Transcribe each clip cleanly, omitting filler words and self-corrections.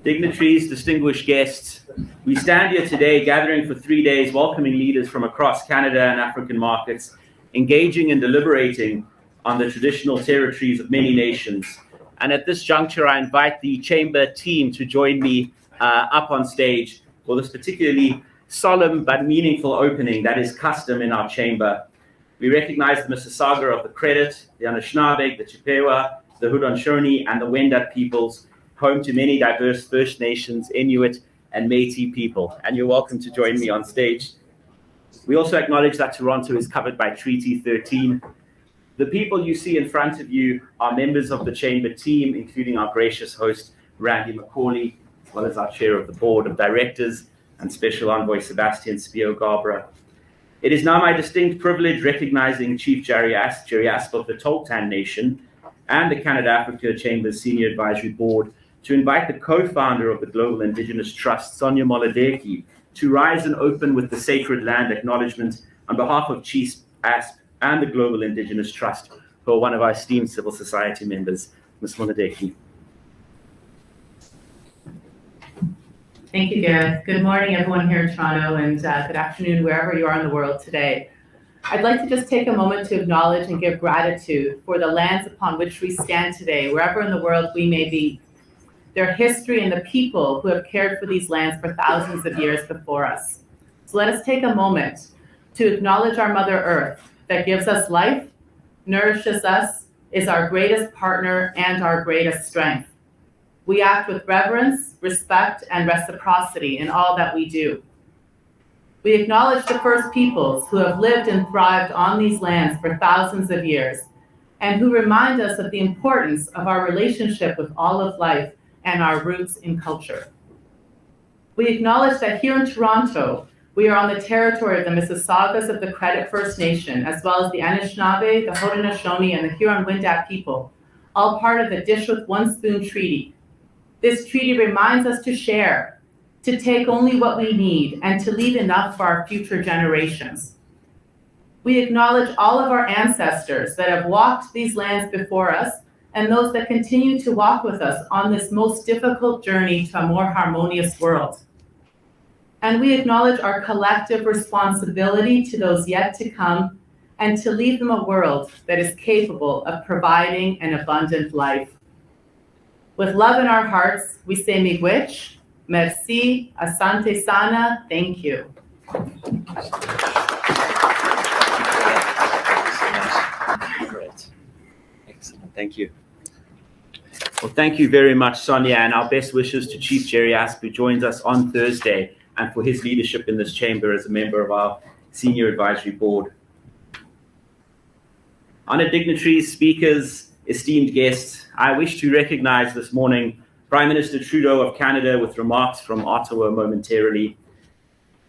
Dignitaries, distinguished guests, we stand here today gathering for 3 days, welcoming leaders from across Canada and African markets, engaging and deliberating on the traditional territories of many nations. And at this juncture, I invite the Chamber team to join me up on stage for this particularly solemn but meaningful opening that is custom in our Chamber. We recognize the Mississauga of the Credit, the Anishinaabe, the Chippewa, the Haudenosaunee, and the Wendat peoples, home to many diverse First Nations, Inuit, and Métis people. And you're welcome to join me on stage. We also acknowledge that Toronto is covered by Treaty 13. The people you see in front of you are members of the Chamber team, including our gracious host, Randy McCauley, as well as our chair of the Board of Directors and Special Envoy Sebastian Spio-Gabra. It is now my distinct privilege recognizing Chief Jerry Asp of the Toltan Nation and the Canada-Africa Chamber's Senior Advisory Board to invite the co-founder of the Global Indigenous Trust, Sonia Molodeki, to rise and open with the Sacred Land Acknowledgement on behalf of Chief Asp and the Global Indigenous Trust, who are one of our esteemed civil society members. Ms. Molodeki. Thank you, Gareth. Good morning, everyone here in Toronto, and good afternoon, wherever you are in the world today. I'd like to just take a moment to acknowledge and give gratitude for the lands upon which we stand today, wherever in the world we may be, their history and the people who have cared for these lands for thousands of years before us. So let us take a moment to acknowledge our Mother Earth that gives us life, nourishes us, is our greatest partner and our greatest strength. We act with reverence, respect, and reciprocity in all that we do. We acknowledge the First Peoples who have lived and thrived on these lands for thousands of years and who remind us of the importance of our relationship with all of life and our roots in culture. We acknowledge that here in Toronto, we are on the territory of the Mississaugas of the Credit First Nation, as well as the Anishinaabe, the Haudenosaunee, and the Huron-Wendat people, all part of the Dish with One Spoon Treaty. This treaty reminds us to share, to take only what we need, and to leave enough for our future generations. We acknowledge all of our ancestors that have walked these lands before us and those that continue to walk with us on this most difficult journey to a more harmonious world. And we acknowledge our collective responsibility to those yet to come and to leave them a world that is capable of providing an abundant life. With love in our hearts, we say miigwech, merci, asante sana, thank you. Great. Excellent, thank you. Well, thank you very much, Sonia, and our best wishes to Chief Jerry Asp, who joins us on Thursday, and for his leadership in this chamber as a member of our Senior Advisory Board. Honored dignitaries, speakers, esteemed guests, I wish to recognize this morning Prime Minister Trudeau of Canada with remarks from Ottawa momentarily.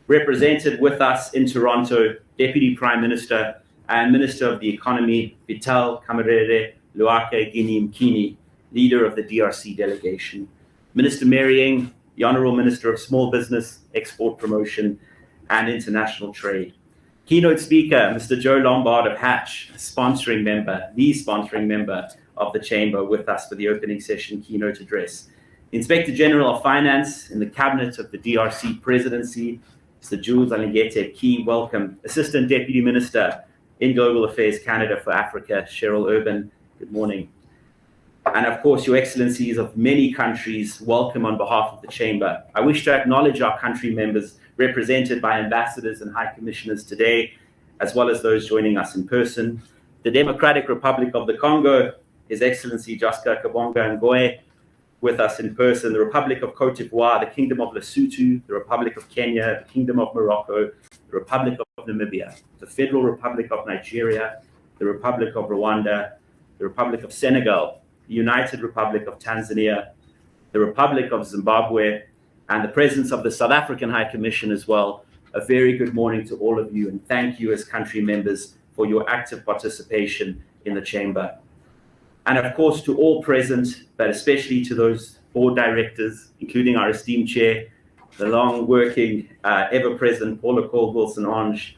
Represented with us in Toronto, Deputy Prime Minister and Minister of the Economy, Vital Kamerere Luake Guinea-Mkini, leader of the DRC delegation. Minister Mary Ng, the Honourable Minister of Small Business, Export Promotion and International Trade. Keynote speaker, Mr. Joe Lombard of Hatch, the sponsoring member of the Chamber with us for the opening session keynote address. Inspector General of Finance in the Cabinet of the DRC Presidency, Mr. Jules Alingete Key, welcome. Assistant Deputy Minister in Global Affairs Canada for Africa, Cheryl Urban, good morning. And of course, Your Excellencies of many countries, welcome on behalf of the Chamber. I wish to acknowledge our country members represented by ambassadors and high commissioners today, as well as those joining us in person. The Democratic Republic of the Congo, His Excellency Joska Kabonga Ngoe, with us in person. The Republic of Cote d'Ivoire, the Kingdom of Lesotho, the Republic of Kenya, the Kingdom of Morocco, the Republic of Namibia, the Federal Republic of Nigeria, the Republic of Rwanda, the Republic of Senegal, the United Republic of Tanzania, the Republic of Zimbabwe, and the presence of the South African High Commission as well. A very good morning to all of you, and thank you as country members for your active participation in the Chamber. And of course, to all present, but especially to those board directors, including our esteemed chair, the long-working, ever-present Paula Caldwell-St-Onge,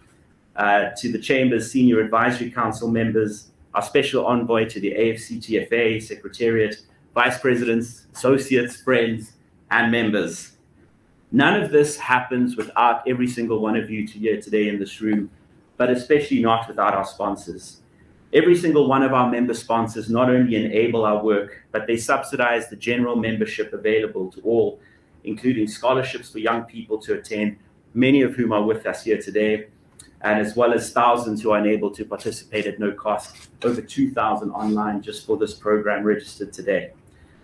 to the Chamber's Senior Advisory Council members, our special envoy to the AFCTFA, Secretariat, Vice Presidents, Associates, Friends, and members. None of this happens without every single one of you here today in this room, but especially not without our sponsors. Every single one of our member sponsors not only enable our work, but they subsidize the general membership available to all, including scholarships for young people to attend, many of whom are with us here today, and as well as thousands who are unable to participate at no cost, over 2,000 online just for this program registered today.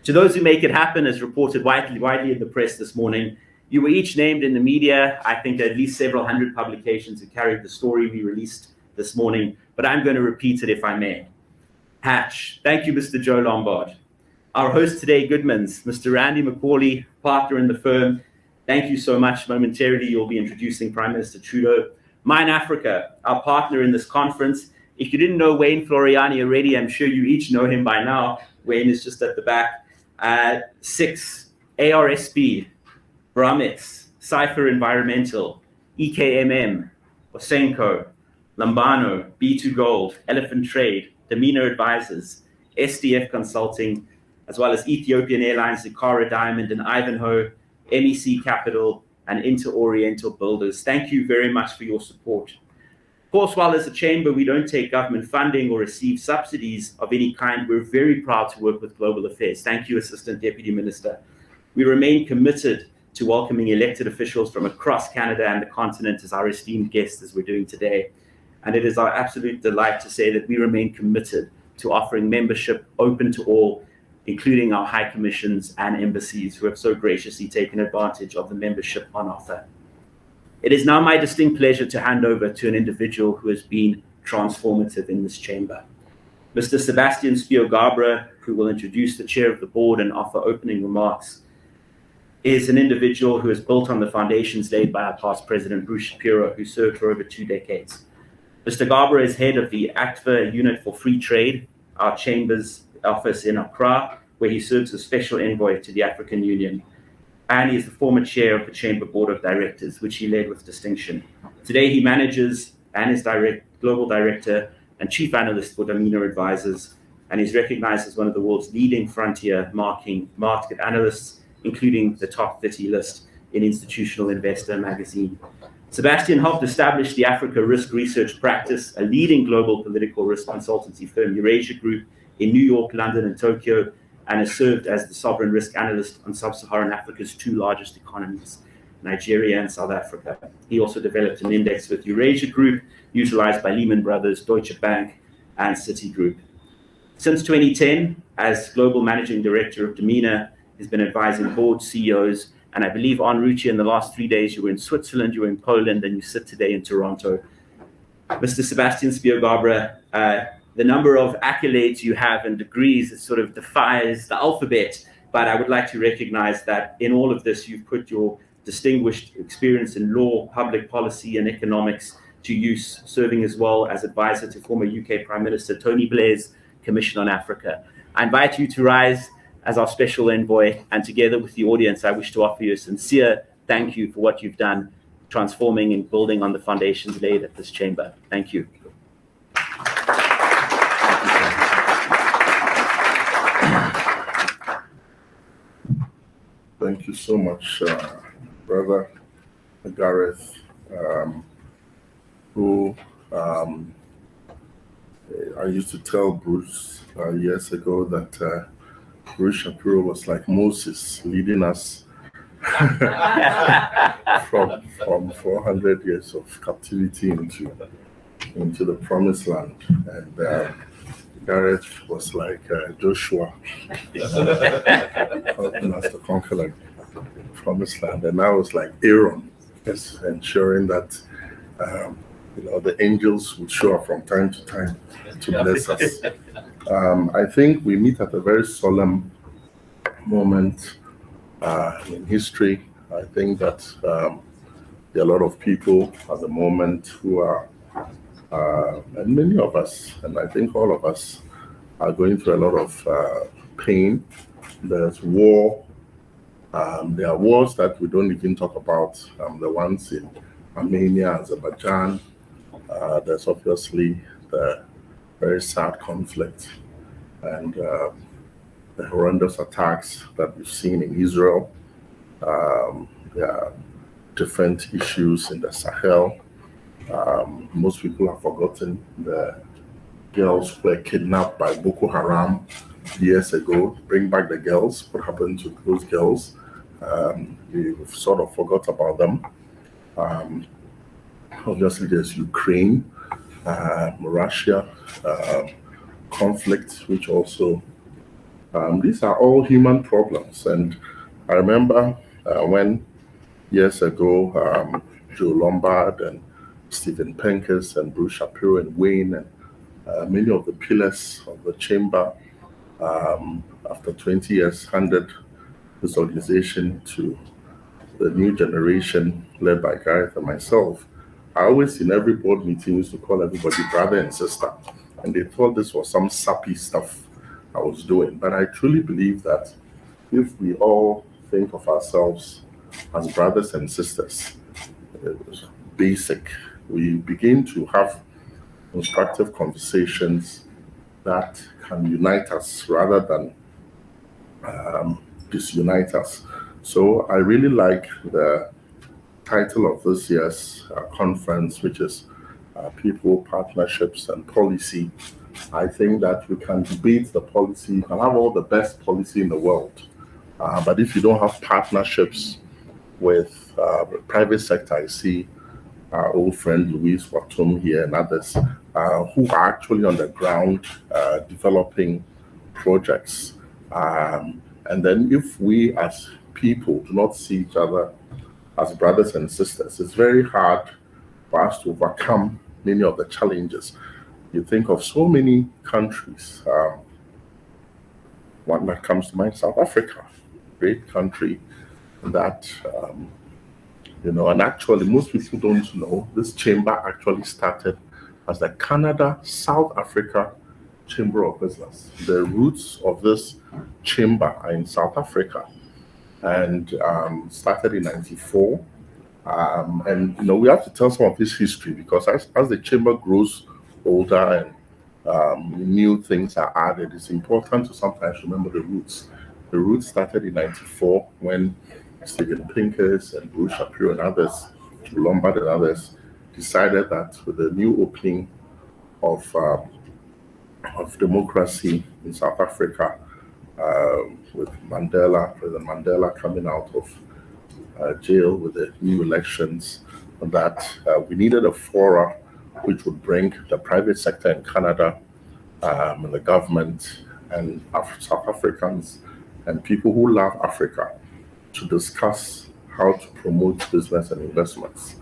To those who make it happen, as reported widely in the press this morning, you were each named in the media. I think at least several hundred publications who carried the story we released this morning, but I'm going to repeat it if I may. Hatch, thank you, Mr. Joe Lombard. Our host today, Goodman's, Mr. Randy McCauley, partner in the firm. Thank you so much. Momentarily, you'll be introducing Prime Minister Trudeau. Mine Africa, our partner in this conference. If you didn't know Wayne Floriani already, I'm sure you each know him by now. Wayne is just at the back. 6, ARSB, Bramex, Cypher Environmental, EKMM, Osenko, Lambano, B2 Gold, Elephant Trade, Demeanor Advisors, SDF Consulting, as well as Ethiopian Airlines, Zikara Diamond, and Ivanhoe, MEC Capital, and Inter-Oriental Builders. Thank you very much for your support. Of course, while as a chamber we don't take government funding or receive subsidies of any kind, we're very proud to work with Global Affairs. Thank you, Assistant Deputy Minister. We remain committed to welcoming elected officials from across Canada and the continent as our esteemed guests, as we're doing today. And it is our absolute delight to say that we remain committed to offering membership open to all, including our high commissions and embassies who have so graciously taken advantage of the membership on offer. It is now my distinct pleasure to hand over to an individual who has been transformative in this chamber. Mr. Sebastian Spiogabra, who will introduce the chair of the board and offer opening remarks, is an individual who has built on the foundations laid by our past president, Bruce Shapiro, who served for over 2 decades. Mr. Gabra is head of the ACTVA Unit for Free Trade, our chamber's office in Accra, where he serves as special envoy to the African Union. And he is the former chair of the Chamber Board of Directors, which he led with distinction. Today, he manages and is global director and chief analyst for Demeanor Advisors, and is recognized as one of the world's leading frontier market analysts, including the top 30 list in Institutional Investor magazine. Sebastian helped establish the Africa Risk Research Practice, a leading global political risk consultancy firm, Eurasia Group, in New York, London, and Tokyo, and has served as the sovereign risk analyst on sub-Saharan Africa's 2 largest economies, Nigeria and South Africa. He also developed an index with Eurasia Group, utilized by Lehman Brothers, Deutsche Bank, and Citigroup. Since 2010, as global managing director of Demeanor, he's been advising board CEOs, and I believe en route here in the last 3 days, you were in Switzerland, you were in Poland, and you sit today in Toronto. Mr. Sebastian Spiogabra, the number of accolades you have and degrees, it sort of defies the alphabet, but I would like to recognize that in all of this, you've put your distinguished experience in law, public policy, and economics to use, serving as well as advisor to former UK Prime Minister Tony Blair's Commission on Africa. I invite you to rise as our special envoy, and together with the audience, I wish to offer you a sincere thank you for what you've done, transforming and building on the foundations laid at this chamber. Thank you. Thank you so much, Brother Gareth, who I used to tell Bruce years ago that Bruce Shapiro was like Moses, leading us from 400 years of captivity into the promised land. And Gareth was like Joshua, helping us to conquer the promised land. And I was like Aaron, just ensuring that the angels would show up from time to time to bless us. I think we meet at a very solemn moment in history. I think that there are a lot of people at the moment who are, and many of us, and I think all of us, are going through a lot of pain. There's war. There are wars that we don't even talk about, the ones in Armenia, Azerbaijan. There's obviously the very sad conflict and the horrendous attacks that we've seen in Israel. There are different issues in the Sahel. Most people have forgotten the girls who were kidnapped by Boko Haram years ago. Bring back the girls. What happened to those girls? We've sort of forgot about them. Obviously, there's Ukraine, Russia, conflict, which also, these are all human problems. And I remember when years ago, Joe Lombard and Stephen Pincus and Bruce Shapiro and Wayne and many of the pillars of the chamber, after 20 years, handed this organization to the new generation led by Gareth and myself. I always, in every board meeting, used to call everybody brother and sister. And they thought this was some sappy stuff I was doing. But I truly believe that if we all think of ourselves as brothers and sisters, basic, we begin to have constructive conversations that can unite us rather than disunite us. So I really like the title of this year's conference, which is People, Partnerships, and Policy. I think that we can debate the policy, you can have all the best policy in the world, but if you don't have partnerships with the private sector, I see our old friend Louise Watum here and others who are actually on the ground developing projects. And then if we as people do not see each other as brothers and sisters, it's very hard for us to overcome many of the challenges. You think of so many countries. One that comes to mind, South Africa, great country that, and actually most people don't know, this chamber actually started as the Canada-South Africa Chamber of Business. The roots of this chamber are in South Africa and started in 94. And we have to tell some of this history because as the chamber grows older and new things are added, it's important to sometimes remember the roots. The roots started in 94 when Stephen Pincus and Bruce Shapiro and others, Lombard and others, decided that with the new opening of democracy in South Africa, with President Mandela coming out of jail with the new elections, that we needed a forum which would bring the private sector in Canada and the government and South Africans and people who love Africa to discuss how to promote business and investments.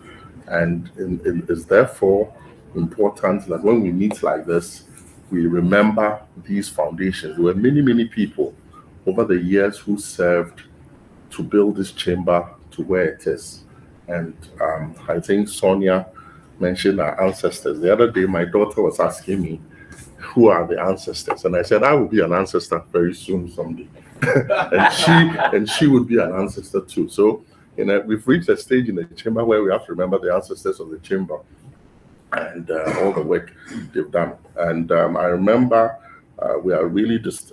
And it is therefore important that when we meet like this, we remember these foundations. There were many, many people over the years who served to build this chamber to where it is. And I think Sonia mentioned our ancestors. The other day, my daughter was asking me, who are the ancestors? And I said, I will be an ancestor very soon, someday. and she would be an ancestor too. So we've reached a stage in the chamber where we have to remember the ancestors of the chamber and all the work they've done. And I remember we are really just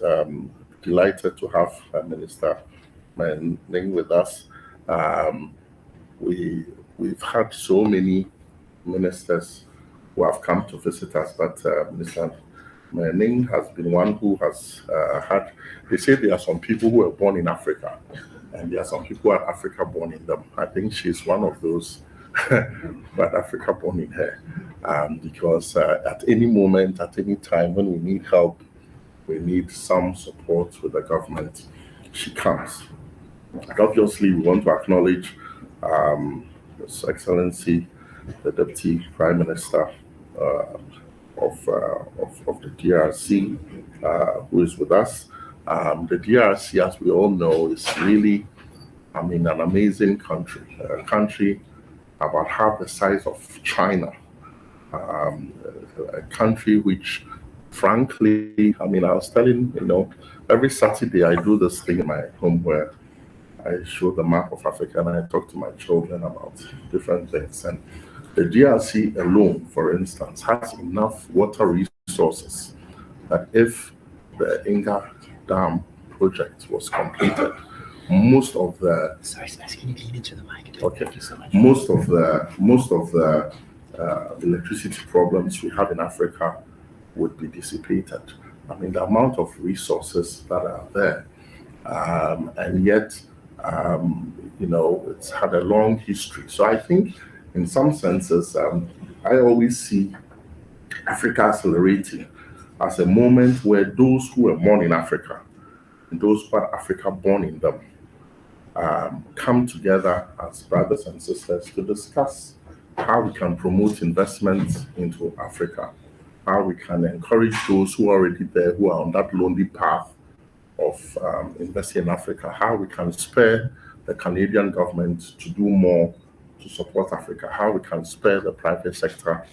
delighted to have Minister Ning with us. We've had so many ministers who have come to visit us, but Minister Ning has been one who has had, they say there are some people who were born in Africa, and there are some people who are Africa born in them. I think she's one of those, but Africa born in her. Because at any moment, at any time, when we need help, we need some support with the government, she comes. And obviously, we want to acknowledge His Excellency, the Deputy Prime Minister of the DRC, who is with us. The DRC, as we all know, is really, an amazing country, a country about half the size of China, a country which, frankly, I was telling, every Saturday I do this thing in my home where I show the map of Africa and I talk to my children about different things. And the DRC alone, for instance, has enough water resources that if the Inga Dam project was completed, most of the Sorry, Sebastian, can you lean into the mic? Okay. Thank you so much. most of the electricity problems we have in Africa would be dissipated. I mean, the amount of resources that are there, and yet, it's had a long history. So I think, in some senses, I always see Africa accelerating as a moment where those who were born in Africa and those who had Africa born in them come together as brothers and sisters to discuss how we can promote investment into Africa, how we can encourage those who are already there, who are on that lonely path of investing in Africa, how we can spur the Canadian government to do more to support Africa, how we can spur the private sector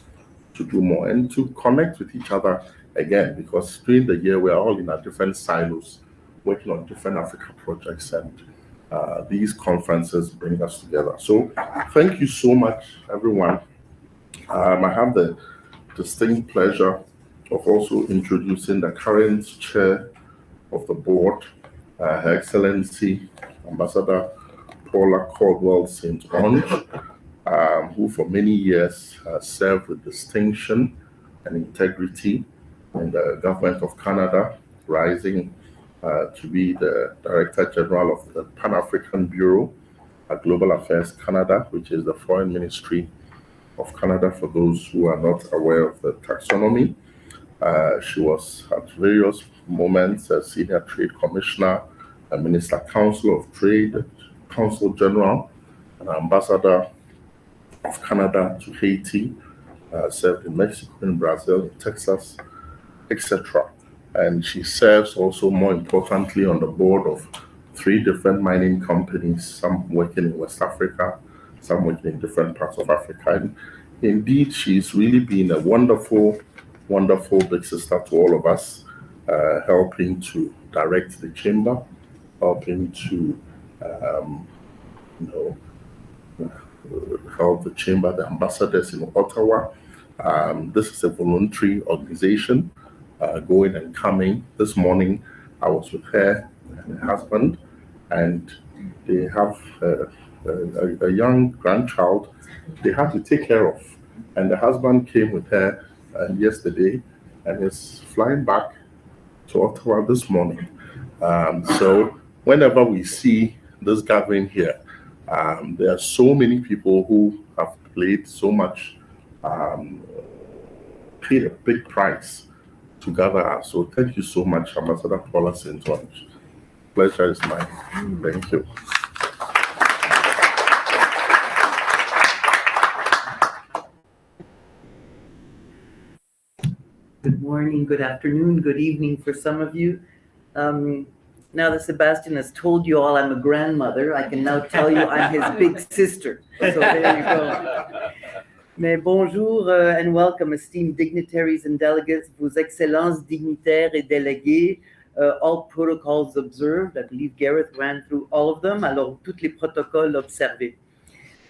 to do more, and to connect with each other again, because during the year we're all in our different silos, working on different Africa projects, and these conferences bring us together. So thank you so much, everyone. I have the distinct pleasure of also introducing the current chair of the board, Her Excellency Ambassador Paula C-W, who for many years served with distinction and integrity in the government of Canada, rising to be the Director General of the Pan-African Bureau at Global Affairs Canada, which is the foreign ministry of Canada for those who are not aware of the taxonomy. She was at various moments a Senior Trade Commissioner, a Minister Council of Trade, Consul General, an Ambassador of Canada to Haiti, served in Mexico, in Brazil, in Texas, etc. And she serves also, more importantly, on the board of 3 different mining companies, some working in West Africa, some working in different parts of Africa. And indeed, she's really been a wonderful, wonderful big sister to all of us, helping to direct the chamber, helping to, help the chamber, the ambassadors in Ottawa. This is a voluntary organization, going and coming. This morning, I was with her and her husband, and they have a young grandchild they had to take care of. And the husband came with her yesterday and is flying back to Ottawa this morning. So whenever we see this gathering here, there are so many people who have played so much, paid a big price to gather us. So thank you so much, Ambassador Paula C-W. Pleasure is mine. Thank you. Good morning, good afternoon, good evening for some of you. Now that Sebastian has told you all I'm a grandmother, I can now tell you I'm his big sister. So there you go. Mais bonjour and welcome, esteemed dignitaries and delegates, vos excellences dignitaires et délégués, all protocols observed. I believe Gareth ran through all of them, alors tous les protocoles observés.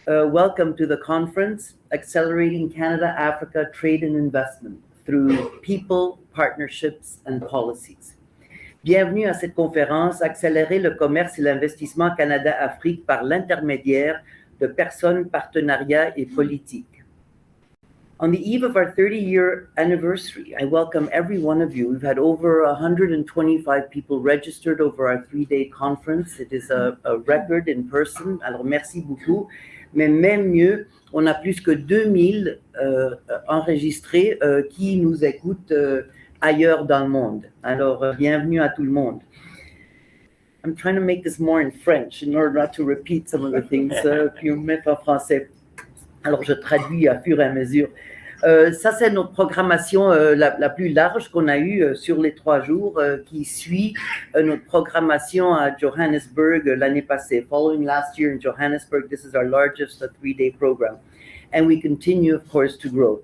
Welcome to the conference, Accelerating Canada-Africa Trade and Investment through People, Partnerships and Policies. Bienvenue à cette conférence, Accélérer le commerce et l'investissement Canada-Afrique par l'intermédiaire de personnes, partenariats et politiques. On the eve of our 30-year anniversary, I welcome every one of you. We've had over 125 people registered over our 3-day conference. It is a record in person, alors merci beaucoup. Mais même mieux, on a plus que 2000 enregistrés qui nous écoutent ailleurs dans le monde. Alors, bienvenue à tout le monde. I'm trying to make this more in French in order not to repeat some of the things puis mettre en français. Alors, je traduis à fur et à mesure. Ça, c'est notre programmation la plus large qu'on a eue sur les 3 jours, qui suit notre programmation à Johannesburg l'année passée. Following last year in Johannesburg, this is our largest 3-day program. And we continue, of course, to grow.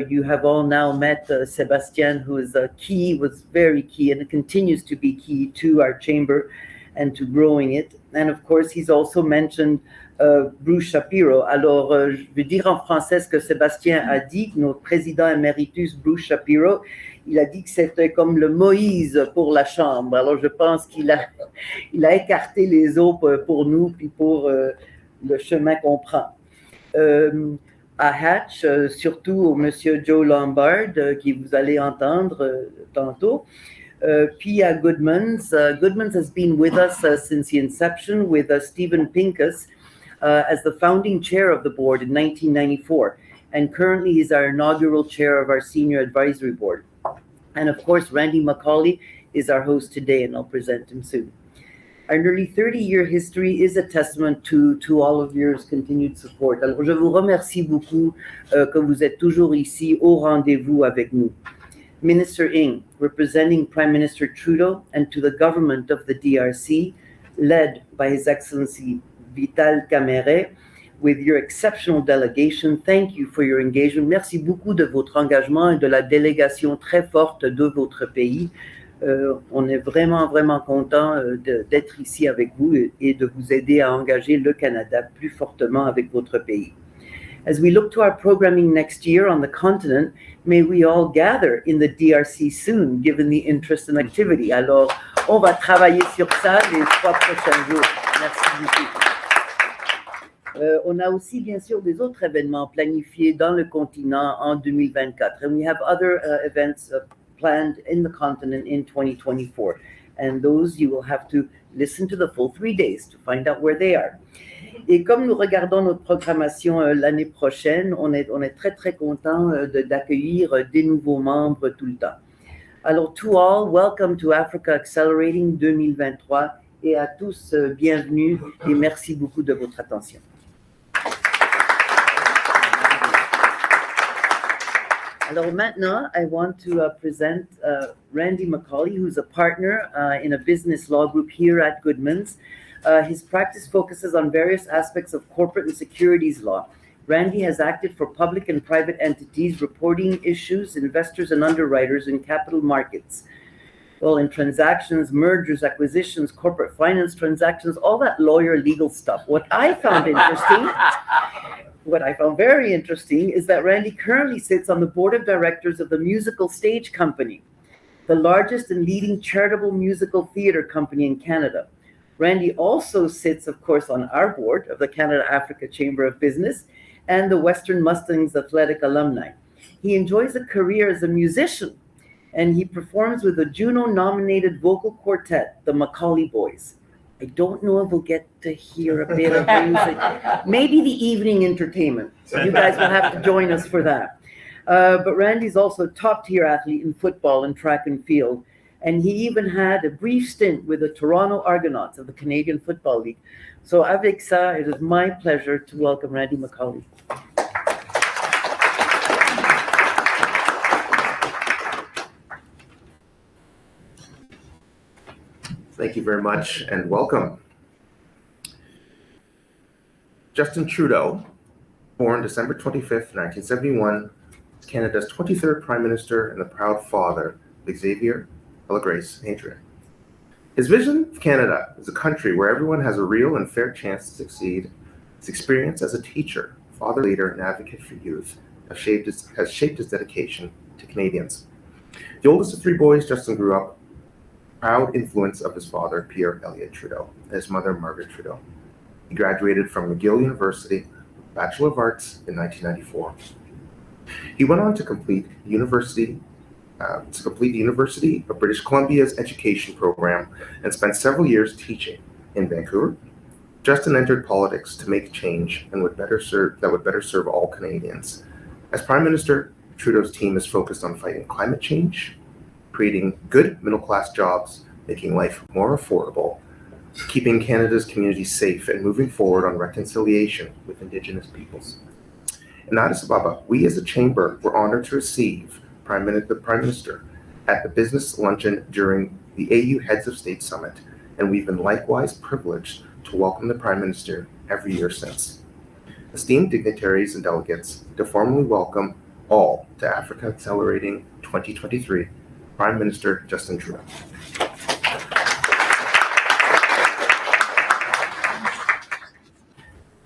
You have all now met Sebastian, who is was very key, and it continues to be key to our chamber. and to growing it. And of course, he's also mentioned Bruce Shapiro. Alors, je vais dire en français ce que Sébastien a dit, notre président éméritus Bruce Shapiro. Il a dit que c'était comme le Moïse pour la Chambre. Alors, je pense qu'il a écarté les eaux pour nous, puis pour le chemin qu'on prend. À Hatch, surtout au monsieur Joe Lombard, qui vous allez entendre tantôt. Puis à Goodman's. Goodman's has been with us since the inception, with Stephen Pincus as the founding chair of the board in 1994. And currently he's our inaugural chair of our senior advisory board. And of course, Randy McCauley is our host today, and I'll present him soon. Our nearly 30-year history is a testament to all of your continued support. Alors, je vous remercie beaucoup que vous êtes toujours ici au rendez-vous avec nous. Minister Ng, representing Prime Minister Trudeau, and to the government of the DRC, led by His Excellency Vital Kamerhe, with your exceptional delegation, thank you for your engagement. Merci beaucoup de votre engagement et de la délégation très forte de votre pays. On est vraiment, vraiment content d'être ici avec vous et de vous aider à engager le Canada plus fortement avec votre pays. As we look to our programming next year on the continent, may we all gather in the DRC soon, given the interest and activity. Alors, on va travailler sur ça les 3 prochains jours. Merci beaucoup. On a aussi, bien sûr, des autres événements planifiés dans le continent en 2024. And we have other events planned in the continent in 2024. And those you will have to listen to the full 3 days to find out where they are. Et comme nous regardons notre programmation l'année prochaine, on est très, très content d'accueillir des nouveaux membres tout le temps. Alors, to all, welcome to Africa Accelerating 2023 et à tous, bienvenue et merci beaucoup de votre attention. Alors maintenant, I want to present Randy McCauley, who's a partner in a business law group here at Goodman's. His practice focuses on various aspects of corporate and securities law. Randy has acted for public and private entities, reporting issues, investors and underwriters in capital markets. Well, in transactions, mergers, acquisitions, corporate finance transactions, all that lawyer legal stuff. What I found very interesting is that Randy currently sits on the board of directors of the Musical Stage Company, the largest and leading charitable musical theater company in Canada. Randy also sits, of course, on our board of the Canada-Africa Chamber of Business and the Western Mustangs Athletic Alumni. He enjoys a career as a musician, and he performs with a Juno-nominated vocal quartet, the Macaulay Boys. I don't know if we'll get to hear a bit of music. Maybe the evening entertainment. So you guys will have to join us for that. But Randy's also a top-tier athlete in football and track and field. And he even had a brief stint with the Toronto Argonauts of the Canadian Football League. So avec ça, it is my pleasure to welcome Randy McCauley. Thank you very much and welcome. Justin Trudeau, born December 25th, 1971, is Canada's 23rd Prime Minister and the proud father of Xavier, Ella Grace, and Adrian. His vision of Canada is a country where everyone has a real and fair chance to succeed. His experience as a teacher, father, leader, and advocate for youth has shaped his dedication to Canadians. The oldest of 3 boys, Justin grew up proud influence of his father, Pierre Elliott Trudeau, and his mother, Margaret Trudeau. He graduated from McGill University with a Bachelor of Arts in 1994. He went on to complete the University of British Columbia's education program and spent several years teaching in Vancouver. Justin entered politics to make change that would better serve all Canadians. As Prime Minister, Trudeau's team is focused on fighting climate change, creating good middle-class jobs, making life more affordable, keeping Canada's communities safe, and moving forward on reconciliation with Indigenous peoples. In Addis Ababa, we as a chamber were honored to receive the Prime Minister at the business luncheon during the AU Heads of State Summit, and we've been likewise privileged to welcome the Prime Minister every year since. Esteemed dignitaries and delegates, to formally welcome all to Africa Accelerating 2023, Prime Minister Justin Trudeau.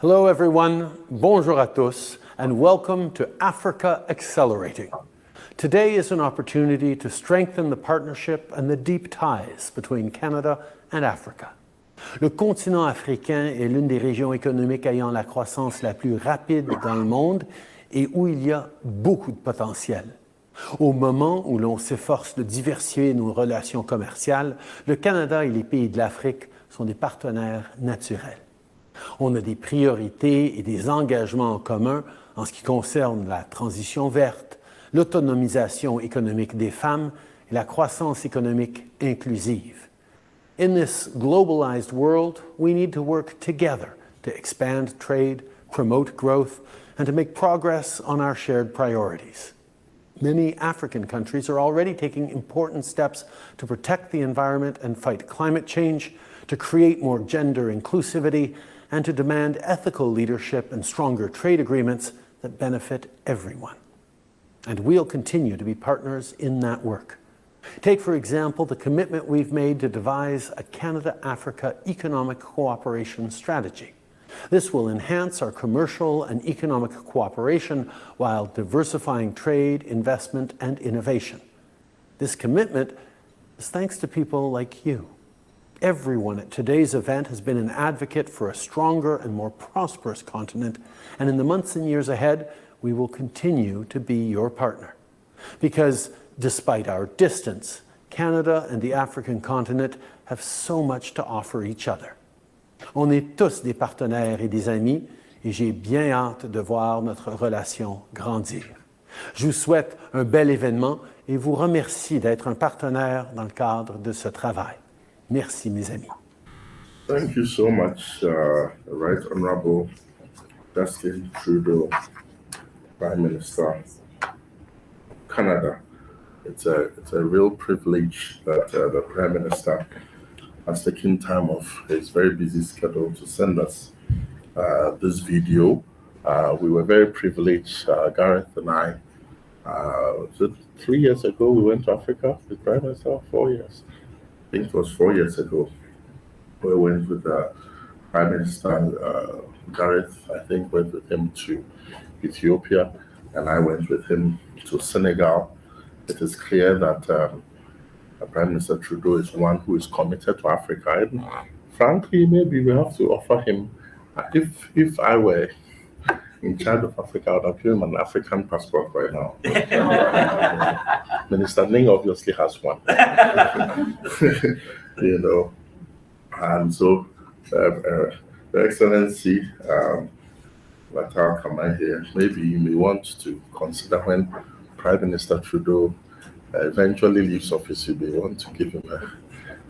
Hello everyone, bonjour à tous, and welcome to Africa Accelerating. Today is an opportunity to strengthen the partnership and the deep ties between Canada and Africa. Le continent africain est l'une des régions économiques ayant la croissance la plus rapide dans le monde et où il y a beaucoup de potentiel. Au moment où l'on s'efforce de diversifier nos relations commerciales, le Canada et les pays de l'Afrique sont des partenaires naturels. On a des priorités et des engagements en commun en ce qui concerne la transition verte, l'autonomisation économique des femmes et la croissance économique inclusive. In this globalized world, we need to work together to expand trade, promote growth, and to make progress on our shared priorities. Many African countries are already taking important steps to protect the environment and fight climate change, to create more gender inclusivity, and to demand ethical leadership and stronger trade agreements that benefit everyone. And we'll continue to be partners in that work. Take, for example, the commitment we've made to devise a Canada-Africa economic cooperation strategy. This will enhance our commercial and economic cooperation while diversifying trade, investment, and innovation. This commitment is thanks to people like you. Everyone at today's event has been an advocate for a stronger and more prosperous continent, and in the months and years ahead, we will continue to be your partner. Because despite our distance, Canada and the African continent have so much to offer each other. On est tous des partenaires et des amis, et j'ai bien hâte de voir notre relation grandir. Je vous souhaite un bel événement et vous remercie d'être un partenaire dans le cadre de ce travail. Merci, mes amis. Thank you so much, Right Honorable Justin Trudeau, Prime Minister, Canada. It's a real privilege that the Prime Minister has taken time off his very busy schedule to send us this video. We were very privileged, Gareth and I. Was it 3 years ago we went to Africa with Prime Minister? 4 years. I think it was 4 years ago. We went with Prime Minister Gareth, I think, went with him to Ethiopia, and I went with him to Senegal. It is clear that Prime Minister Trudeau is one who is committed to Africa. And frankly, maybe we have to offer him, if I were in charge of Africa, I would have given him an African passport right now. Minister Ning obviously has one. You know, and so, Your Excellency, Latar Kamai here, maybe you may want to consider when Prime Minister Trudeau eventually leaves office, you may want to give him a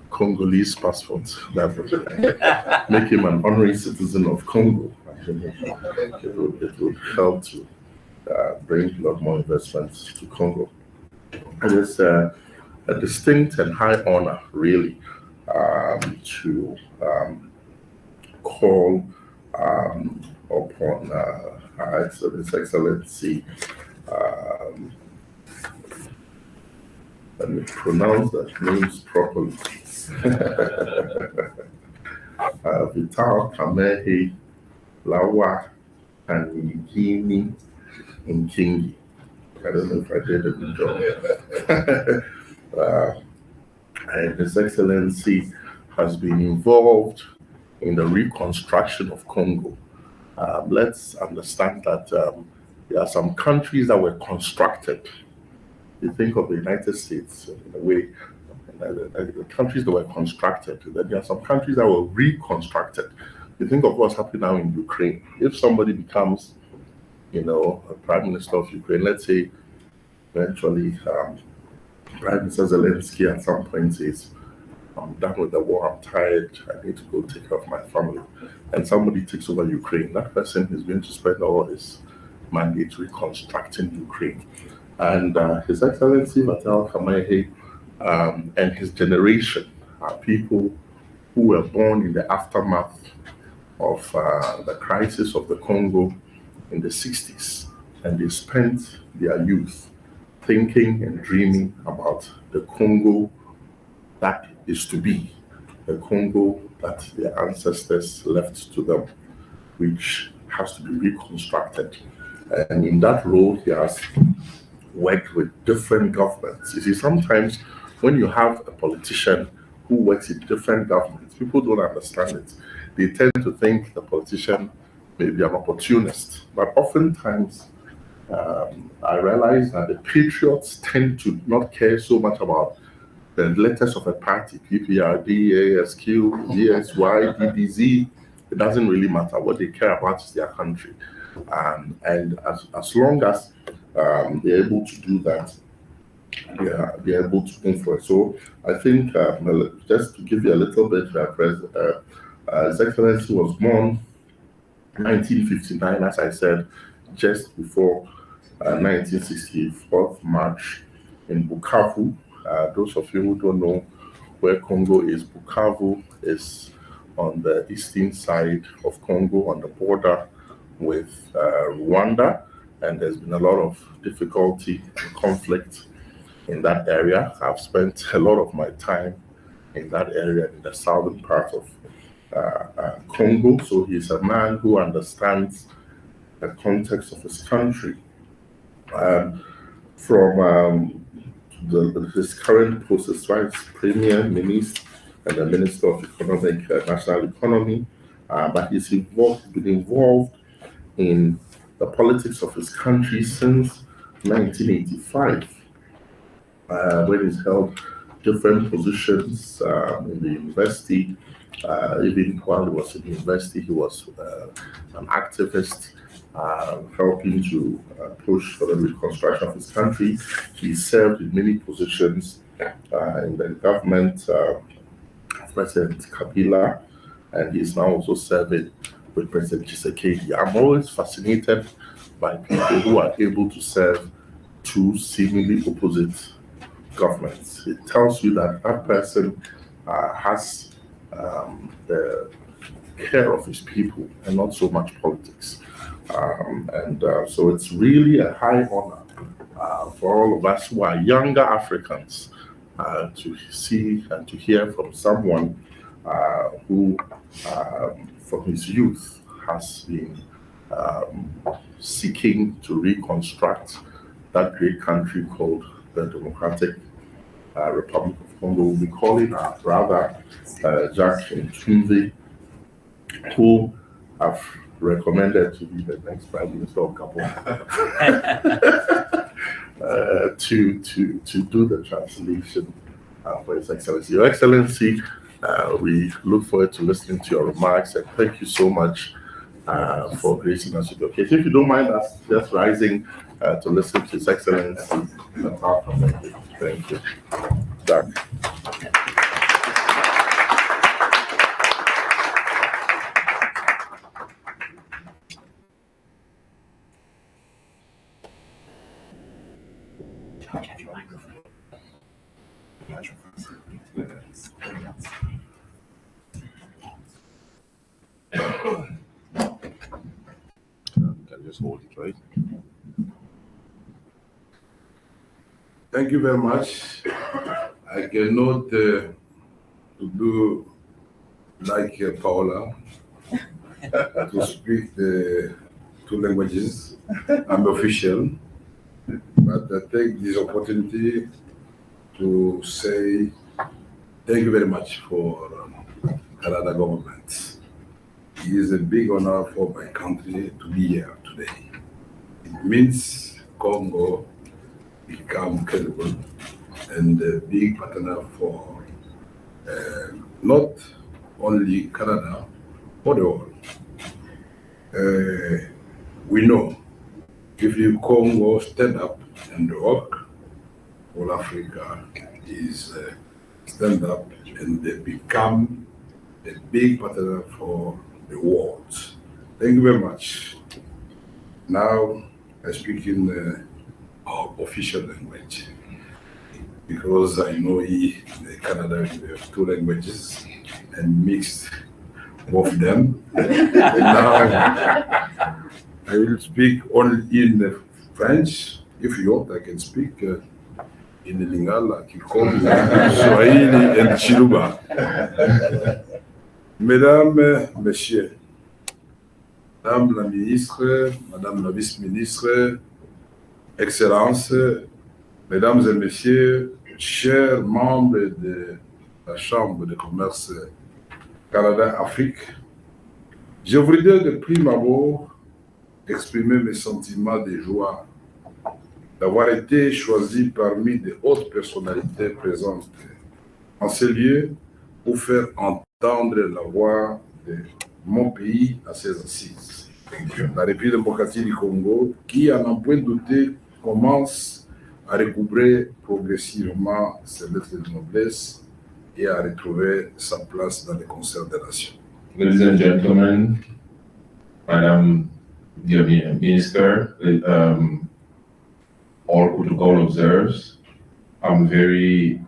Congolese passport that would make him an honorary citizen of Congo. It would help to bring a lot more investments to Congo. And it's a distinct and high honor, really, to call upon His Excellency. Let me pronounce the names properly. Vital Kamehi Lawa Kanigini Nkingi. I don't know if I did a good job. And His Excellency has been involved in the reconstruction of Congo. Let's understand that there are some countries that were constructed. You think of the United States in a way, the countries that were constructed. Then there are some countries that were reconstructed. You think of what's happening now in Ukraine. If somebody becomes, a prime minister of Ukraine, let's say, eventually, Prime Minister Zelensky at some point says, I'm done with the war, I'm tired, I need to go take care of my family. And somebody takes over Ukraine. That person is going to spend all his mandate reconstructing Ukraine. And His Excellency Vital Kamerhe and his generation are people who were born in the aftermath of the crisis of the Congo in the 60s. And they spent their youth thinking and dreaming about the Congo that is to be, the Congo that their ancestors left to them. which has to be reconstructed. And in that role, he has worked with different governments. You see, sometimes when you have a politician who works in different governments, people don't understand it. They tend to think the politician may be an opportunist. But oftentimes, I realize that the patriots tend to not care so much about the letters of a party, PPRD, ASQ, DSY, DDZ. It doesn't really matter. What they care about is their country. And as long as they're able to do that, they're able to influence. So I think, just to give you a little bit, His Excellency was born 1959, as I said, just before 1964 March in Bukavu. Those of you who don't know where Congo is, Bukavu is on the eastern side of Congo, on the border with Rwanda, and there's been a lot of difficulty and conflict in that area. I've spent a lot of my time in that area, in the southern part of Congo. So he's a man who understands the context of his country. From his current post as Vice Premier, Minister, and the Minister of Economic National Economy, but he's been involved in the politics of his country since 1985, when he's held different positions in the university. Even while he was in the university, he was an activist, helping to push for the reconstruction of his country. He served in many positions in the government, President Kabila, and he's now also serving with President Tshisekedi. I'm always fascinated by people who are able to serve two seemingly opposite governments. It tells you that that person has the care of his people and not so much politics. So it's really a high honor for all of us who are younger Africans to see and to hear from someone who, from his youth, has been seeking to reconstruct that great country called the Democratic Republic of Congo. We'll be calling our brother Jacques Ntumbi, who I've recommended to be the next Prime Minister of Gabon, to do the translation for His Excellency. Your Excellency, we look forward to listening to your remarks, and thank you so much for gracing us with your case. If you don't mind us just rising to listen to His Excellency. Thank you. Jack. Just hold it, right? Thank you very much. I cannot do like Paula to speak the two languages. I'm official, but I take this opportunity to say thank you very much for Canada government. It is a big honor for my country to be here today. It means Congo become credible and a big partner for not only Canada, but the world. We know if you Congo stand up and work, all Africa is stand up and they become a big partner for the world. Thank you very much. Now I speak in our official language because I know in Canada we have two languages and mixed both of them. Now I will speak only in French. If you want, I can speak in Lingala, Kikongo, Swahili, and Chiluba. Mesdames, Messieurs, Madame la ministre, Madame la vice-ministre, Excellences, Mesdames et Messieurs, chers membres de la Chambre de commerce Canada-Afrique, je voudrais de prime abord exprimer mes sentiments de joie d'avoir été choisi parmi de hautes personnalités présentes en ce lieu pour faire entendre la voix de mon pays à ses assises. La République démocratique du Congo, qui, à n'en point douter, commence à recouvrer progressivement ses lettres de noblesse et à retrouver sa place dans le concert des nations. Ladies and gentlemen, Madam the Minister, all protocol observers, I'm very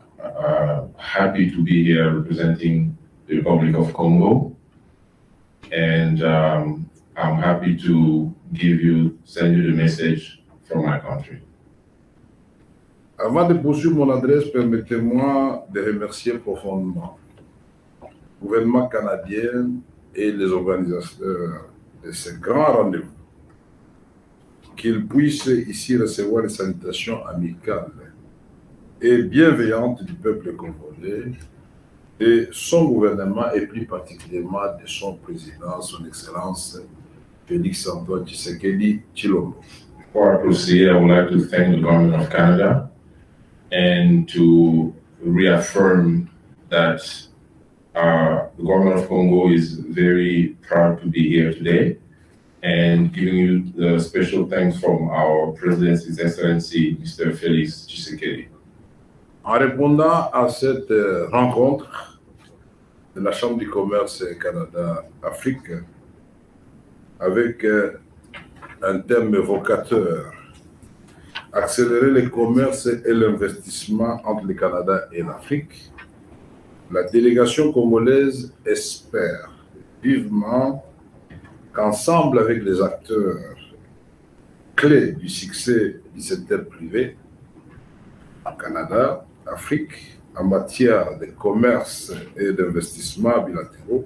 happy to be here representing the Republic of Congo, and I'm happy to send you the message from my country. Avant de poursuivre mon adresse, permettez-moi de remercier profondément le gouvernement canadien et les organisateurs de ce grand rendez-vous. Qu'ils puissent ici recevoir les salutations amicales et bienveillantes du peuple congolais, de son gouvernement et plus particulièrement de son président, son Excellence Félix Antoine Tshisekedi Tshilombo. Before I proceed, I would like to thank the government of Canada and to reaffirm that the government of Congo is very proud to be here today, and giving you the special thanks from our President, His Excellency, Mr. Félix Tshisekedi. En répondant à cette rencontre de la Chambre du commerce Canada-Afrique, avec un thème évocateur, accélérer le commerce et l'investissement entre le Canada et l'Afrique, la délégation congolaise espère vivement qu'ensemble avec les acteurs clés du succès du secteur privé, Canada, Afrique, en matière de commerce et d'investissement bilatéraux,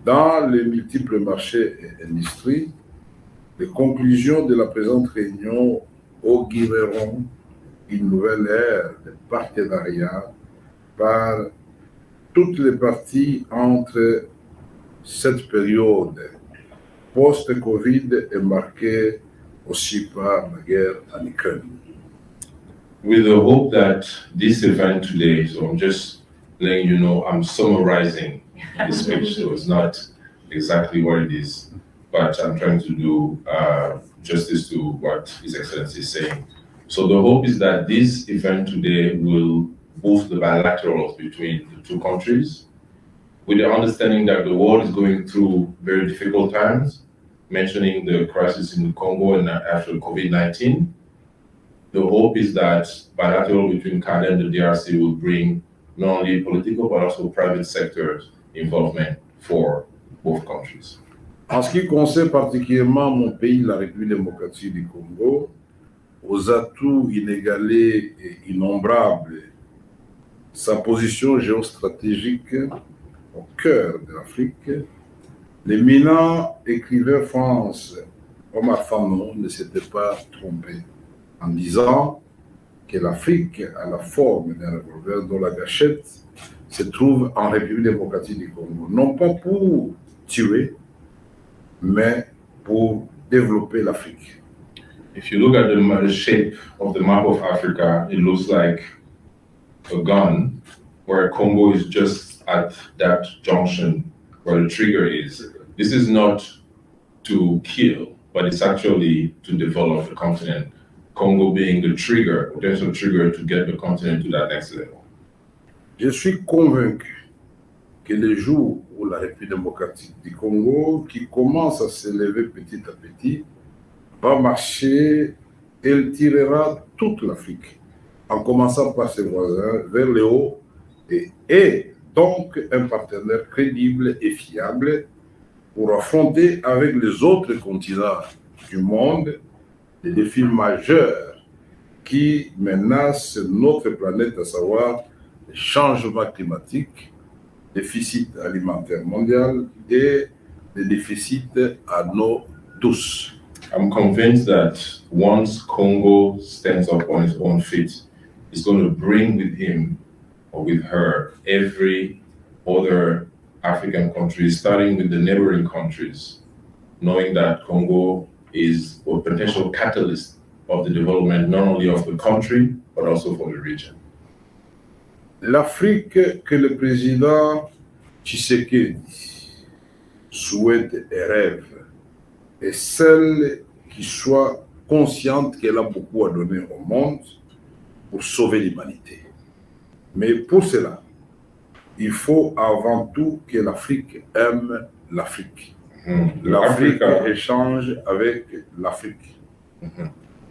dans les multiples marchés et industries, les conclusions de la présente réunion augureront une nouvelle ère de partenariat par toutes les parties entre cette période post-Covid est marquée aussi par la guerre en Ukraine. With the hope that this event today, so I'm just letting you know, I'm summarizing the speech, so it's not exactly what it is, but I'm trying to do justice to what His Excellency is saying. So the hope is that this event today will boost the bilaterals between the two countries, with the understanding that the world is going through very difficult times, mentioning the crisis in Congo and after COVID-19. The hope is that bilateral between Canada and the DRC will bring not only political but also private sector involvement for both countries. En ce qui concerne particulièrement mon pays, la République démocratique du Congo, aux atouts inégalés et innombrables, sa position géostratégique au cœur de l'Afrique, l'éminent écrivain France Omar Fanon ne s'était pas trompé en disant que l'Afrique a la forme d'un revolver dont la gâchette se trouve en République démocratique du Congo, non pas pour tuer, mais pour développer l'Afrique. If you look at the shape of the map of Africa, it looks like a gun, where Congo is just at that junction where the trigger is. This is not to kill, but it's actually to develop the continent. Congo being the trigger, potential trigger to get the continent to that next level. Je suis convaincu que le jour où la République démocratique du Congo, qui commence à s'élever petit à petit, va marcher, elle tirera toute l'Afrique, en commençant par ses voisins, vers le haut, et est donc un partenaire crédible et fiable pour affronter avec les autres continents du monde les défis majeurs qui menacent notre planète, à savoir le changement climatique, déficit alimentaire mondial et des déficits à nous tous. I'm convinced that once Congo stands up on its own feet, it's going to bring with him or with her every other African country, starting with the neighboring countries, knowing that Congo is a potential catalyst of the development not only of the country, but also for the region. L'Afrique que le président Tshisekedi souhaite et rêve est celle qui soit consciente qu'elle a beaucoup à donner au monde pour sauver l'humanité. Mais pour cela, il faut avant tout que l'Afrique aime l'Afrique. L'Afrique échange avec l'Afrique.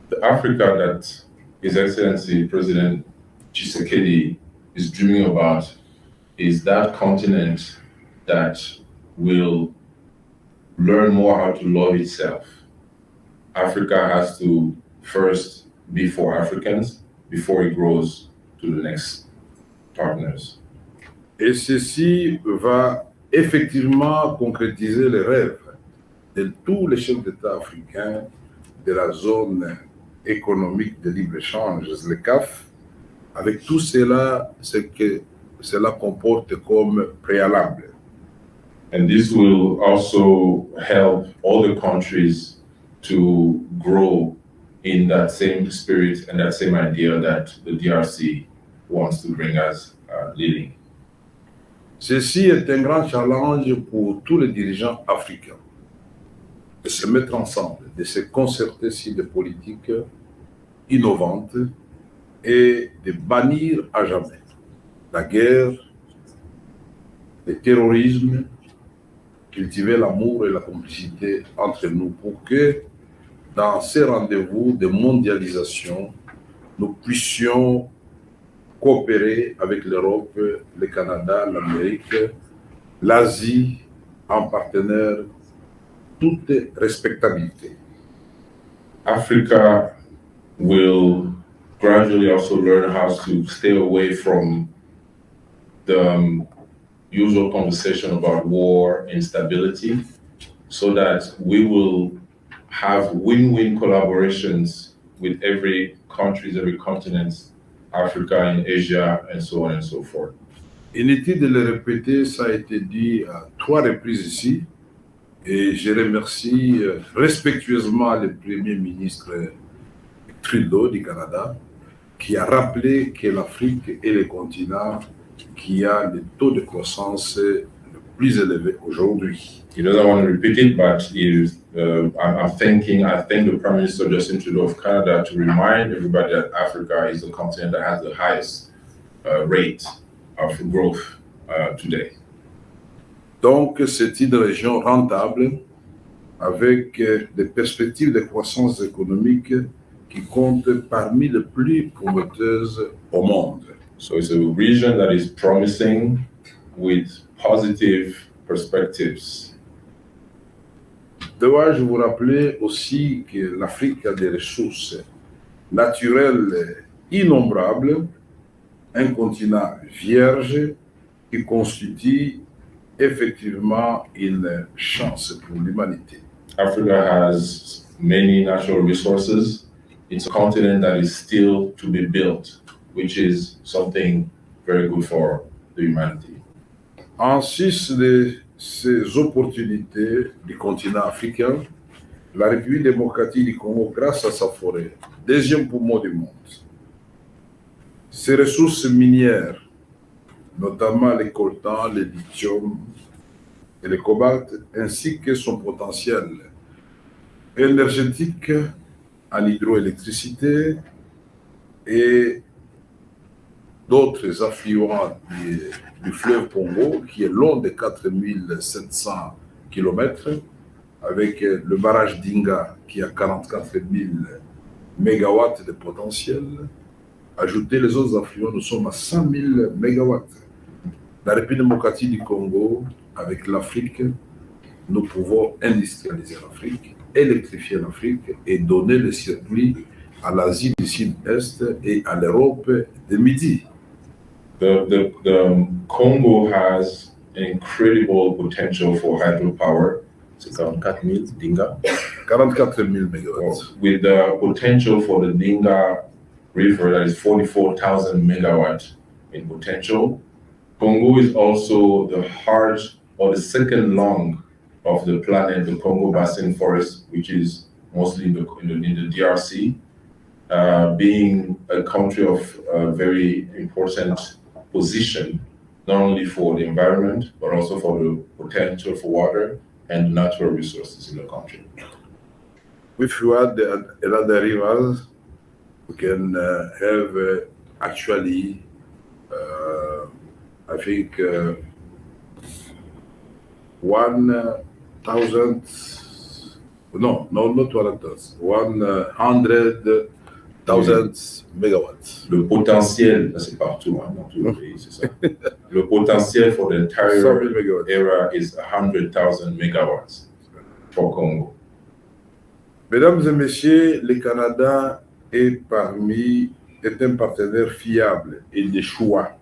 The Africa that His Excellency President Tshisekedi is dreaming about is that continent that will learn more how to love itself. Africa has to first be for Africans before it grows to the next partners. Et ceci va effectivement concrétiser les rêves de tous les chefs d'État africains de la zone économique de libre-échange, le CAF, avec tout cela, ce que cela comporte comme préalable. And this will also help other countries to grow in that same spirit and that same idea that the DRC wants to bring us leading. Ceci est un grand challenge pour tous les dirigeants africains de se mettre ensemble, de se concerter sur des politiques innovantes et de bannir à jamais la guerre, le terrorisme, cultiver l'amour et la complicité entre nous pour que dans ces rendez-vous de mondialisation, nous puissions coopérer avec l'Europe, le Canada, l'Amérique, l'Asie en partenaire, toute respectabilité. Africa will gradually also learn how to stay away from the usual conversation about war, instability, so that we will have win-win collaborations with every countries, every continent, Africa and Asia, and so on and so forth. Inutile de le répéter, ça a été dit à 3 reprises ici, et je remercie respectueusement le Premier ministre Trudeau du Canada, qui a rappelé que l'Afrique est le continent qui a le taux de croissance le plus élevé aujourd'hui. He doesn't want to repeat it, but I thank the Prime Minister Justin Trudeau of Canada to remind everybody that Africa is the continent that has the highest rate of growth today. Donc, c'est une région rentable avec des perspectives de croissance économique qui comptent parmi les plus prometteuses au monde. So it's a region that is promising with positive perspectives. Dois-je vous rappeler aussi que l'Afrique a des ressources naturelles innombrables, un continent vierge qui constitue effectivement une chance pour l'humanité. Africa has many natural resources. It's a continent that is still to be built, which is something very good for the humanity. En sus de ces opportunités du continent africain, la République démocratique du Congo, grâce à sa forêt, deuxième poumon du monde, ses ressources minières, notamment les coltans, le lithium et le cobalt, ainsi que son potentiel énergétique en hydroélectricité et d'autres affluents du fleuve Congo, qui est long de 4700 km, avec le barrage d'Inga, qui a 44 000 mégawatts de potentiel. Ajouter les autres affluents, nous sommes à 100 000 mégawatts. La République démocratique du Congo, avec l'Afrique, nous pouvons industrialiser l'Afrique, électrifier l'Afrique et donner le circuit à l'Asie du Sud-Est et à l'Europe du Midi. The Congo has incredible potential for hydropower, C'est 44 000 Dinga. 44 000 mégawatts. With the potential for the Dinga River, that is 44,000 megawatts in potential. Congo is also the heart or the second lung of the planet, the Congo Basin Forest, which is mostly in the DRC, being a country of very important position, not only for the environment, but also for the potential for water and natural resources in the country. If you add another rivers, we can have actually, I think, 1,000, no, not 100,000, 100,000 megawatts. Le potentiel, c'est partout, hein, dans tout le pays, c'est ça. Le potentiel for the entire area is 100,000 megawatts for Congo. Mesdames et messieurs, le Canada est un partenaire fiable et de choix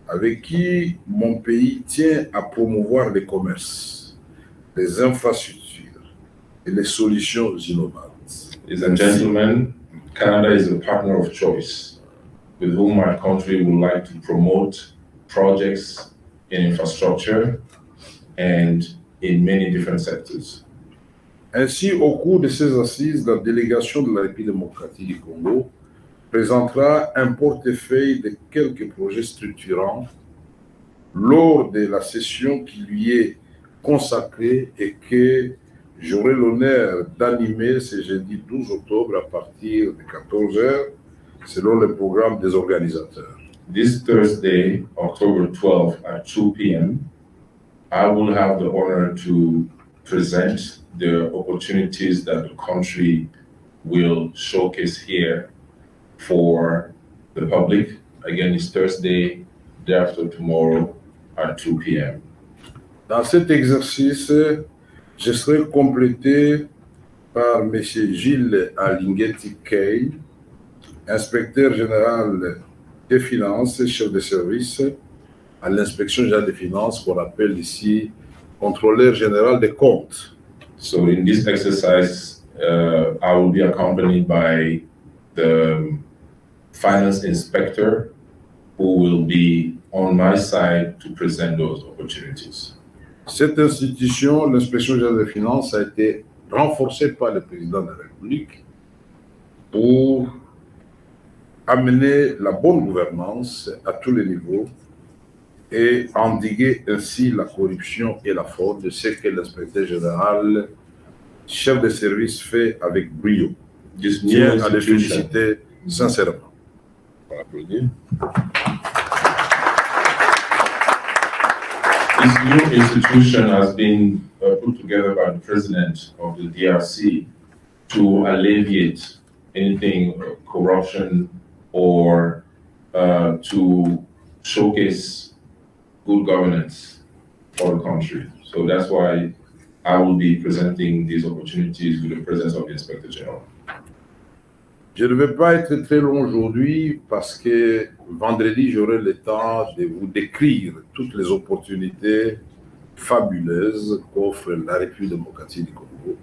avec qui mon pays tient à promouvoir le commerce, les infrastructures et les solutions innovantes. Ladies and gentlemen, Canada is a partner of choice with whom my country would like to promote projects in infrastructure and in many different sectors. Ainsi, au cours de ces assises, la délégation de la République démocratique du Congo présentera un portefeuille de quelques projets structurants lors de la session qui lui est consacrée et que j'aurai l'honneur d'animer ce jeudi 12 octobre à partir de 14h selon le programme des organisateurs. This Thursday, October 12 at 2 p.m., I will have the honor to present the opportunities that the country will showcase here for the public. Again, it's Thursday, day after tomorrow at 2 p.m. Dans cet exercice, je serai complété par M. Gilles Alinghetti-Kay, inspecteur général des finances, chef de service à l'inspection générale des finances, qu'on appelle ici contrôleur général des comptes. So in this exercise, I will be accompanied by the finance inspector who will be on my side to present those opportunities. Cette institution, l'inspection générale des finances, a été renforcée par le président de la République pour amener la bonne gouvernance à tous les niveaux et endiguer ainsi la corruption et la fraude, de ce que l'inspecteur général, chef de service, fait avec brio. Je tiens à le féliciter sincèrement. On va applaudir. This new institution has been put together by the president of the DRC to alleviate anything corruption or to showcase good governance for the country. So that's why I will be presenting these opportunities with the presence of the Inspector General. Je ne vais pas être très long aujourd'hui parce que vendredi, j'aurai le temps de vous décrire toutes les opportunités fabuleuses qu'offre la République démocratique du Congo.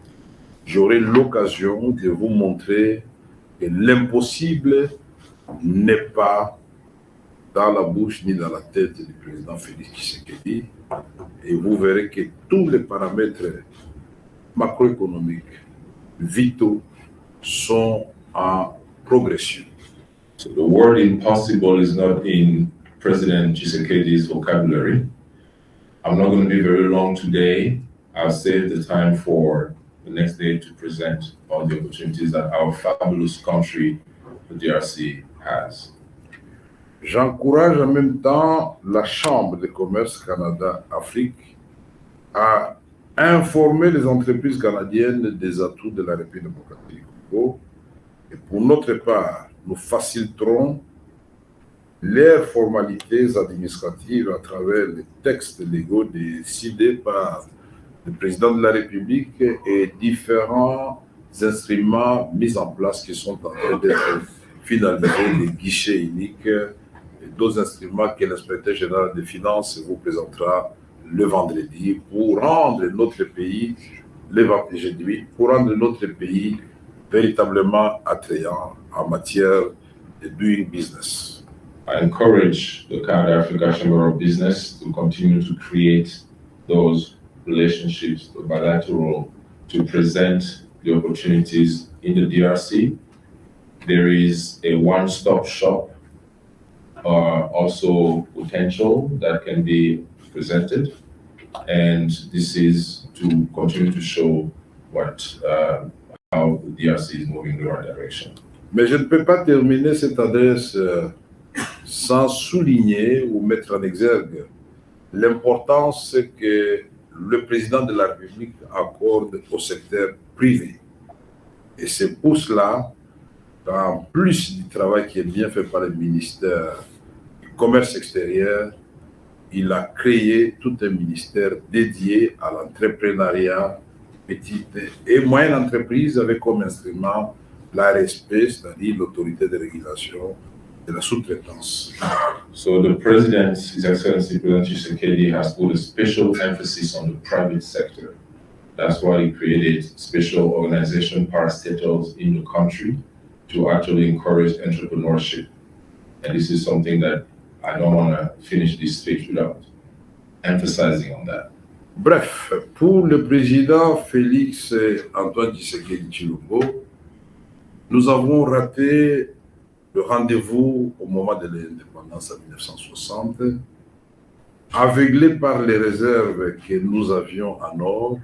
J'aurai l'occasion de vous montrer que l'impossible n'est pas dans la bouche ni dans la tête du président Félix Tshisekedi. Et vous verrez que tous les paramètres macroéconomiques vitaux sont en progression. So the word impossible is not in President Tshisekedi's vocabulary. I'm not going to be very long today. I'll save the time for the next day to present all the opportunities that our fabulous country, the DRC, has. J'encourage en même temps la Chambre de commerce Canada-Afrique à informer les entreprises canadiennes des atouts de la République démocratique du Congo. Et pour notre part, nous faciliterons leurs formalités administratives à travers les textes légaux décidés par le président de la République et différents instruments mis en place qui sont en train d'être finalisés, des guichets uniques et d'autres instruments que l'inspecteur général des finances vous présentera le vendredi pour rendre notre pays, pour rendre notre pays véritablement attrayant en matière de doing business. I encourage the Canada Africa Chamber of Business to continue to create those relationships, the bilateral, to present the opportunities in the DRC. There is a one-stop shop, also potential that can be presented, and this is to continue to show how the DRC is moving in the right direction. Mais je ne peux pas terminer cette adresse sans souligner ou mettre en exergue l'importance que le président de la République accorde au secteur privé. Et c'est pour cela qu'en plus du travail qui est bien fait par le ministère du Commerce extérieur, il a créé tout un ministère dédié à l'entrepreneuriat, petite et moyenne entreprise, avec comme instrument l'ARSP, c'est-à-dire l'autorité de régulation de la sous-traitance. So the President, His Excellency President Tshisekedi, has put a special emphasis on the private sector. That's why he created special organization parastatals in the country to actually encourage entrepreneurship. And this is something that I don't want to finish this speech without emphasizing on that. Bref, pour le président Félix Antoine Tshisekedi Tshilombo, nous avons raté le rendez-vous au moment de l'indépendance en 1960, aveuglés par les réserves que nous avions en or,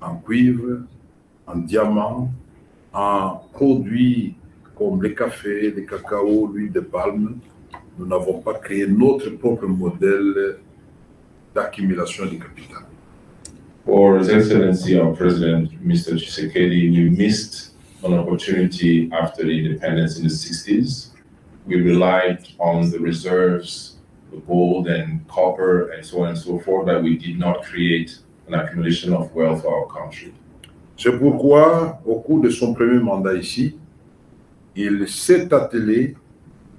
en cuivre, en diamant, en produits comme le café, le cacao, l'huile de palme. Nous n'avons pas créé notre propre modèle d'accumulation du capital. For His Excellency, our President, Mr. Tshisekedi, we missed an opportunity after the independence in the 60s. We relied on the reserves, the gold and copper and so on and so forth, but we did not create an accumulation of wealth for our country. C'est pourquoi, au cours de son premier mandat ici, il s'est attelé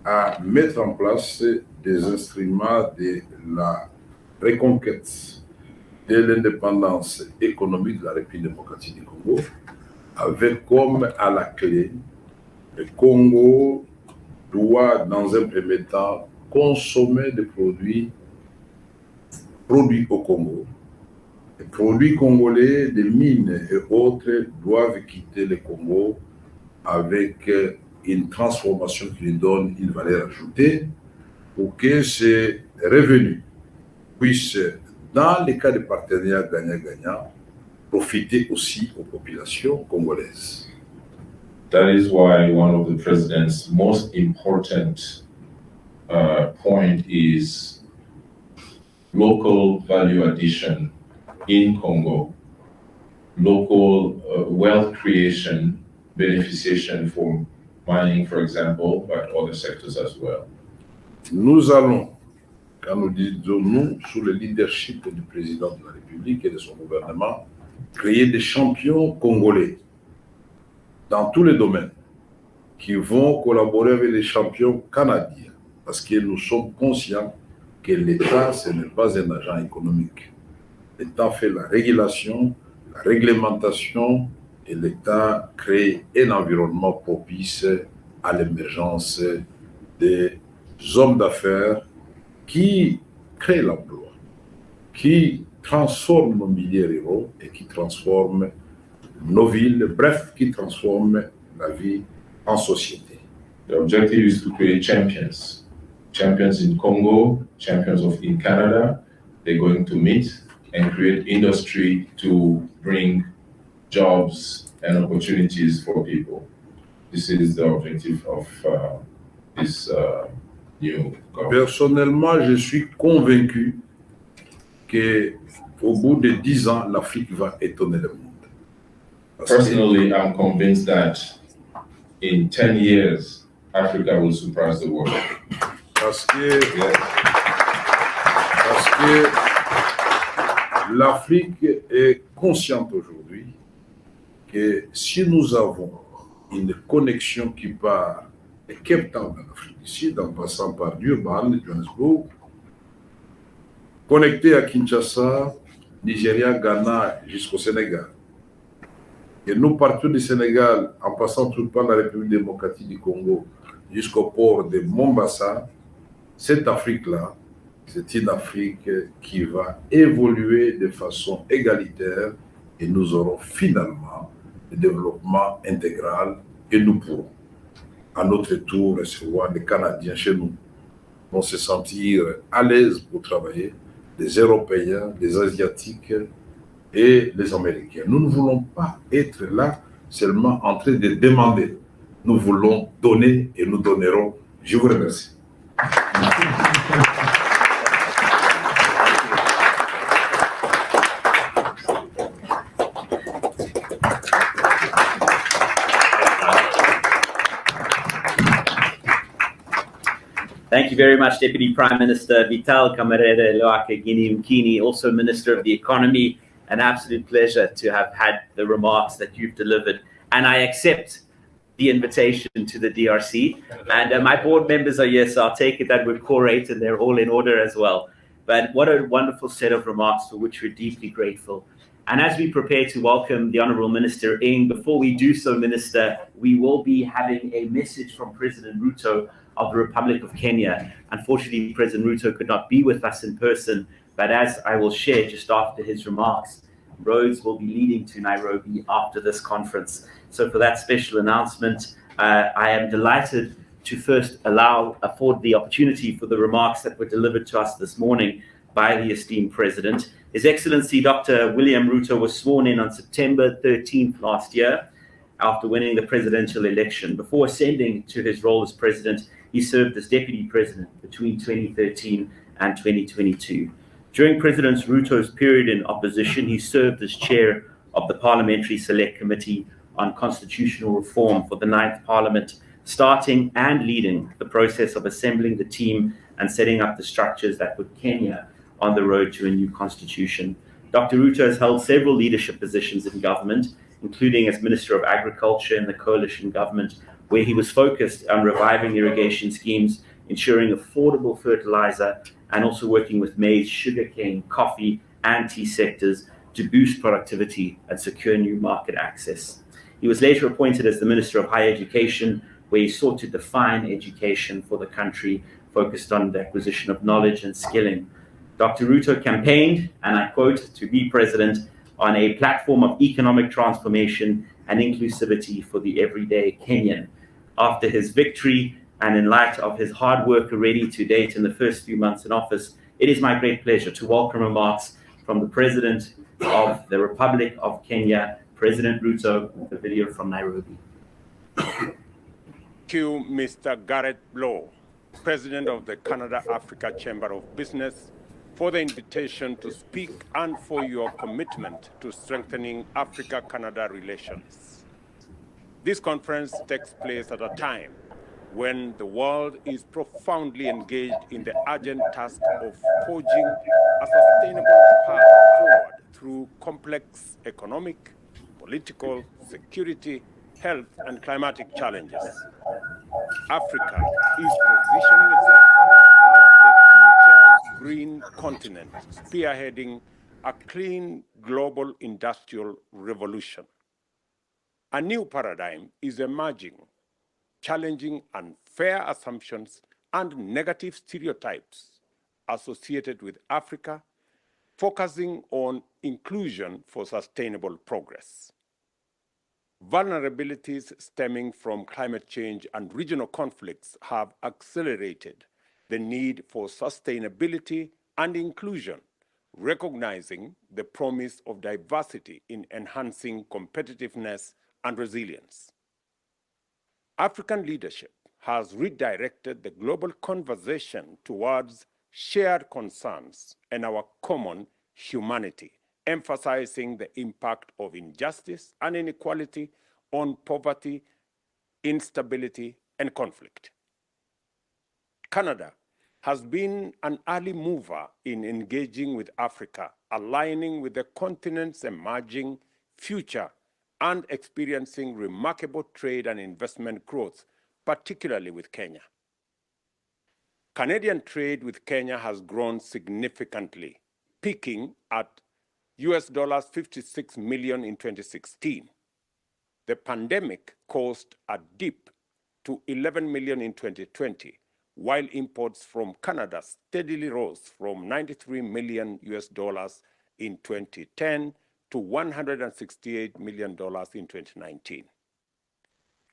à mettre en place des instruments de la reconquête de l'indépendance économique de la République démocratique du Congo, avec comme à la clé, le Congo doit dans un premier temps consommer des produits au Congo. Les produits congolais, des mines et autres doivent quitter le Congo avec une transformation qui lui donne une valeur ajoutée pour que ces revenus puissent, dans les cas de partenariat gagnant-gagnant, profiter aussi aux populations congolaises. That is why one of the president's most important point is local value addition in Congo, local wealth creation, beneficiation for mining, for example, but other sectors as well. Nous allons, quand nous disons nous, sous le leadership du président de la République et de son gouvernement, créer des champions congolais dans tous les domaines qui vont collaborer avec les champions canadiens parce que nous sommes conscients que l'État, ce n'est pas un agent économique. L'État fait la régulation, la réglementation et l'État crée un environnement propice à l'émergence des hommes d'affaires qui créent l'emploi, qui transforment nos milieux ruraux et qui transforment nos villes, bref, qui transforment la vie en société. The objective is to create champions in Congo, champions in Canada. They're going to meet and create industry to bring jobs and opportunities for people. This is the objective of this new government. Personnellement, je suis convaincu qu'au bout de 10 ans, l'Afrique va étonner le monde. Personally, I'm convinced that in 10 years, Africa will surprise the world. Parce que l'Afrique est consciente aujourd'hui que si nous avons une connexion qui part de Cape Town en Afrique du Sud, en passant par Durban, Johannesburg, connecté à Kinshasa, Nigeria, Ghana, jusqu'au Sénégal. Et nous partions du Sénégal, en passant tout par la République démocratique du Congo, jusqu'au port de Mombasa, cette Afrique-là, c'est une Afrique qui va évoluer de façon égalitaire et nous aurons finalement le développement intégral et nous pourrons, à notre tour, recevoir les Canadiens chez nous, vont se sentir à l'aise pour travailler, les Européens, les Asiatiques et les Américains. Nous ne voulons pas être là seulement en train de demander. Nous voulons donner et nous donnerons. Je vous remercie. Thank you very much, Deputy Prime Minister Vital Kamerhe Loake Guinea Mkini, also Minister of the Economy. An absolute pleasure to have had the remarks that you've delivered. And I accept the invitation to the DRC. And my board members are here, so I'll take it that we're quorate and they're all in order as well. But what a wonderful set of remarks for which we're deeply grateful. And as we prepare to welcome the Honourable Minister Ng, before we do so, Minister, we will be having a message from President Ruto of the Republic of Kenya. Unfortunately, President Ruto could not be with us in person, but as I will share just after his remarks, roads will be leading to Nairobi after this conference. So for that special announcement, I am delighted to first afford the opportunity for the remarks that were delivered to us this morning by the esteemed President. His Excellency Dr. William Ruto was sworn in on September 13th last year after winning the presidential election. Before ascending to his role as President, he served as Deputy President between 2013 and 2022. During President Ruto's period in opposition, he served as chair of the Parliamentary Select Committee on Constitutional Reform for the 9th Parliament, starting and leading the process of assembling the team and setting up the structures that put Kenya on the road to a new constitution. Dr. Ruto has held several leadership positions in government, including as Minister of Agriculture in the coalition government, where he was focused on reviving irrigation schemes, ensuring affordable fertilizer, and also working with maize, sugarcane, coffee, and tea sectors to boost productivity and secure new market access. He was later appointed as the Minister of Higher Education, where he sought to define education for the country, focused on the acquisition of knowledge and skilling. Dr. Ruto campaigned, and I quote, to be president on a platform of economic transformation and inclusivity for the everyday Kenyan. After his victory, and in light of his hard work already to date in the first few months in office, it is my great pleasure to welcome remarks from the President of the Republic of Kenya, President Ruto, with a video from Nairobi. Thank you, Mr. Garrett Blow, President of the Canada-Africa Chamber of Business, for the invitation to speak and for your commitment to strengthening Africa-Canada relations. This conference takes place at a time when the world is profoundly engaged in the urgent task of forging a sustainable path forward through complex economic, political, security, health, and climatic challenges. Africa is positioning itself as the future's green continent, spearheading a clean global industrial revolution. A new paradigm is emerging, challenging unfair assumptions and negative stereotypes associated with Africa, focusing on inclusion for sustainable progress. Vulnerabilities stemming from climate change and regional conflicts have accelerated the need for sustainability and inclusion, recognizing the promise of diversity in enhancing competitiveness and resilience. African leadership has redirected the global conversation towards shared concerns and our common humanity, emphasizing the impact of injustice and inequality on poverty, instability, and conflict. Canada has been an early mover in engaging with Africa, aligning with the continent's emerging future and experiencing remarkable trade and investment growth, particularly with Kenya. Canadian trade with Kenya has grown significantly, peaking at $56 million in 2016. The pandemic caused a dip to 11 million in 2020, while imports from Canada steadily rose from $93 million in 2010 to $168 million in 2019.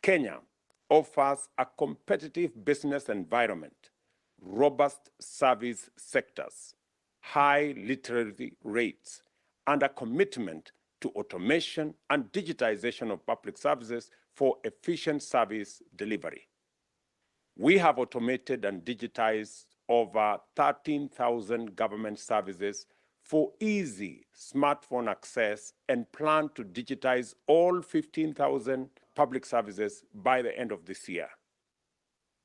Kenya offers a competitive business environment, robust service sectors, high literacy rates, and a commitment to automation and digitization of public services for efficient service delivery. We have automated and digitized over 13,000 government services for easy smartphone access and plan to digitize all 15,000 public services by the end of this year.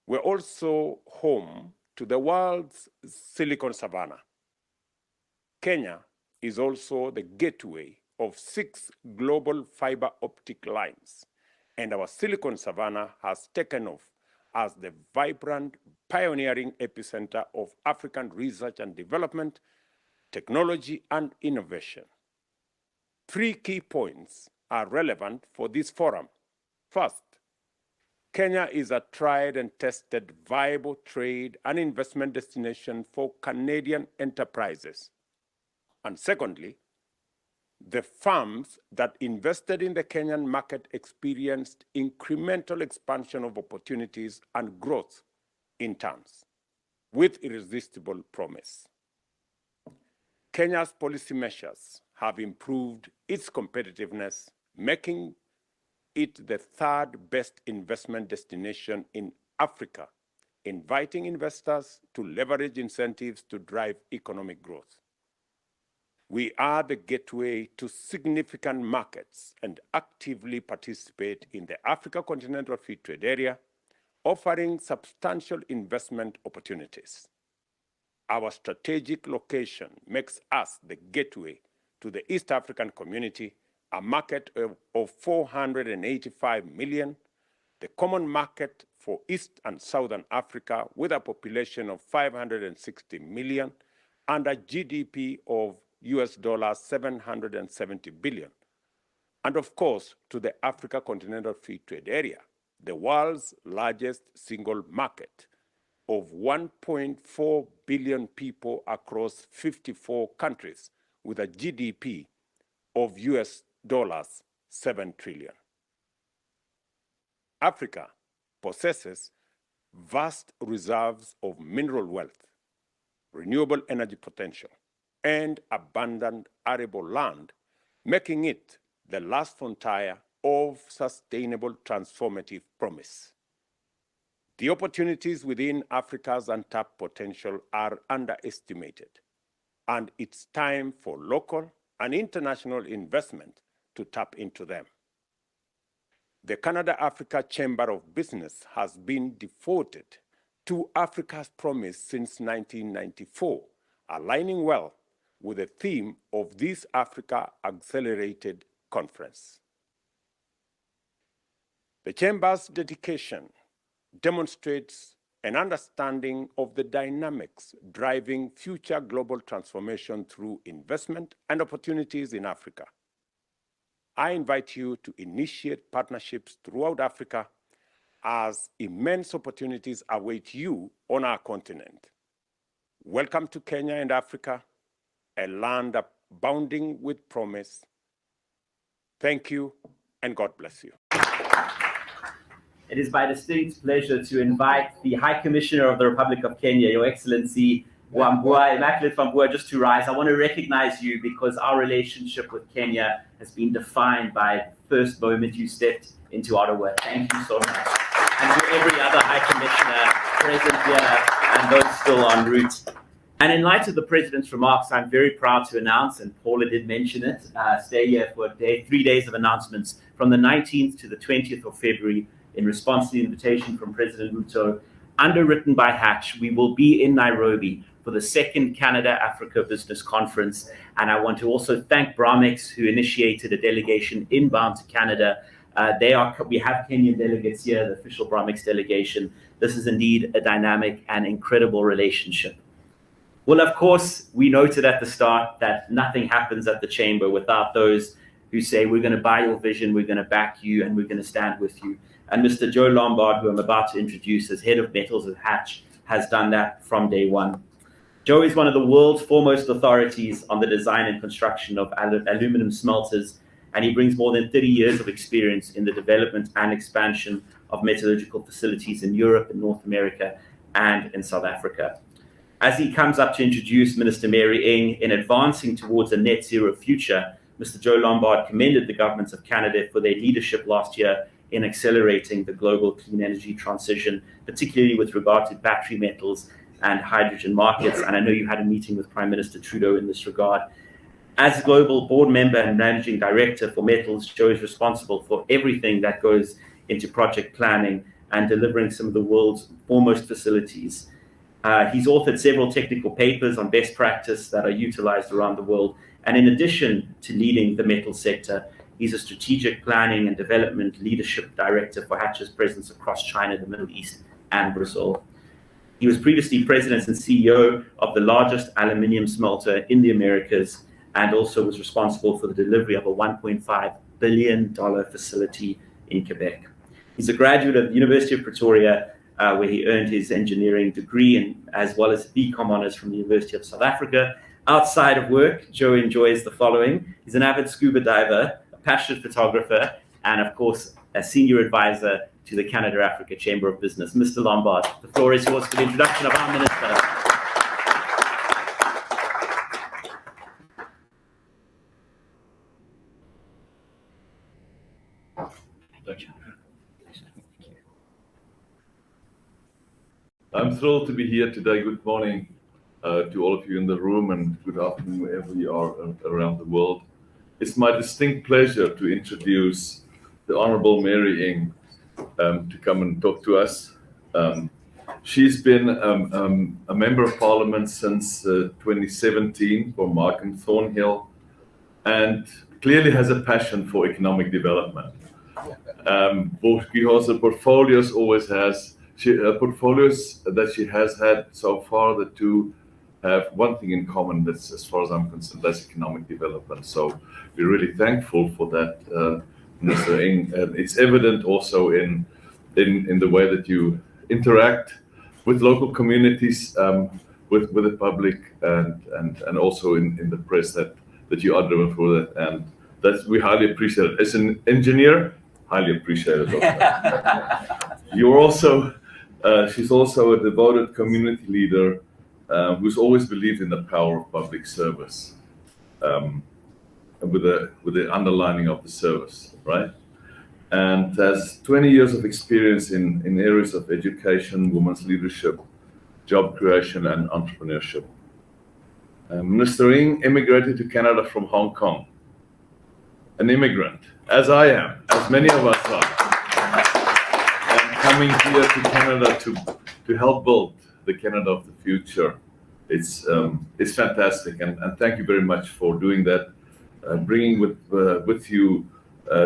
We're also home to the world's Silicon Savannah. Kenya is also the gateway of 6 global fiber optic lines, and our Silicon Savannah has taken off as the vibrant, pioneering epicenter of African research and development, technology, and innovation. 3 key points are relevant for this forum. First, Kenya is a tried and tested viable trade and investment destination for Canadian enterprises. And secondly, the firms that invested in the Kenyan market experienced incremental expansion of opportunities and growth in terms, with irresistible promise. Kenya's policy measures have improved its competitiveness, making it the 3rd best investment destination in Africa, inviting investors to leverage incentives to drive economic growth. We are the gateway to significant markets and actively participate in the Africa Continental Free Trade Area, offering substantial investment opportunities. Our strategic location makes us the gateway to the East African community, a market of 485 million, the common market for East and Southern Africa with a population of 560 million and a GDP of $770 billion. And of course, to the Africa Continental Free Trade Area, the world's largest single market of 1.4 billion people across 54 countries with a GDP of $7 trillion. Africa possesses vast reserves of mineral wealth, renewable energy potential, and abundant arable land, making it the last frontier of sustainable transformative promise. The opportunities within Africa's untapped potential are underestimated, and it's time for local and international investment to tap into them. The Canada-Africa Chamber of Business has been devoted to Africa's promise since 1994, aligning well with the theme of this Africa Accelerated Conference. The Chamber's dedication demonstrates an understanding of the dynamics driving future global transformation through investment and opportunities in Africa. I invite you to initiate partnerships throughout Africa as immense opportunities await you on our continent. Welcome to Kenya and Africa, a land abounding with promise. Thank you, and God bless you. It is my distinct pleasure to invite the High Commissioner of the Republic of Kenya, Your Excellency Immaculate Wambua, just to rise. I want to recognize you because our relationship with Kenya has been defined by the first moment you stepped into Ottawa. Thank you so much. And to every other High Commissioner present here and those still en route. And in light of the President's remarks, I'm very proud to announce, and Paula did mention it, stay here for 3 days of announcements from the 19th to the 20th of February in response to the invitation from President Ruto, underwritten by Hatch. We will be in Nairobi for the 2nd Canada-Africa Business Conference. And I want to also thank Bramex, who initiated a delegation inbound to Canada. We have Kenyan delegates here, the official Bramex delegation. this is indeed a dynamic and incredible relationship. Well, of course, we noted at the start that nothing happens at the Chamber without those who say, we're going to buy your vision, we're going to back you, and we're going to stand with you. And Mr. Joe Lombard, who I'm about to introduce as head of metals at Hatch, has done that from day one. Joe is one of the world's foremost authorities on the design and construction of aluminum smelters, and he brings more than 30 years of experience in the development and expansion of metallurgical facilities in Europe and North America and in South Africa. As he comes up to introduce Minister Mary Ng in advancing towards a net zero future, Mr. Joe Lombard commended the governments of Canada for their leadership last year in accelerating the global clean energy transition, particularly with regard to battery metals and hydrogen markets. And I know you had a meeting with Prime Minister Trudeau in this regard. As global board member and managing director for metals, Joe is responsible for everything that goes into project planning and delivering some of the world's foremost facilities. He's authored several technical papers on best practice that are utilized around the world. And in addition to leading the metal sector, he's a strategic planning and development leadership director for Hatch's presence across China, the Middle East, and Brazil. He was previously president and CEO of the largest aluminium smelter in the Americas, and also was responsible for the delivery of a $1.5 billion facility in Quebec. He's a graduate of the University of Pretoria, where he earned his engineering degree, and as well as BCom honors from the University of South Africa. Outside of work, Joe enjoys the following. He's an avid scuba diver, a passionate photographer, and of course, a senior advisor to the Canada-Africa Chamber of Business. Mr. Lombard, the floor is yours for the introduction of our minister. I'm thrilled to be here today. Good morning to all of you in the room, and good afternoon wherever you are around the world. It's my distinct pleasure to introduce the Honorable Mary Ng to come and talk to us. She's been a Member of Parliament since 2017 for Markham Thornhill, and clearly has a passion for economic development. Because the portfolios always has, portfolios that she has had so far, the two have one thing in common, that's, as far as I'm concerned, that's economic development. So we're really thankful for that, Mr. Ng. It's evident also in the way that you interact with local communities, with the public, and also in the press that you are driven for that, and that's, we highly appreciate it. As an engineer, highly appreciate it. You're also, she's also a devoted community leader who's always believed in the power of public service, with the underlining of the service, right? And has 20 years of experience in areas of education, women's leadership, job creation, and entrepreneurship. Minister Ng immigrated to Canada from Hong Kong, an immigrant, as I am, as many of us are, and coming here to Canada to help build the Canada of the future. It's fantastic, and thank you very much for doing that, bringing with you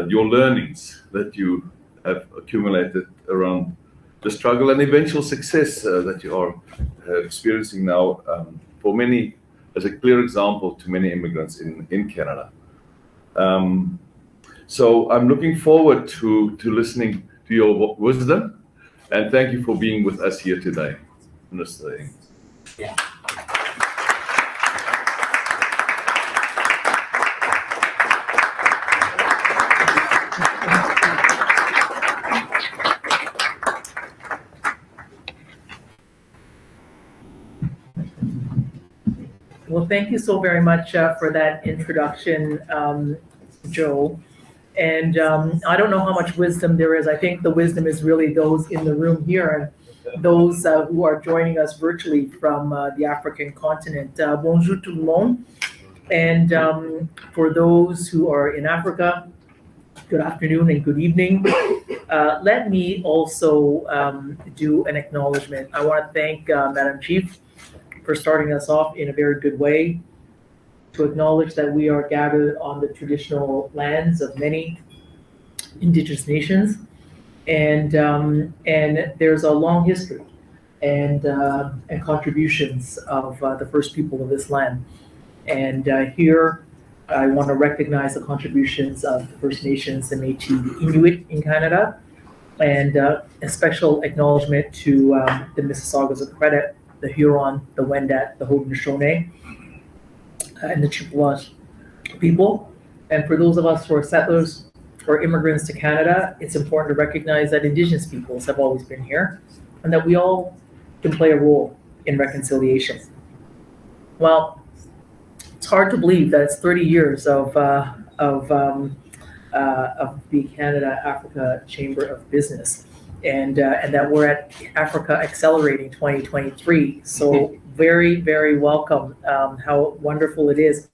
your learnings that you have accumulated around the struggle and eventual success that you are experiencing now, for many, as a clear example to many immigrants in Canada. So I'm looking forward to listening to your wisdom, and thank you for being with us here today, Minister Ng. Yeah. Well, thank you so very much for that introduction, Joe. And I don't know how much wisdom there is. I think the wisdom is really those in the room here and those who are joining us virtually from the African continent. Bonjour tout le monde. And for those who are in Africa, good afternoon and good evening. Let me also do an acknowledgement. I want to thank Madam Chief for starting us off in a very good way, to acknowledge that we are gathered on the traditional lands of many Indigenous nations, and there's a long history and contributions of the first people of this land. And here I want to recognize the contributions of the First Nations and Métis Inuit in Canada, and a special acknowledgement to the Mississaugas of Credit, the Huron, the Wendat, the Haudenosaunee, and the Chippewas people. And for those of us who are settlers or immigrants to Canada, it's important to recognize that Indigenous peoples have always been here and that we all can play a role in reconciliation. Well, it's hard to believe that it's 30 years of the Canada-Africa Chamber of Business, and that we're at Africa Accelerating 2023. So very, very welcome. How wonderful it is.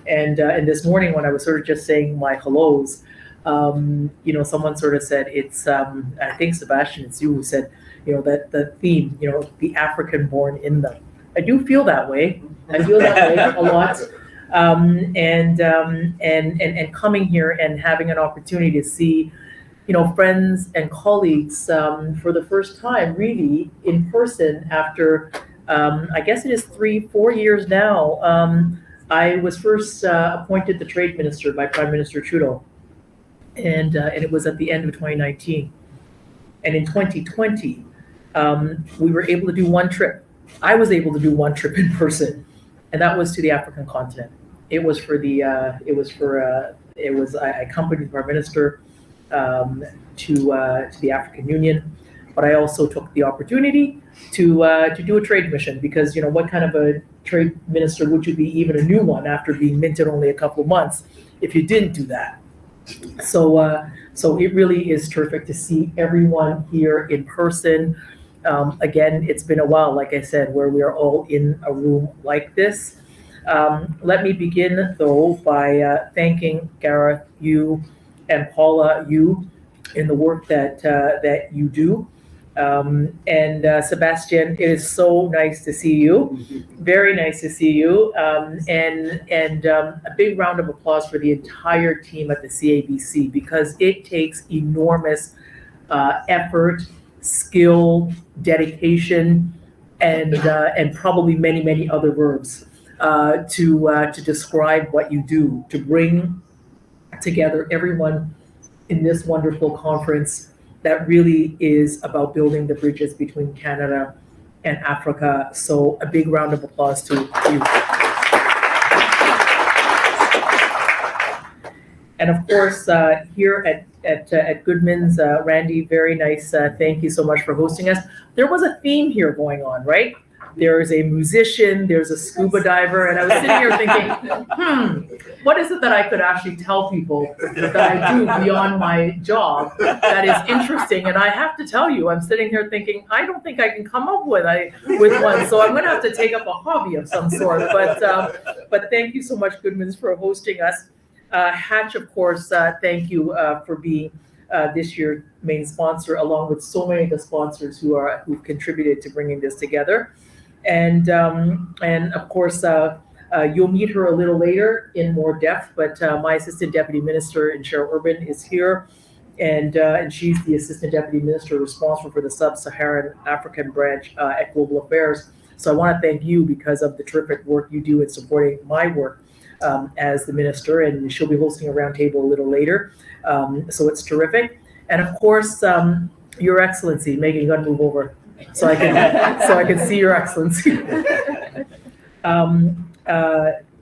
And this morning when I was sort of just saying my hellos, someone sort of said it's, I think Sebastian, it's you who said, that the theme, the African born in them. I do feel that way. I feel that way a lot. And coming here and having an opportunity to see, friends and colleagues for the first time, really in person after, I guess it is 3-4 years now. I was first appointed the trade minister by Prime Minister Trudeau, and it was at the end of 2019. And in 2020, we were able to do one trip. I was able to do one trip in person, and that was to the African continent. I accompanied the Prime Minister to the African Union, but I also took the opportunity to do a trade mission, because what kind of a trade minister would you be, even a new one after being minted only a couple of months, if you didn't do that? So it really is terrific to see everyone here in person. Again, it's been a while, like I said, where we are all in a room like this. Let me begin, though, by thanking Gareth, you, and Paula, you, in the work that you do. And Sebastian, it is so nice to see you. Very nice to see you. And a big round of applause for the entire team at the CABC, because it takes enormous effort, skill, dedication, and probably many, many other verbs to describe what you do, to bring together everyone in this wonderful conference that really is about building the bridges between Canada and Africa. So a big round of applause to you. And of course, here at Goodman's, Randy, very nice. Thank you so much for hosting us. There was a theme here going on, right? There's a musician, there's a scuba diver, and I was sitting here thinking, what is it that I could actually tell people that I do beyond my job that is interesting? And I have to tell you, I'm sitting here thinking, I don't think I can come up with one, so I'm going to have to take up a hobby of some sort. But thank you so much, Goodman's, for hosting us. Hatch, of course, thank you for being this year's main sponsor, along with so many of the sponsors who've contributed to bringing this together. And of course, you'll meet her a little later in more depth, but my Assistant Deputy Minister, Cheryl Urban, is here, and she's the Assistant Deputy Minister responsible for the Sub-Saharan African branch at Global Affairs. So I want to thank you because of the terrific work you do in supporting my work as the Minister, and she'll be hosting a roundtable a little later. So it's terrific. And of course, Your Excellency, Megan, you got to move over so I can see Your Excellency.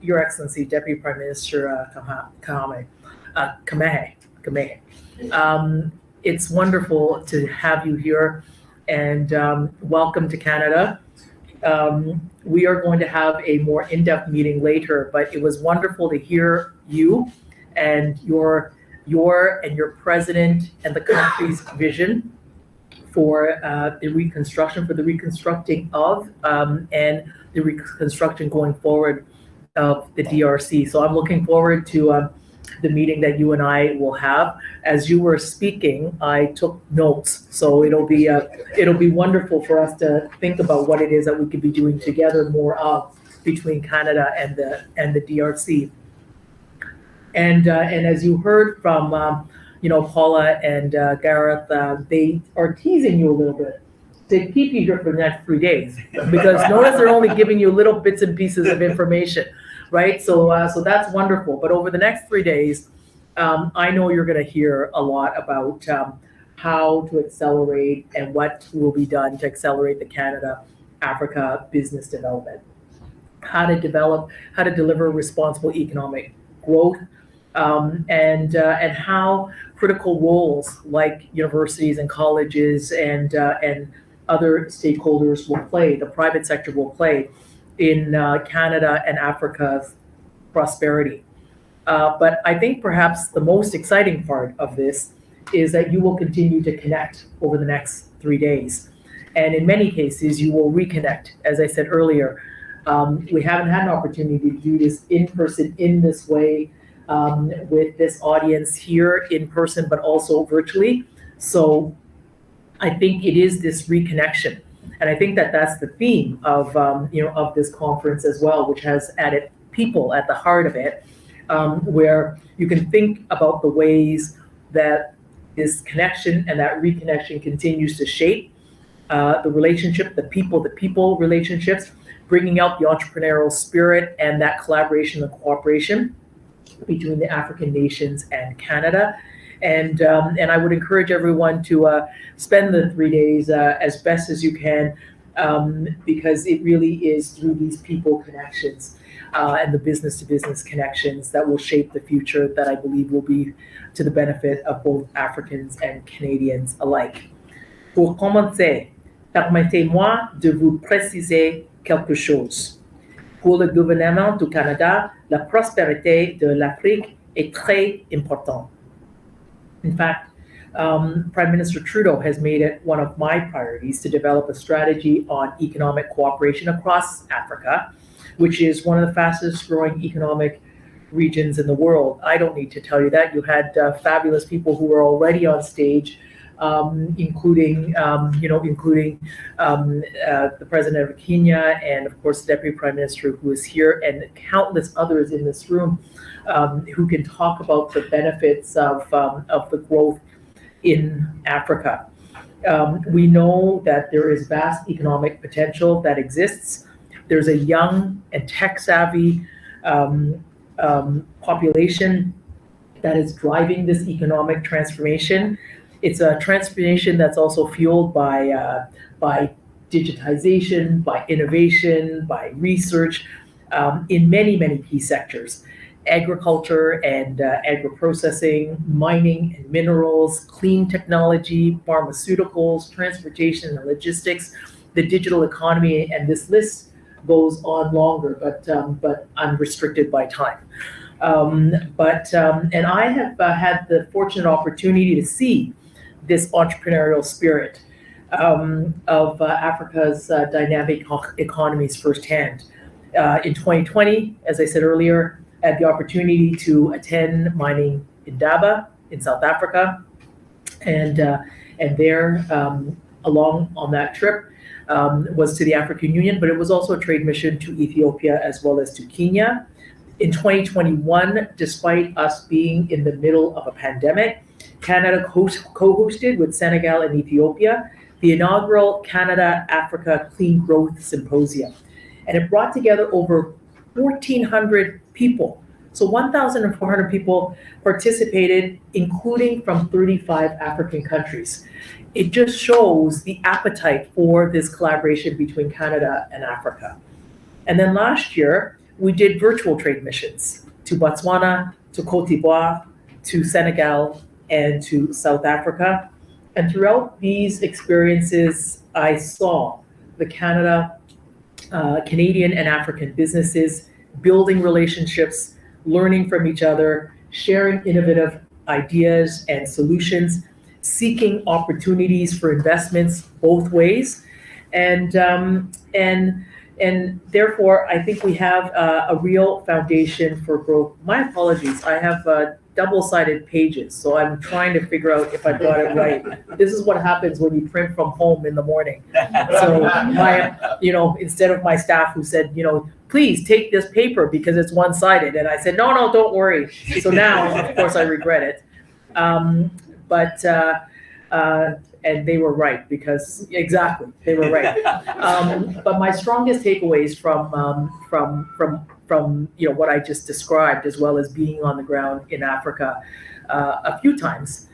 Your Excellency, Deputy Prime Minister Kamehe. It's wonderful to have you here, and welcome to Canada. We are going to have a more in-depth meeting later, but it was wonderful to hear you and your president and the country's vision for the reconstructing of and the reconstruction going forward of the DRC. So I'm looking forward to the meeting that you and I will have. As you were speaking, I took notes, so it'll be wonderful for us to think about what it is that we could be doing together more of between Canada and the DRC. And as you heard from Paula and Gareth, they are teasing you a little bit to keep you here for the next 3 days, because notice they're only giving you little bits and pieces of information, right? So that's wonderful. But over the next 3 days, I know you're going to hear a lot about how to accelerate and what will be done to accelerate the Canada-Africa business development, how to deliver responsible economic growth, and how critical roles like universities and colleges and other stakeholders will play, the private sector will play in Canada and Africa's prosperity. But I think perhaps the most exciting part of this is that you will continue to connect over the next 3 days. And in many cases, you will reconnect. As I said earlier, we haven't had an opportunity to do this in person in this way with this audience here in person, but also virtually. So I think it is this reconnection. And I think that that's the theme of, of this conference as well, which has added people at the heart of it, where you can think about the ways that this connection and that reconnection continues to shape the relationship, the people relationships, bringing out the entrepreneurial spirit and that collaboration and cooperation between the African nations and Canada. And I would encourage everyone to spend the 3 days as best as you can, because it really is through these people connections and the business-to-business connections that will shape the future that I believe will be to the benefit of both Africans and Canadians alike. Pour commencer, permettez-moi de vous préciser quelque chose. Pour le gouvernement du Canada, la prospérité de l'Afrique est très importante. In fact, Prime Minister Trudeau has made it one of my priorities to develop a strategy on economic cooperation across Africa, which is one of the fastest growing economic regions in the world. I don't need to tell you that. You had fabulous people who were already on stage, including the president of Kenya, and of course the deputy prime minister who is here, and countless others in this room who can talk about the benefits of the growth in Africa. We know that there is vast economic potential that exists. There's a young and tech-savvy population that is driving this economic transformation. It's a transformation that's also fueled by digitization, by innovation, by research in many, many key sectors. Agriculture and agro-processing, mining and minerals, clean technology, pharmaceuticals, transportation and logistics, the digital economy, and this list goes on longer, but unrestricted by time. And I have had the fortunate opportunity to see this entrepreneurial spirit of Africa's dynamic economies firsthand. In 2020, as I said earlier, I had the opportunity to attend Mining Indaba in South Africa, and there, along on that trip, was to the African Union, but it was also a trade mission to Ethiopia as well as to Kenya. In 2021, despite us being in the middle of a pandemic, Canada co-hosted with Senegal and Ethiopia the inaugural Canada-Africa Clean Growth Symposium. And it brought together over 1,400 people. So 1,400 people participated, including from 35 African countries. It just shows the appetite for this collaboration between Canada and Africa. And then last year, we did virtual trade missions to Botswana, to Cote d'Ivoire, to Senegal, and to South Africa. And throughout these experiences, I saw the Canadian and African businesses building relationships, learning from each other, sharing innovative ideas and solutions, seeking opportunities for investments both ways. And therefore, I think we have a real foundation for growth. My apologies, I have double-sided pages, so I'm trying to figure out if I got it right. This is what happens when you print from home in the morning. So instead of my staff who said, please take this paper because it's one-sided, and I said, no, don't worry. So now, of course, I regret it. And they were right, because exactly, they were right. But my strongest takeaways from what I just described, as well as being on the ground in Africa a few times,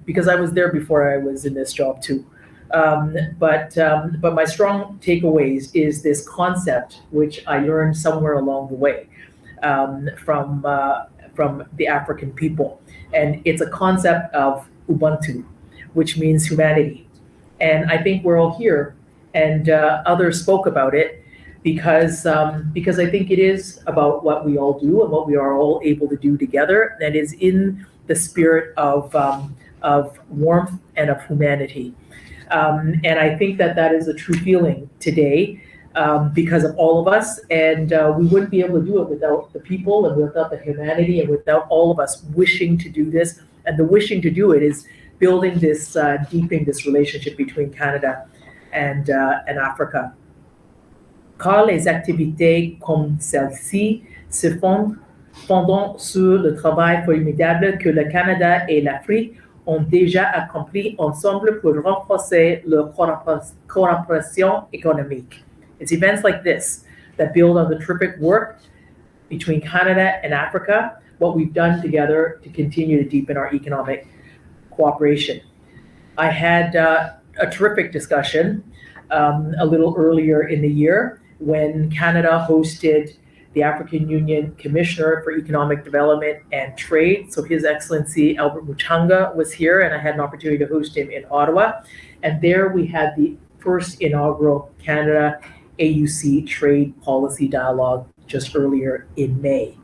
because I was there before I was in this job too. But my strong takeaways is this concept, which I learned somewhere along the way from the African people, and it's a concept of Ubuntu, which means humanity. And I think we're all here, and others spoke about it because I think it is about what we all do and what we are all able to do together, that is in the spirit of warmth and of humanity. And I think that is a true feeling today because of all of us, and we wouldn't be able to do it without the people and without the humanity and without all of us wishing to do this. And the wishing to do it is building this, deepening this relationship between Canada and Africa. Car les activités comme celle-ci se fondent sur le travail formidable que le Canada et l'Afrique ont déjà accompli ensemble pour renforcer leur coopération économique. It's events like this that build on the terrific work between Canada and Africa, what we've done together to continue to deepen our economic cooperation. I had a terrific discussion a little earlier in the year when Canada hosted the African Union Commissioner for Economic Development and Trade. So His Excellency Albert Muchanga was here, and I had an opportunity to host him in Ottawa. And there we had the first inaugural Canada AUC trade policy dialogue just earlier in May.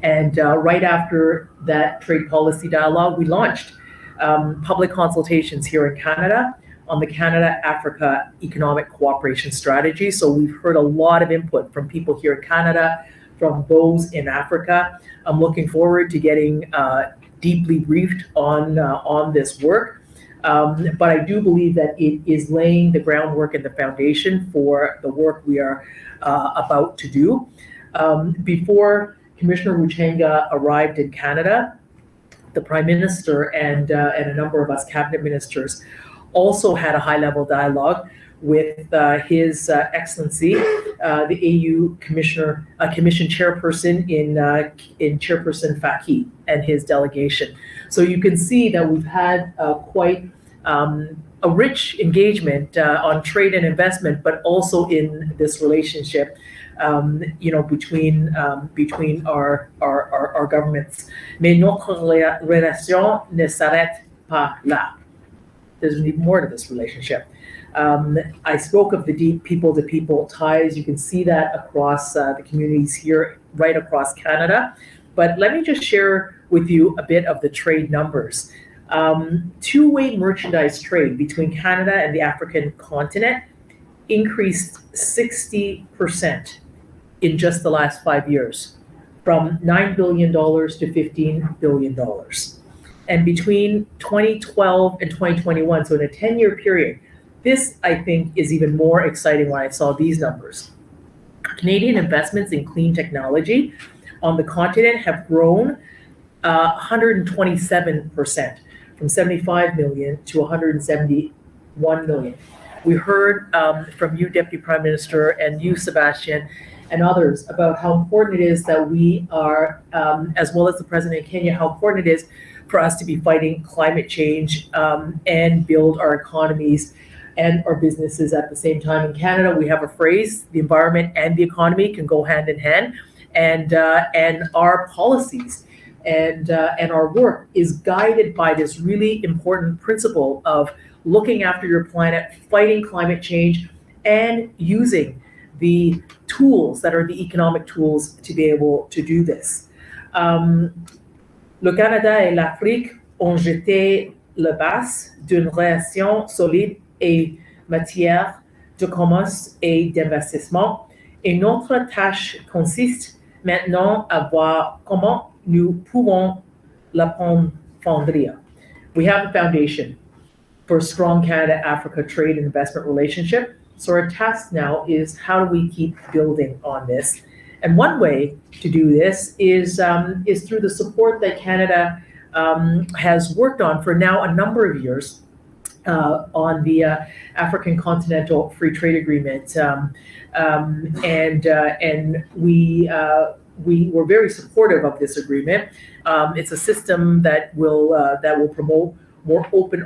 And right after that trade policy dialogue, we launched public consultations here in Canada on the Canada-Africa Economic Cooperation Strategy. So we've heard a lot of input from people here in Canada, from those in Africa. I'm looking forward to getting deeply briefed on this work. But I do believe that it is laying the groundwork and the foundation for the work we are about to do. Before Commissioner Muchanga arrived in Canada, the Prime Minister and a number of us cabinet ministers also had a high-level dialogue with His Excellency, the AU Commission Chairperson in Chairperson Faki and his delegation. So you can see that we've had quite a rich engagement on trade and investment, but also in this relationship, between our governments. Mais notre relation ne s'arrête pas là. There's even more to this relationship. I spoke of the deep people-to-people ties. You can see that across the communities here, right across Canada. But let me just share with you a bit of the trade numbers. Two-way merchandise trade between Canada and the African continent increased 60% in just the last 5 years, from $9 billion to $15 billion. And between 2012 and 2021, so in a 10-year period, this, I think, is even more exciting when I saw these numbers. Canadian investments in clean technology on the continent have grown 127%, from 75 million to 171 million. We heard from you, Deputy Prime Minister, and you, Sebastian, and others about how important it is that we are, as well as the President of Kenya, how important it is for us to be fighting climate change and build our economies and our businesses at the same time. In Canada, we have a phrase: the environment and the economy can go hand in hand, and our policies and our work is guided by this really important principle of looking after your planet, fighting climate change, and using the tools that are the economic tools to be able to do this. Le Canada et l'Afrique ont jeté les bases d'une relation solide et matière de commerce et d'investissement. Et notre tâche consiste maintenant à voir comment nous pouvons l'approfondir. We have a foundation for a strong Canada-Africa trade and investment relationship. So our task now is, how do we keep building on this? And one way to do this is through the support that Canada has worked on for now a number of years on the African Continental Free Trade Agreement, and we were very supportive of this agreement. It's a system that will promote more open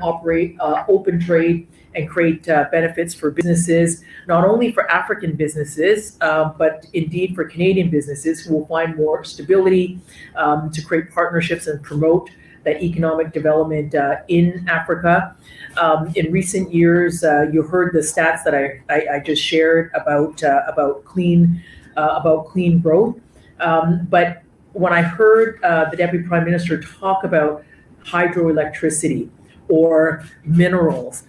trade and create benefits for businesses, not only for African businesses, but indeed for Canadian businesses who will find more stability to create partnerships and promote that economic development in Africa. In recent years, you heard the stats that I just shared about clean growth. But when I heard the Deputy Prime Minister talk about hydroelectricity or minerals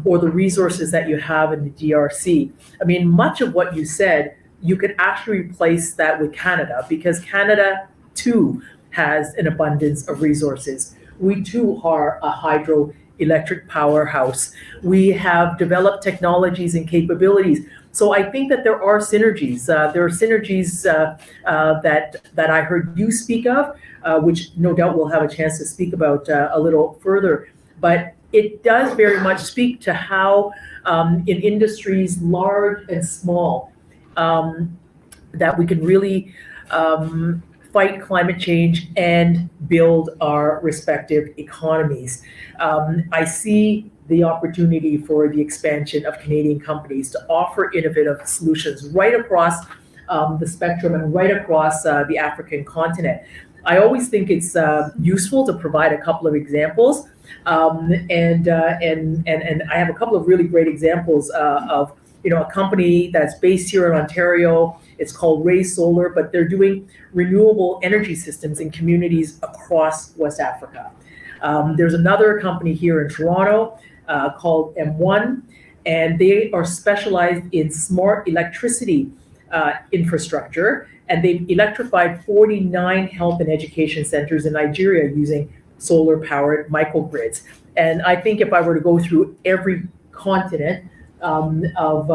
or the resources that you have in the DRC, I mean, much of what you said, you could actually replace that with Canada, because Canada too has an abundance of resources. We too are a hydroelectric powerhouse. We have developed technologies and capabilities. So I think that there are synergies. There are synergies that I heard you speak of, which no doubt we'll have a chance to speak about a little further. But it does very much speak to how in industries large and small, that we can really fight climate change and build our respective economies. I see the opportunity for the expansion of Canadian companies to offer innovative solutions right across the spectrum and right across the African continent. I always think it's useful to provide a couple of examples, and I have a couple of really great examples of a company that's based here in Ontario. It's called Ray Solar, but they're doing renewable energy systems in communities across West Africa. There's another company here in Toronto called M1, and they are specialized in smart electricity infrastructure, and they've electrified 49 health and education centers in Nigeria using solar-powered microgrids. And I think if I were to go through every continent of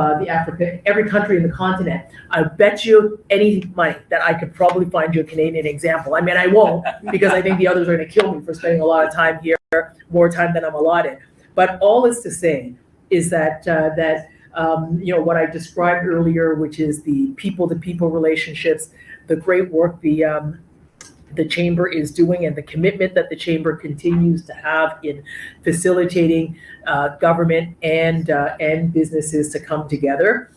every country in the continent, I bet you any money that I could probably find you a Canadian example. I mean, I won't, because I think the others are going to kill me for spending a lot of time here, more time than I'm allotted. But all is to say is that what I described earlier, which is the people-to-people relationships, the great work the Chamber is doing, and the commitment that the Chamber continues to have in facilitating government and businesses to come together.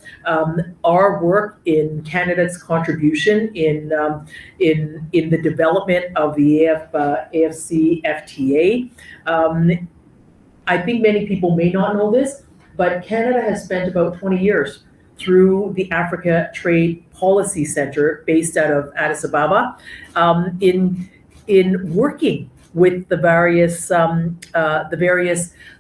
Our work in Canada's contribution in the development of the AFC FTA. I think many people may not know this, but Canada has spent about 20 years through the Africa Trade Policy Center based out of Addis Ababa in working with the various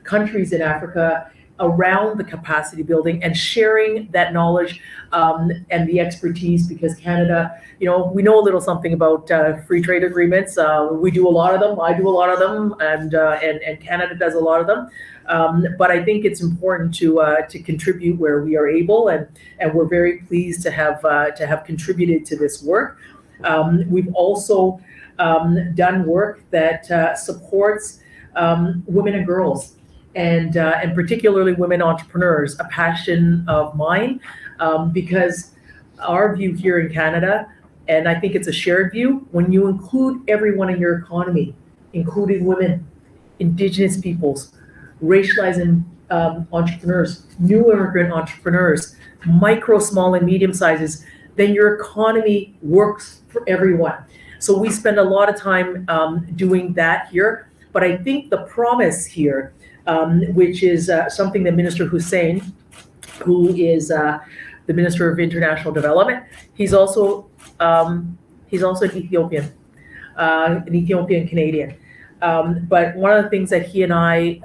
countries in Africa around the capacity building and sharing that knowledge and the expertise, because Canada, we know a little something about free trade agreements. We do a lot of them. I do a lot of them, and Canada does a lot of them. But I think it's important to contribute where we are able, and we're very pleased to have contributed to this work. We've also done work that supports women and girls, and particularly women entrepreneurs, a passion of mine, because our view here in Canada, and I think it's a shared view, when you include everyone in your economy, including women, Indigenous peoples, racialized entrepreneurs, new immigrant entrepreneurs, micro, small, and medium sizes, then your economy works for everyone. So we spend a lot of time doing that here. But I think the promise here, which is something that Minister Hussein, who is the Minister of International Development, he's also an Ethiopian Canadian. But one of the things that he and I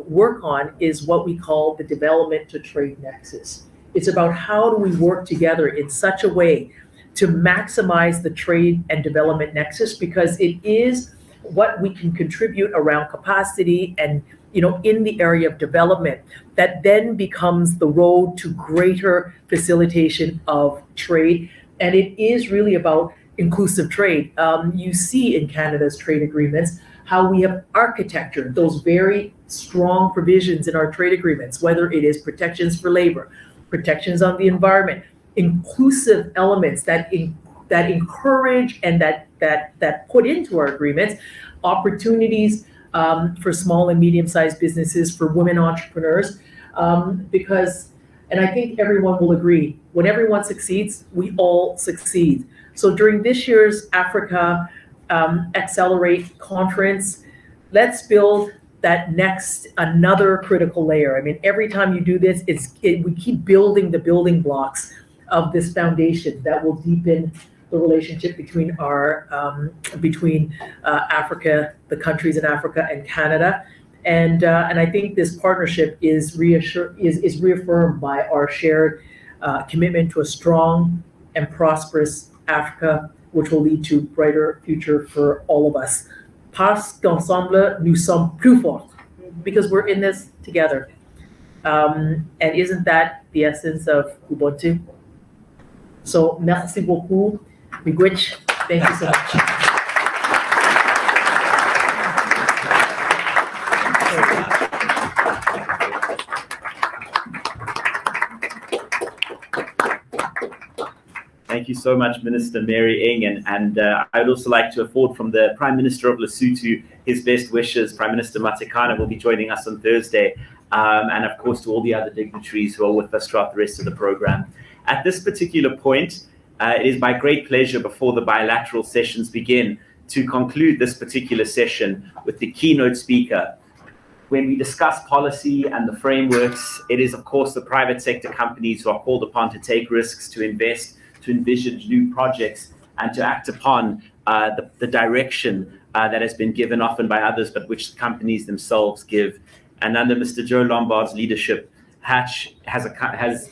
work on is what we call the development to trade nexus. It's about how do we work together in such a way to maximize the trade and development nexus, because it is what we can contribute around capacity and in the area of development that then becomes the road to greater facilitation of trade. And it is really about inclusive trade. You see in Canada's trade agreements how we have architectured those very strong provisions in our trade agreements, whether it is protections for labor, protections on the environment, inclusive elements that encourage and that put into our agreements opportunities for small and medium-sized businesses, for women entrepreneurs, because, and I think everyone will agree, when everyone succeeds, we all succeed. So during this year's Africa Accelerate conference, let's build that next, another critical layer. I mean, every time you do this, we keep building the building blocks of this foundation that will deepen the relationship between Africa, the countries in Africa, and Canada, and I think this partnership is reaffirmed by our shared commitment to a strong and prosperous Africa, which will lead to a brighter future for all of us. Parce qu'ensemble nous sommes plus forts, because we're in this together, and isn't that the essence of Ubuntu? So, merci beaucoup. Miigwech, thank you so much. Thank you so much, Minister Mary Ing, and I'd also like to afford from the Prime Minister of Lesotho his best wishes. Prime Minister Matekane will be joining us on Thursday, and of course to all the other dignitaries who are with us throughout the rest of the program. At this particular point, it is my great pleasure, before the bilateral sessions begin, to conclude this particular session with the keynote speaker. When we discuss policy and the frameworks, it is of course the private sector companies who are called upon to take risks, to invest, to envision new projects, and to act upon the direction that has been given often by others, but which the companies themselves give. And under Mr. Joe Lombard's leadership, Hatch has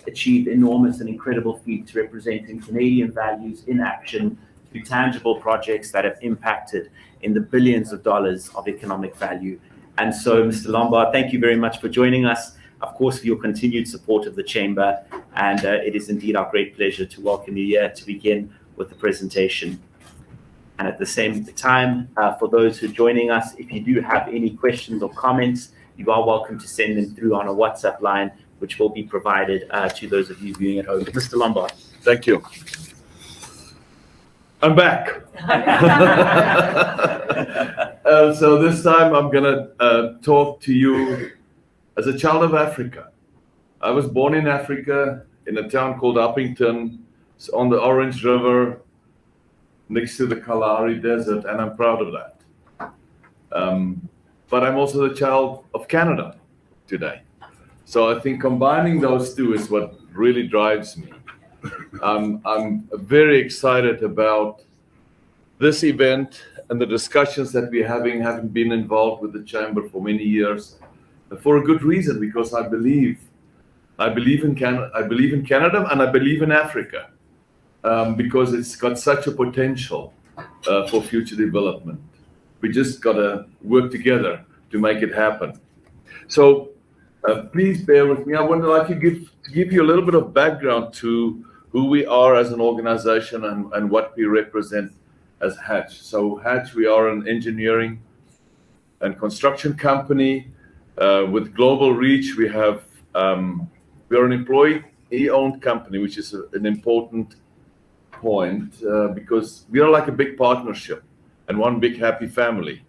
achieved enormous and incredible feats representing Canadian values in action through tangible projects that have impacted in the billions of dollars of economic value. And so, Mr. Lombard, thank you very much for joining us, of course, for your continued support of the Chamber. And it is indeed our great pleasure to welcome you here to begin with the presentation. And at the same time, for those who are joining us, if you do have any questions or comments, you are welcome to send them through on a WhatsApp line, which will be provided to those of you viewing at home. Mr. Lombard. Thank you. I'm back. So this time I'm going to talk to you as a child of Africa. I was born in Africa in a town called Uppington. It's on the Orange River next to the Kalahari Desert, and I'm proud of that. But I'm also the child of Canada today. So I think combining those two is what really drives me. I'm very excited about this event and the discussions that we're having been involved with the Chamber for many years, for a good reason, because I believe in Canada, and I believe in Africa, because it's got such a potential for future development. We just got to work together to make it happen. So please bear with me. I would like to give you a little bit of background to who we are as an organization and what we represent as Hatch. So Hatch, we are an engineering and construction company with global reach. We are an employee-owned company, which is an important point because we are like a big partnership and one big happy family.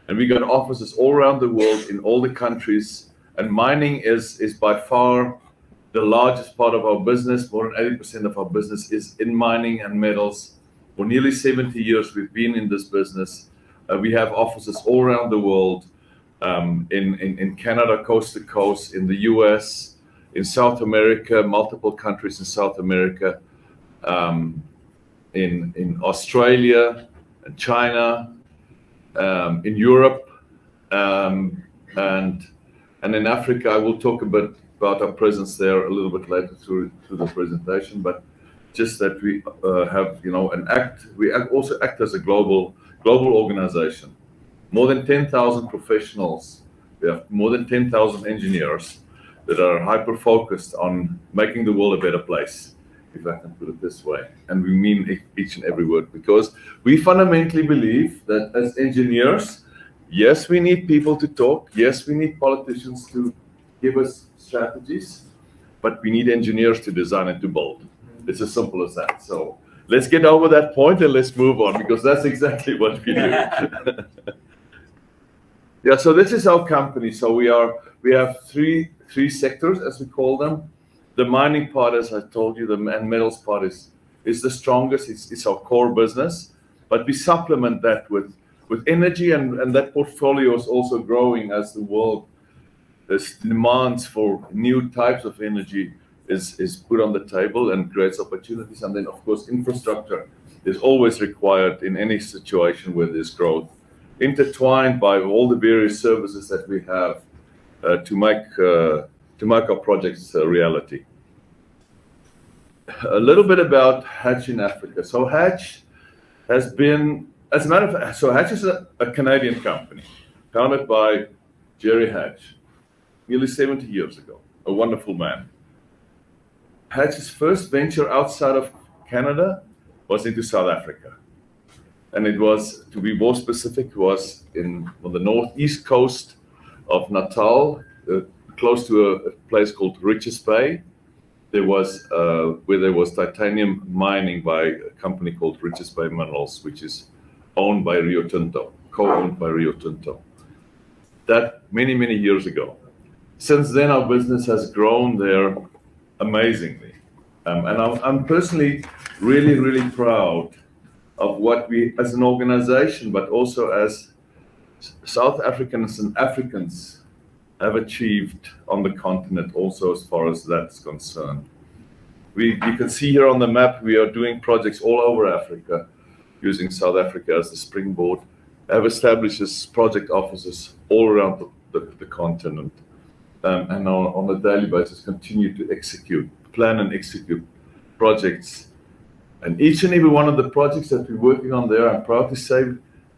And we got offices all around the world in all the countries. And mining is by far the largest part of our business. More than 80% of our business is in mining and metals. For nearly 70 years, we've been in this business. We have offices all around the world, in Canada, coast to coast, in the US, in South America, multiple countries in South America, in Australia, and China, in Europe, and in Africa. I will talk a bit about our presence there a little bit later through the presentation, but just that we have, we also act as a global organization. More than 10,000 professionals. We have more than 10,000 engineers that are hyper-focused on making the world a better place, if I can put it this way. And we mean each and every word, because we fundamentally believe that as engineers, Yes, we need people to talk. Yes, we need politicians to give us strategies, but we need engineers to design and to build. It's as simple as that. So let's get over that point and let's move on, because that's exactly what we do. Yeah, so this is our company. So we have three sectors, as we call them. The mining part, as I told you, and metals part is the strongest. It's our core business, but we supplement that with energy, and that portfolio is also growing as the world demands for new types of energy is put on the table and creates opportunities. And then, of course, infrastructure is always required in any situation where there's growth, intertwined by all the various services that we have to make our projects a reality. A little bit about Hatch in Africa. So Hatch has been, as a matter of fact, so Hatch is a Canadian company founded by Jerry Hatch nearly 70 years ago, a wonderful man. Hatch's first venture outside of Canada was into South Africa. And it was, to be more specific, was on the northeast coast of Natal, close to a place called Richards Bay. There was where there was titanium mining by a company called Richards Bay Minerals, which is owned by Rio Tinto, co-owned by Rio Tinto. That many, many years ago. Since then, our business has grown there amazingly. And I'm personally really, really proud of what we, as an organization, but also as South Africans and Africans, have achieved on the continent also as far as that's concerned. You can see here on the map, we are doing projects all over Africa, using South Africa as the springboard, have established project offices all around the continent, and on a daily basis continue to plan and execute projects. And each and every one of the projects that we're working on there, I'm proud to say,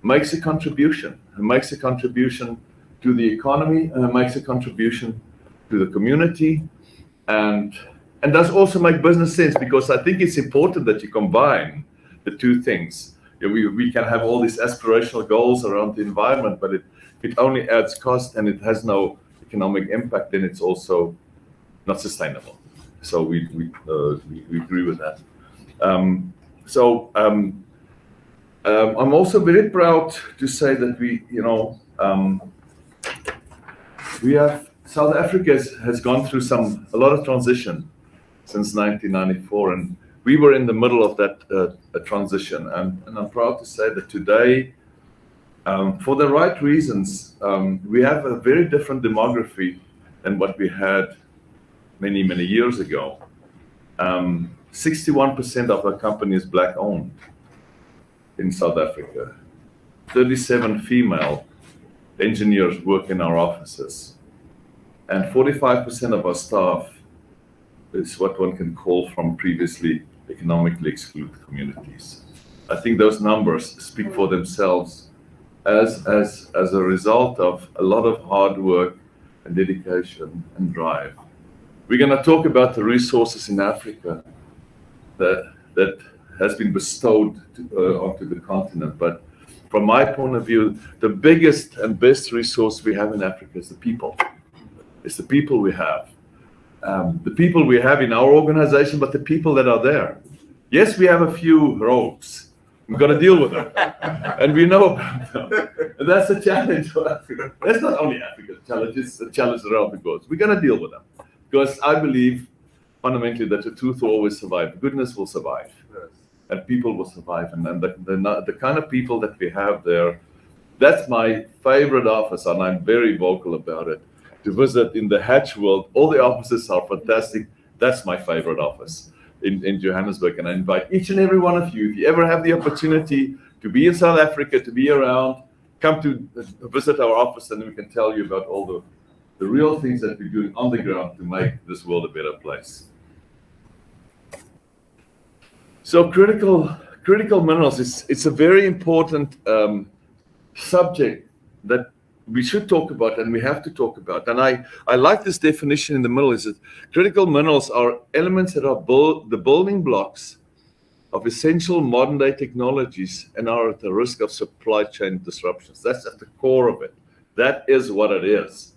makes a contribution. It makes a contribution to the economy, and it makes a contribution to the community, and does also make business sense, because I think it's important that you combine the two things. We can have all these aspirational goals around the environment, but it only adds cost and it has no economic impact, then it's also not sustainable. So we agree with that. I'm also very proud to say that we have South Africa has gone through a lot of transition since 1994, and we were in the middle of that transition. And I'm proud to say that today, for the right reasons, we have a very different demography than what we had many, many years ago. 61% of our company is Black owned in South Africa. 37 female engineers work in our offices. And 45% of our staff is what one can call from previously economically excluded communities. I think those numbers speak for themselves as a result of a lot of hard work and dedication and drive. We're going to talk about the resources in Africa that has been bestowed onto the continent. But from my point of view, the biggest and best resource we have in Africa is the people. It's the people we have. The people we have in our organization, but the people that are there. Yes, we have a few rogues. We've got to deal with them. And we know about them. And that's a challenge for Africa. That's not only Africa's challenge, it's a challenge around the globe. We're going to deal with them. Because I believe fundamentally that the truth will always survive. Goodness will survive. Yes. And people will survive. And the kind of people that we have there, that's my favorite office, and I'm very vocal about it. To visit in the Hatch world, all the offices are fantastic. That's my favorite office in Johannesburg. And I invite each and every one of you, if you ever have the opportunity to be in South Africa, to be around, come to visit our office, and we can tell you about all the real things that we're doing on the ground to make this world a better place. So critical minerals, it's a very important subject that we should talk about, and we have to talk about. And I like this definition in the middle, is that critical minerals are elements that are the building blocks of essential modern day technologies and are at the risk of supply chain disruptions. That's at the core of it. That is what it is.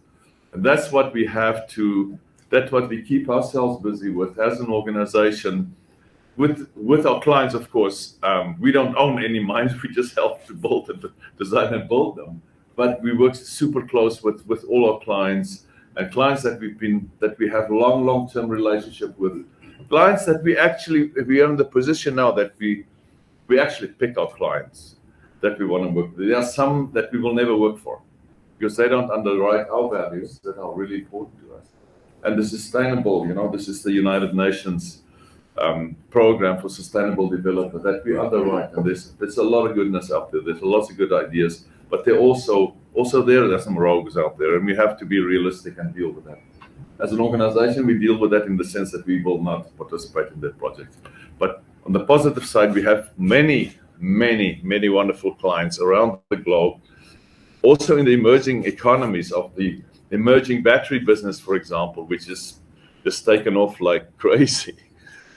And that's what we have to, that's what we keep ourselves busy with as an organization. With our clients, of course, we don't own any mines. We just help to build and design and build them. But we work super close with all our clients, and clients that we have long-term relationship with. Clients that we are in the position now that we actually pick our clients that we want to work with. There are some that we will never work for because they don't underwrite our values that are really important to us. And the sustainable, this is the United Nations program for sustainable development that we underwrite. And there's a lot of goodness out there. There's lots of good ideas, but they're also there's some rogues out there, and we have to be realistic and deal with that. As an organization, we deal with that in the sense that we will not participate in that project. But on the positive side, we have many wonderful clients around the globe. Also in the emerging economies of the emerging battery business, for example, which is just taken off like crazy.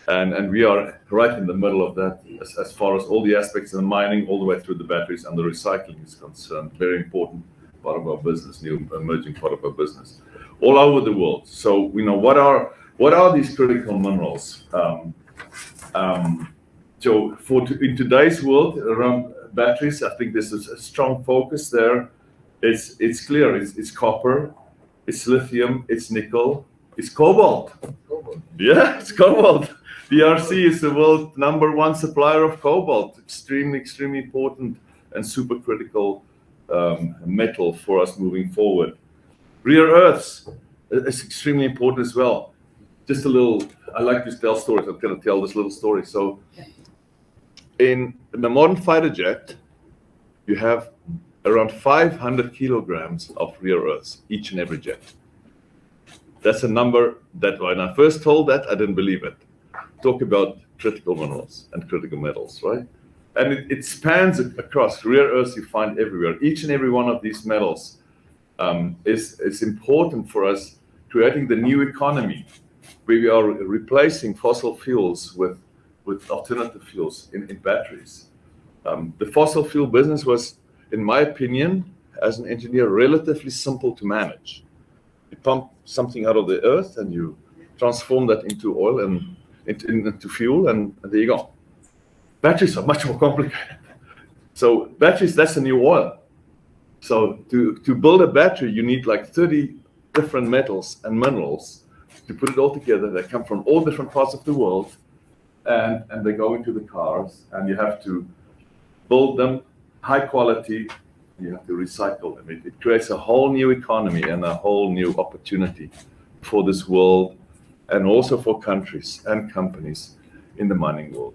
And we are right in the middle of that as far as all the aspects of the mining, all the way through the batteries and the recycling is concerned. Very important part of our business, new emerging part of our business, all over the world. So what are these critical minerals? So in today's world around batteries, I think there's a strong focus there. It's clear. It's copper, it's lithium, it's nickel, it's cobalt. Yeah, it's cobalt. DRC is the world's #1 supplier of cobalt. Extremely important and super critical metal for us moving forward. Rare earths is extremely important as well. Just a little, I like to tell stories. I'm going to tell this little story. So in the modern fighter jet, you have around 500 kilograms of rare earths, each and every jet. That's a number that when I first told that, I didn't believe it. Talk about critical minerals and critical metals, right? And it spans across. Rare earths you find everywhere. Each and every one of these metals is important for us creating the new economy where we are replacing fossil fuels with alternative fuels in batteries. The fossil fuel business was, in my opinion, as an engineer, relatively simple to manage. You pump something out of the earth and you transform that into oil and into fuel, and there you go. Batteries are much more complicated. So batteries, that's the new oil. So to build a battery, you need like 30 different metals and minerals to put it all together. They come from all different parts of the world, and they go into the cars, and you have to build them high quality. You have to recycle them. It creates a whole new economy and a whole new opportunity for this world, and also for countries and companies in the mining world.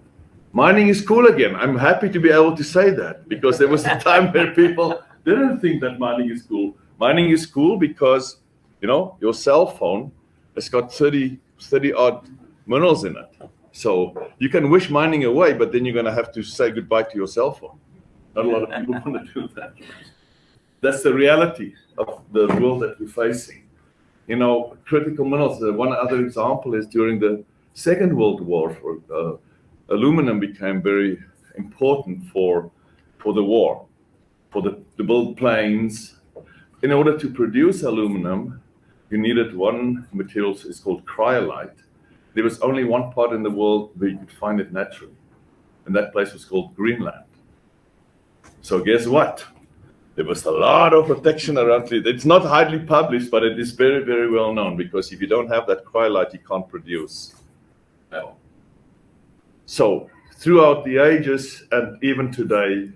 Mining is cool again. I'm happy to be able to say that, because there was a time where people didn't think that mining is cool. Mining is cool because, your cell phone has got 30 odd minerals in it. So you can wish mining away, but then you're going to have to say goodbye to your cell phone. Not a lot of people want to do that. That's the reality of the world that we're facing. Critical minerals. One other example is during the Second World War, aluminum became very important for the war, to build planes. In order to produce aluminum, you needed one material. It's called cryolite. There was only one part in the world where you could find it naturally, and that place was called Greenland. So guess what? There was a lot of protection around it. It's not highly published, but it is very, very well known, because if you don't have that cryolite, you can't produce metal. So throughout the ages and even today,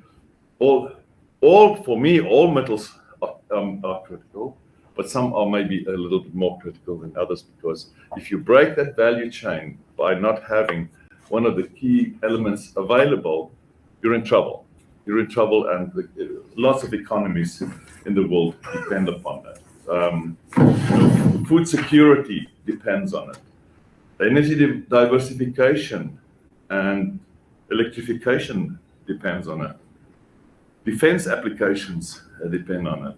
for me, all metals are critical, but some are maybe a little bit more critical than others, because if you break that value chain by not having one of the key elements available, you're in trouble. You're in trouble, and lots of economies in the world depend upon that. Food security depends on it. Energy diversification and electrification depends on it. Defense applications depend on it.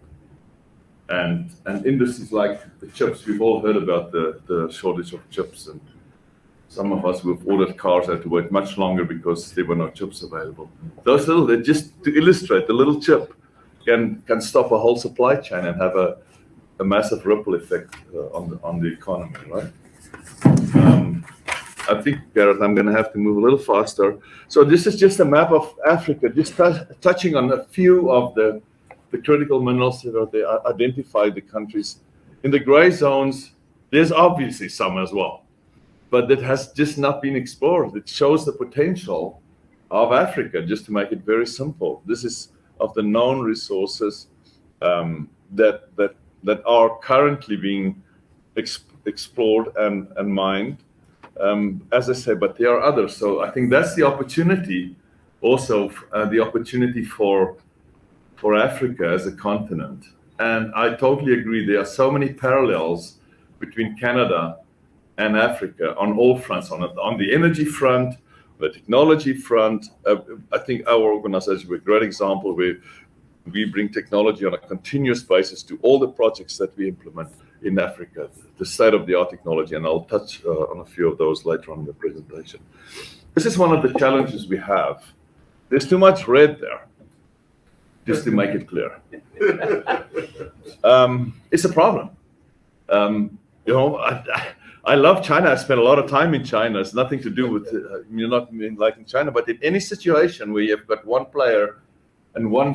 And industries like the chips, we've all heard about the shortage of chips. And Some of us who've ordered cars had to wait much longer because there were no chips available. Those little, just to illustrate, the little chip can stop a whole supply chain and have a massive ripple effect on the economy, right? I think, Gareth, I'm going to have to move a little faster. So this is just a map of Africa, just touching on a few of the critical minerals that are there, identify the countries. In the gray zones, there's obviously some as well, but that has just not been explored. It shows the potential of Africa, just to make it very simple. This is of the known resources that are currently being explored and mined. As I say, but there are others. So I think that's the opportunity, also the opportunity for Africa as a continent. And I totally agree. There are so many parallels between Canada and Africa on all fronts, on the energy front, the technology front. I think our organization is a great example where we bring technology on a continuous basis to all the projects that we implement in Africa, the state-of-the-art technology, and I'll touch on a few of those later on in the presentation. This is one of the challenges we have. There's too much red there, just to make it clear. It's a problem. I love China. I spent a lot of time in China. It's nothing to do with you're not liking China, but in any situation where you've got one player and one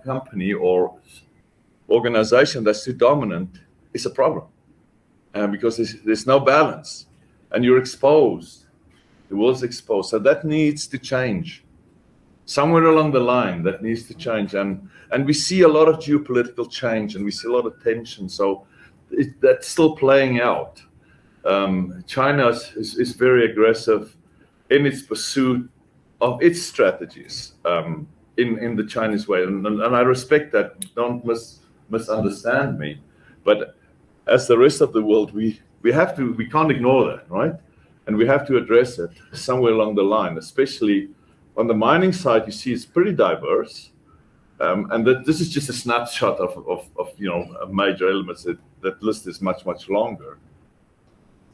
company or organization that's too dominant, it's a problem, because there's no balance, and you're exposed. The world's exposed, so that needs to change. Somewhere along the line, that needs to change, and we see a lot of geopolitical change, and we see a lot of tension. So that's still playing out. China is very aggressive in its pursuit of its strategies in the Chinese way, and I respect that. Don't misunderstand me, but as the rest of the world, we can't ignore that, right? And we have to address it somewhere along the line, especially on the mining side. You see, it's pretty diverse, and that this is just a snapshot of major elements. That list is much longer.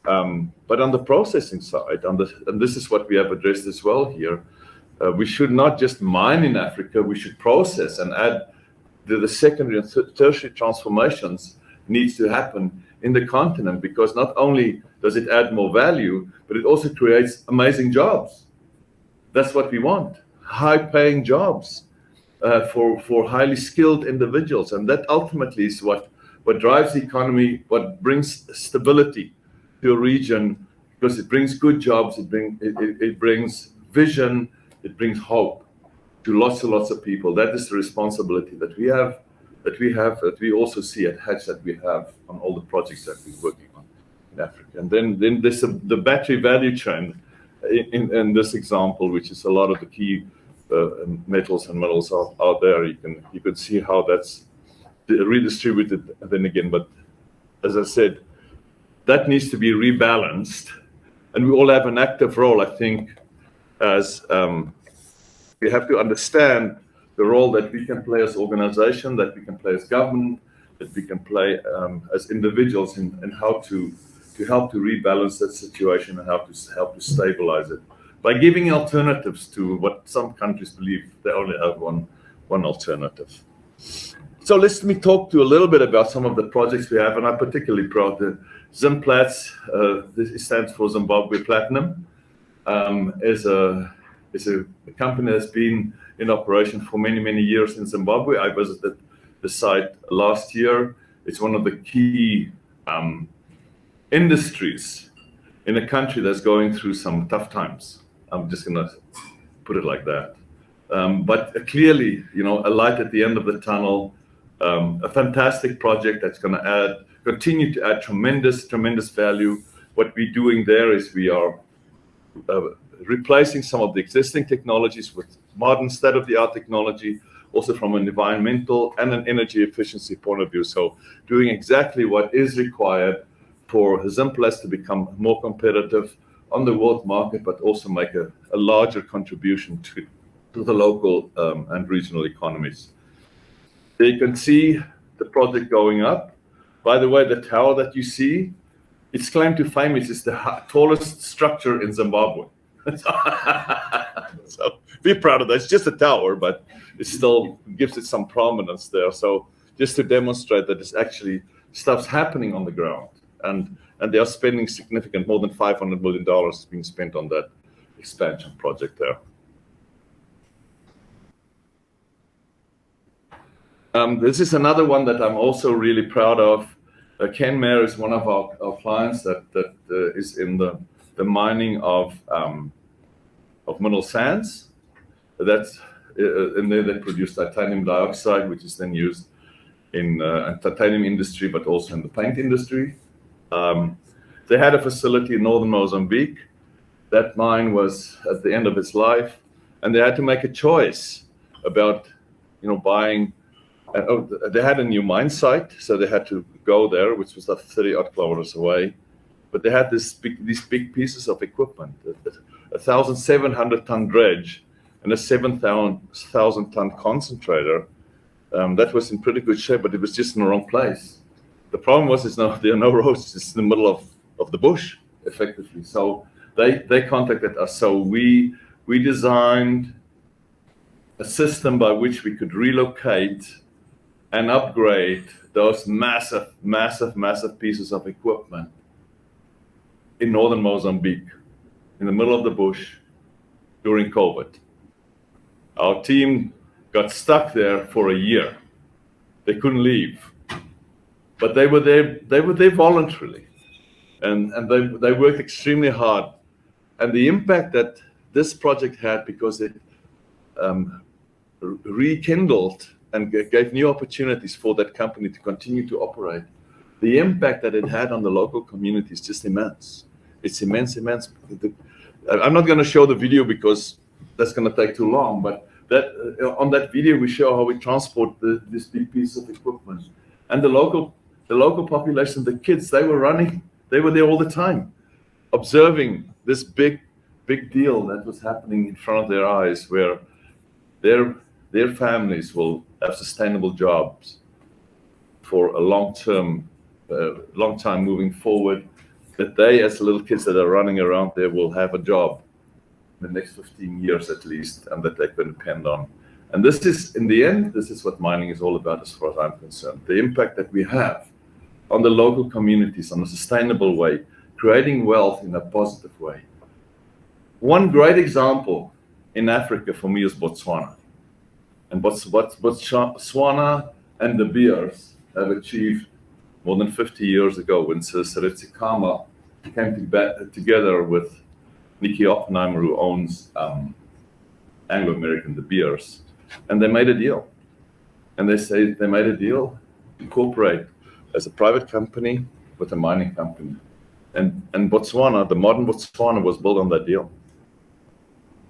But on the processing side, and this is what we have addressed as well here, we should not just mine in Africa. We should process and add the secondary and tertiary transformations needs to happen in the continent, because not only does it add more value, but it also creates amazing jobs. That's what we want, high-paying jobs for highly skilled individuals, and that ultimately is what drives the economy, what brings stability to a region, because it brings good jobs, it brings vision, it brings hope to lots and lots of people. That is the responsibility that we have, that we also see at Hatch, that we have on all the projects that we're working on in Africa. And then there's the battery value chain in this example, which is a lot of the key metals and minerals are there. You can see how that's redistributed then again. But as I said, that needs to be rebalanced, and we all have an active role, I think, as we have to understand the role that we can play as organization, that we can play as government, that we can play as individuals in how to help to rebalance that situation and help to stabilize it by giving alternatives to what some countries believe they only have one alternative. So let me talk to a little bit about some of the projects we have, and I'm particularly proud that Zimplats, this stands for Zimbabwe Platinum, is a company that's been in operation for many years in Zimbabwe. I visited the site last year. It's one of the key industries in a country that's going through some tough times. I'm just gonna put it like that. But clearly, a light at the end of the tunnel, a fantastic project that's gonna continue to add tremendous value. What we're doing there is we are replacing some of the existing technologies with modern state-of-the-art technology, also from an environmental and an energy efficiency point of view. So doing exactly what is required for Zimplats to become more competitive on the world market, but also make a larger contribution to the local and regional economies. There you can see the project going up. By the way, the tower that you see its claim to fame is it's the tallest structure in Zimbabwe. So be proud of that. It's just a tower, but it still gives it some prominence there. So just to demonstrate that it's actually stuff's happening on the ground, and they are spending significant, more than $500 million being spent on that expansion project there. This is another one that I'm also really proud of. Kenmare is one of our clients that is in the mining of mineral sands. That's in there they produce titanium dioxide, which is then used in titanium industry, but also in the paint industry. They had a facility in northern Mozambique. That mine was at the end of its life, and they had to make a choice about, buying. They had a new mine site, so they had to go there, which was 30-odd kilometers away. But they had these big pieces of equipment, a 1,700-ton dredge and a 7,000-ton concentrator. That was in pretty good shape, but it was just in the wrong place. The problem was there are no roads. It's in the middle of the bush, effectively. So they contacted us. So we designed a system by which we could relocate and upgrade those massive pieces of equipment in northern Mozambique, in the middle of the bush, during COVID. Our team got stuck there for a year. They couldn't leave, but they were there voluntarily, and they worked extremely hard. And the impact that this project had, because it rekindled and gave new opportunities for that company to continue to operate. The impact that it had on the local community is just immense. It's immense. I'm not going to show the video because that's going to take too long, but on that video we show how we transport this big piece of equipment. And the local population, the kids, they were there all the time, observing this big deal that was happening in front of their eyes, where their families will have sustainable jobs for a long time moving forward, that they, as little kids that are running around there, will have a job in the next 15 years at least, and that they can depend on. And this is, in the end, this is what mining is all about as far as I'm concerned. The impact that we have on the local communities in a sustainable way, creating wealth in a positive way. One great example in Africa for me is Botswana. And Botswana and De Beers have achieved more than 50 years ago, when Sir Seretse Khama came together with Nicky Oppenheimer, who owns Anglo-American De Beers, and they made a deal. And they made a deal to cooperate as a private company with a mining company. And Botswana, the modern Botswana, was built on that deal.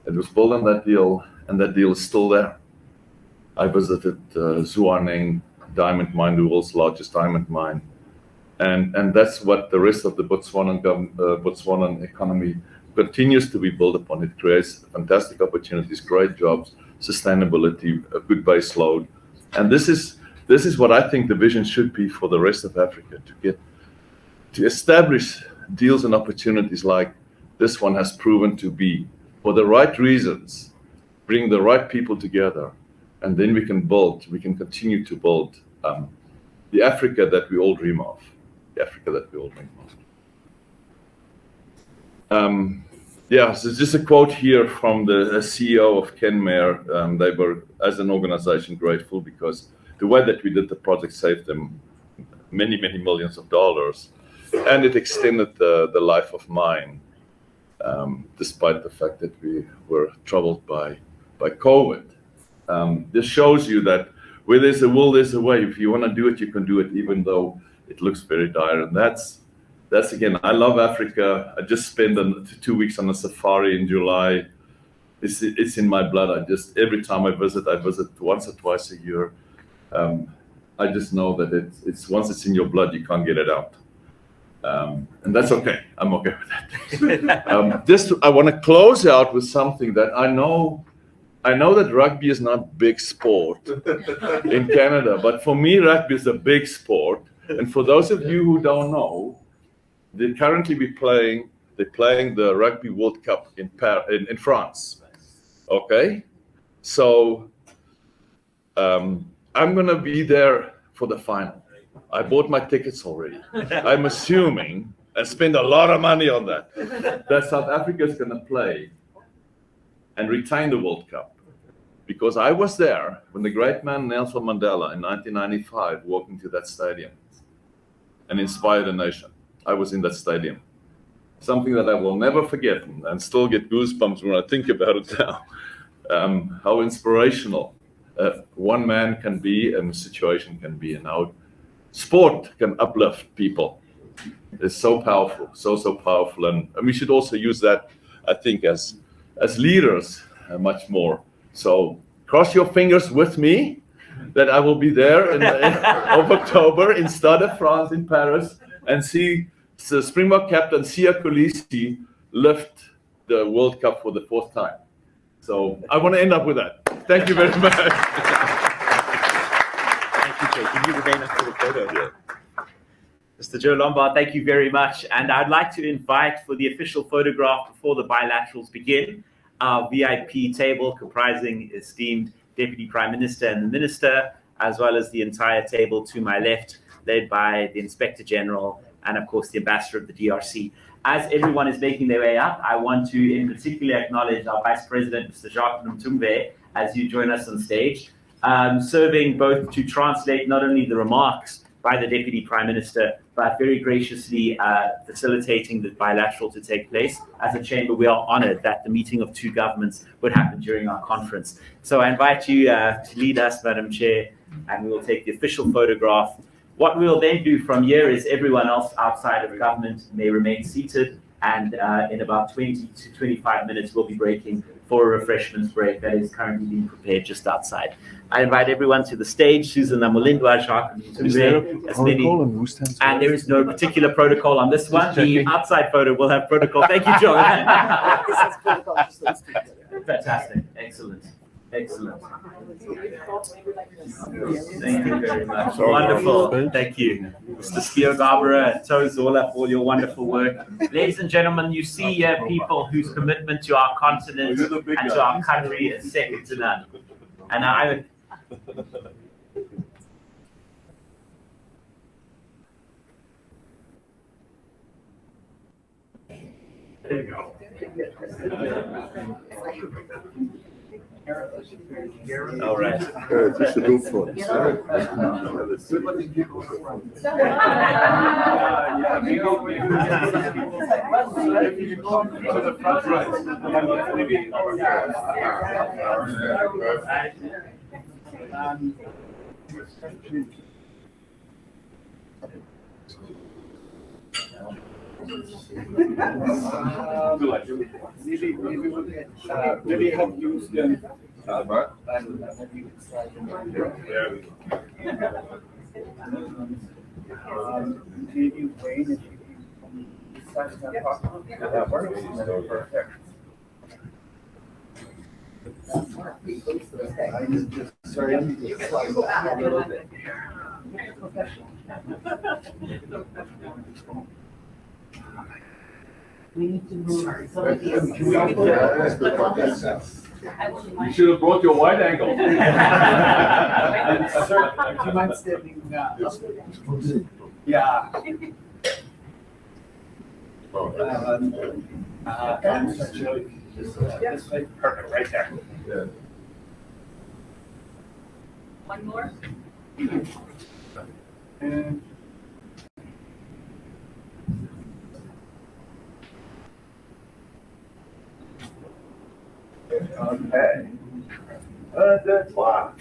It was built on that deal, and that deal is still there. I visited Zhuaneng diamond mine, the world's largest diamond mine. And that's what the rest of the Botswanan economy continues to be built upon. It creates fantastic opportunities, great jobs, sustainability, a good base load. And this is what I think the vision should be for the rest of Africa, to establish deals and opportunities like this one has proven to be, for the right reasons, bring the right people together. And then we can continue to build the Africa that we all dream of. So just a quote here from the CEO of Kenmare. They were, as an organization, grateful because the way that we did the project saved them many millions of dollars, and it extended the life of mine, despite the fact that we were troubled by COVID. This shows you that where there's a will, there's a way. If you want to do it, you can do it, even though it looks very dire. And that's again, I love Africa. I just spent 2 weeks on a safari in July. It's in my blood. Every time I visit once or twice a year. I just know that it's once it's in your blood, you can't get it out. And that's okay. I'm okay with that. I want to close out with something that I know that rugby is not big sport in Canada, but for me, rugby is a big sport. And for those of you who don't know, they're currently they're playing the Rugby World Cup in France. Okay, so I'm gonna be there for the final. I bought my tickets already. I'm assuming I spend a lot of money on that South Africa is gonna play and retain the World Cup. Because I was there when the great man Nelson Mandela in 1995 walked into that stadium and inspired a nation. I was in that stadium. Something that I will never forget and still get goosebumps when I think about it now. How inspirational one man can be and a situation can be, and how sport can uplift people. It's so powerful, so powerful. And we should also use that, I think, as leaders much more. So cross your fingers with me that I will be there in of October in Stade de France in Paris and see the Springbok captain Sia Kolisi lift the World Cup for the 4th time. So I want to end up with that. Thank you very much. Thank you, Jay. Can you remain up for the photo here? Mr. Joe Lombard, thank you very much. And I'd like to invite for the official photograph before the bilaterals begin, our VIP table comprising esteemed Deputy Prime Minister and the Minister, as well as the entire table to my left, led by the Inspector General and, of course, the Ambassador of the DRC. As everyone is making their way up, I want to in particular acknowledge our Vice President, Mr. Jacques Mtumbe, as you join us on stage, serving both to translate not only the remarks by the Deputy Prime Minister, but very graciously facilitating the bilateral to take place. As a chamber, we are honored that the meeting of two governments would happen during our conference. So I invite you to lead us, Madam Chair, and we will take the official photograph. What we will then do from here is everyone else outside of government may remain seated, and in about 20 to 25 minutes, we'll be breaking for a refreshments break that is currently being prepared just outside. I invite everyone to the stage. Susan Namolindwa, Jacques Mtumbe, and there is no particular protocol on this one. The outside photo will have protocol. Thank you, John. Fantastic. Excellent. Excellent. Thank you very much. Wonderful. Thank you. Mr. Spio Gabra, Tozola, for all your wonderful work. Ladies and gentlemen, you see here people whose commitment to our continent and to our country is second to none. And I there you go. All right. You should go for it. Maybe have used them. Maybe Wayne, if you decide to talk about that works, perfect. I just sorry, I'm just like a little bit. We need to move some of these. You should have brought your wide angle. Sir, do you mind standing? Yeah. Perfect, right there. Yeah. One more. And okay. That's why.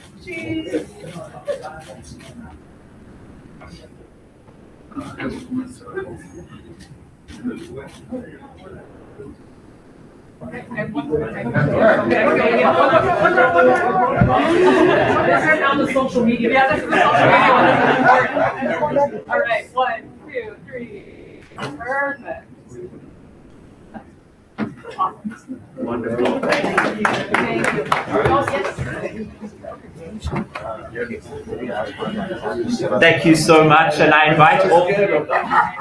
On the social media. Yeah, that's the social media one. All right, 1, 2, 3. Perfect. Wonderful. Thank you. Thank you. Oh, yes. Thank you so much, and I invite all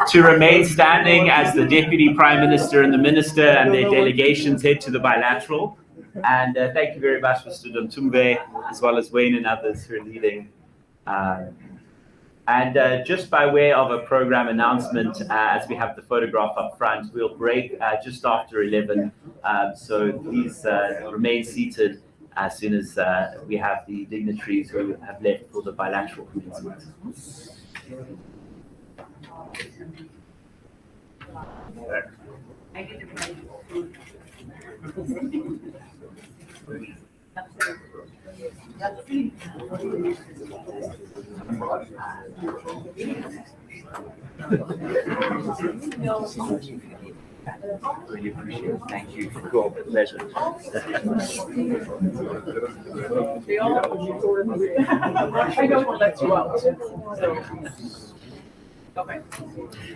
to remain standing as the Deputy Prime Minister and the Minister and their delegations head to the bilateral. And thank you very much, Mr. Dumtumbe, as well as Wayne and others who are leading. Just by way of a program announcement, as we have the photograph up front, we'll break just after 11. So please remain seated as soon as we have the dignitaries who have left for the bilateral commencement. Really appreciate it. Thank you. Cool. Pleasure. I don't let you out. Okay.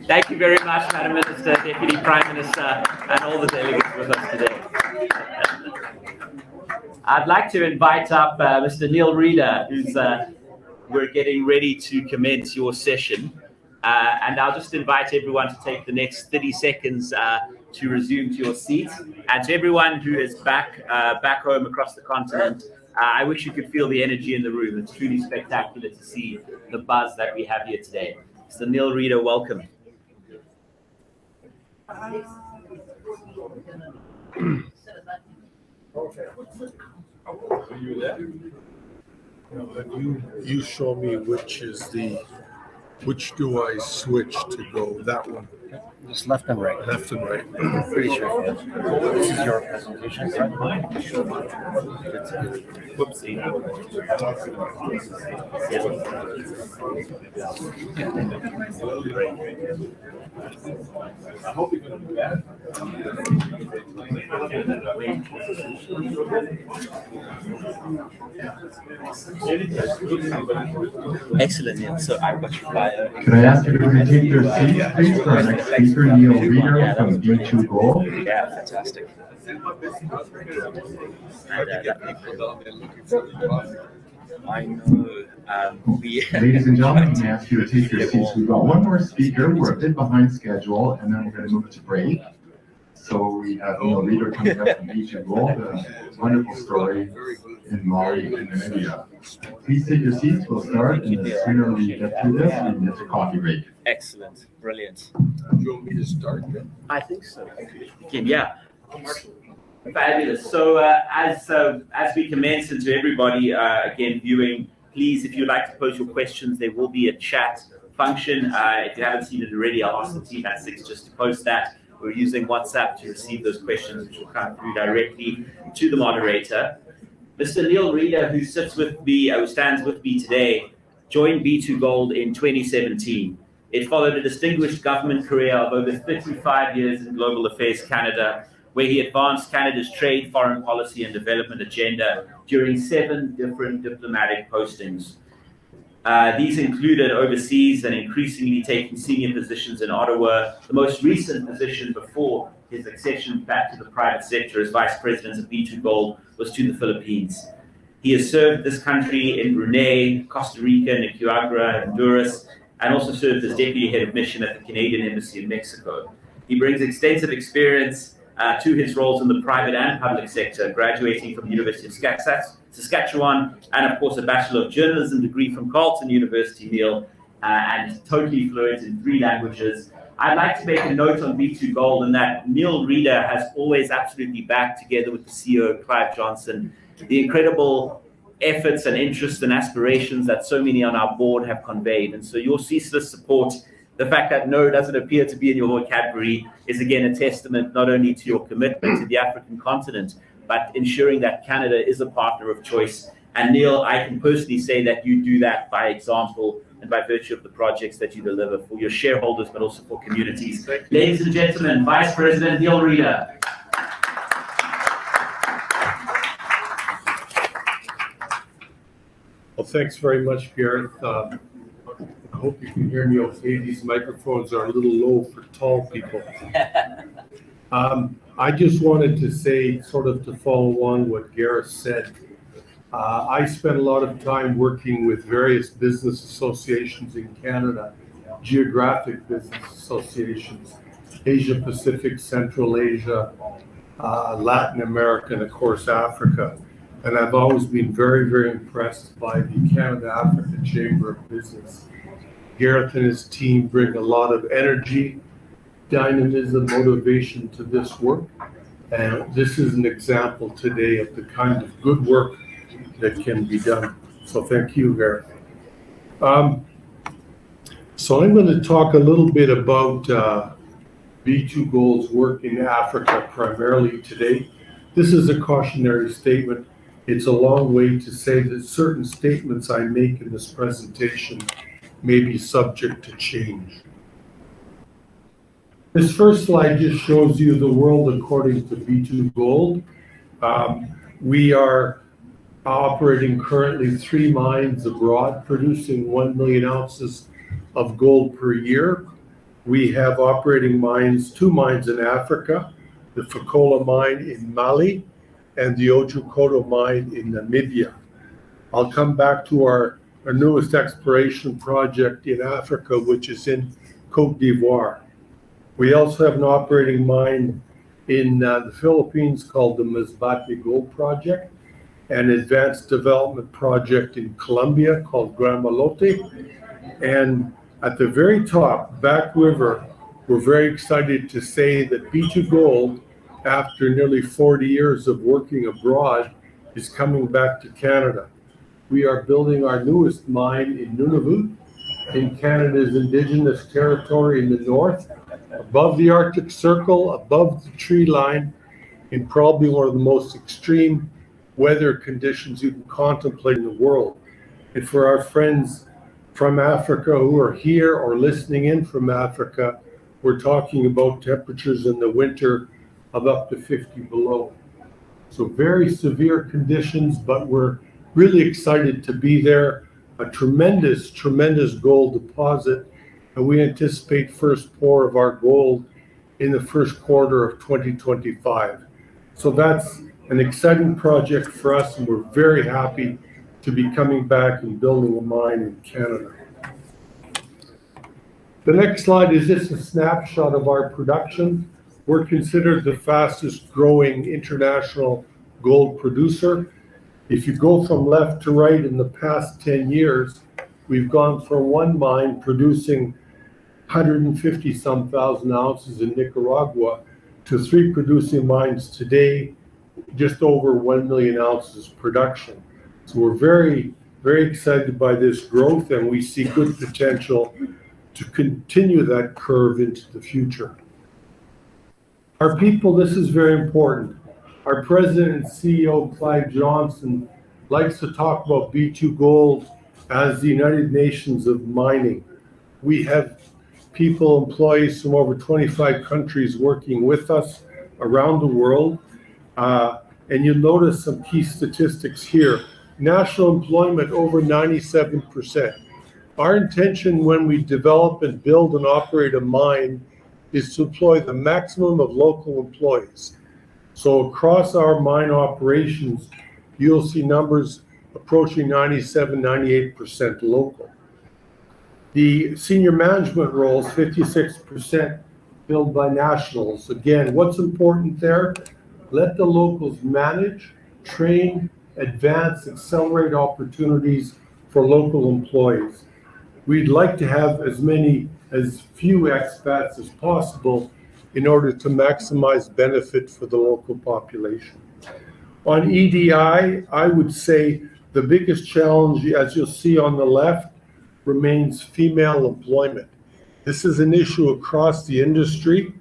Thank you very much, Madam Minister, Deputy Prime Minister, and all the delegates with us today. I'd like to invite up Mr. Neil Reeder, who's we're getting ready to commence your session. And I'll just invite everyone to take the next 30 seconds to resume to your seats. And to everyone who is back home across the continent, I wish you could feel the energy in the room. It's truly spectacular to see the buzz that we have here today. Mr. Neil Reeder, welcome. You show me which do I switch to go? That one. Just left and right. Left and right. Pretty sure. This is your presentation, right? Whoopsie. I hope you're going to do that. Excellent, Neil. So I've got your bio. Can I ask everyone to take their seats, please, for our next speaker, Neil Reeder from B2 Gold? Yeah, fantastic. I know. Ladies and gentlemen, can I ask you to take your seats? We've got one more speaker. We're a bit behind schedule, and then we're going to move to break. So we have Neil Reeder coming up from B2 Gold, a wonderful story in Mali, in Namibia. Please take your seats. We'll start, and the sooner we get through this, we can get to coffee break. Excellent. Brilliant. Do you want me to start then? I think so. Yeah. Fabulous. So as we commence, and to everybody again viewing, please, if you'd like to pose your questions, there will be a chat function. If you haven't seen it already, I'll ask the team at 6 just to post that. We're using WhatsApp to receive those questions, which will come through directly to the moderator. Mr. Neil Reeder, who stands with me today, joined B2 Gold in 2017. It followed a distinguished government career of over 35 years in Global Affairs Canada, where he advanced Canada's trade, foreign policy, and development agenda during 7 different diplomatic postings. These included overseas and increasingly taking senior positions in Ottawa. The most recent position before his accession back to the private sector as Vice President of B2 Gold was to the Philippines. He has served this country in Brunei, Costa Rica, Nicaragua, Honduras, and also served as Deputy Head of Mission at the Canadian Embassy in Mexico. He brings extensive experience to his roles in the private and public sector, graduating from the University of Saskatchewan, and of course a Bachelor of Journalism degree from Carleton University, Neil, and totally fluent in 3 languages. I'd like to make a note on B2 Gold in that Neil Reeder has always absolutely backed, together with the CEO, Clive Johnson, the incredible efforts and interests and aspirations that so many on our board have conveyed. And so your ceaseless support, the fact that no doesn't appear to be in your vocabulary, is again a testament not only to your commitment to the African continent, but ensuring that Canada is a partner of choice. And Neil, I can personally say that you do that by example and by virtue of the projects that you deliver for your shareholders, but also for communities. Ladies and gentlemen, Vice President Neil Reeder. Well, thanks very much, Gareth. I hope you can hear me okay. These microphones are a little low for tall people. I just wanted to say, sort of to follow on what Gareth said, I spent a lot of time working with various business associations in Canada, geographic business associations, Asia Pacific, Central Asia, Latin America, and of course Africa. And I've always been very, very impressed by the Canada-Africa Chamber of Business. Gareth and his team bring a lot of energy, dynamism, motivation to this work. And this is an example today of the kind of good work that can be done. So thank you, Gareth. So I'm going to talk a little bit about B2Gold's work in Africa primarily today. This is a cautionary statement. It's a long way to say that certain statements I make in this presentation may be subject to change. This first slide just shows you the world according to B2Gold. We are operating currently 3 mines abroad, producing 1 million ounces of gold per year. We have operating mines, 2 mines in Africa, the Fekola mine in Mali and the Otjikoto mine in Namibia. I'll come back to our newest exploration project in Africa, which is in Cote d'Ivoire. We also have an operating mine in the Philippines called the Masbate Gold Project, an advanced development project in Colombia called Gramalote. And at the very top, Back River, we're very excited to say that B2Gold, after nearly 40 years of working abroad, is coming back to Canada. We are building our newest mine in Nunavut, in Canada's Indigenous territory in the north, above the Arctic Circle, above the tree line, in probably one of the most extreme weather conditions you can contemplate in the world. And for our friends from Africa who are here or listening in from Africa, we're talking about temperatures in the winter of up to 50 below. So very severe conditions, but we're really excited to be there. A tremendous, tremendous gold deposit. And we anticipate first pour of our gold in the first quarter of 2025. So that's an exciting project for us, and we're very happy to be coming back and building a mine in Canada. The next slide is just a snapshot of our production. We're considered the fastest growing international gold producer. If you go from left to right in the past 10 years, we've gone from 1 mine producing 150 some thousand ounces in Nicaragua to 3 producing mines today, just over 1 million ounces production. So we're very, very excited by this growth, and we see good potential to continue that curve into the future. Our people, this is very important. Our president and CEO, Clive Johnson, likes to talk about B2Gold as the United Nations of mining. We have people, employees from over 25 countries working with us around the world. And you'll notice some key statistics here. National employment over 97%. Our intention when we develop and build and operate a mine is to employ the maximum of local employees. So across our mine operations, you'll see numbers approaching 97, 98% local. The senior management roles, 56% filled by nationals. Again, what's important there? Let the locals manage, train, advance, accelerate opportunities for local employees. We'd like to have as few expats as possible in order to maximize benefit for the local population. On EDI, I would say the biggest challenge, as you'll see on the left, remains female employment. This is an issue across the industry.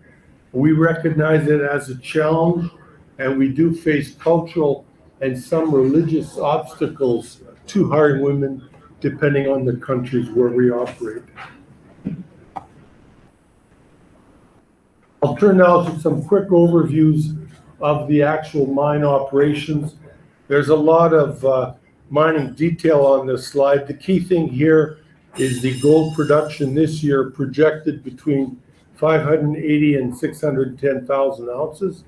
We recognize it as a challenge, and we do face cultural and some religious obstacles to hiring women, depending on the countries where we operate. I'll turn now to some quick overviews of the actual mine operations. There's a lot of mining detail on this slide. The key thing here is the gold production this year projected between 580 and 610,000 ounces.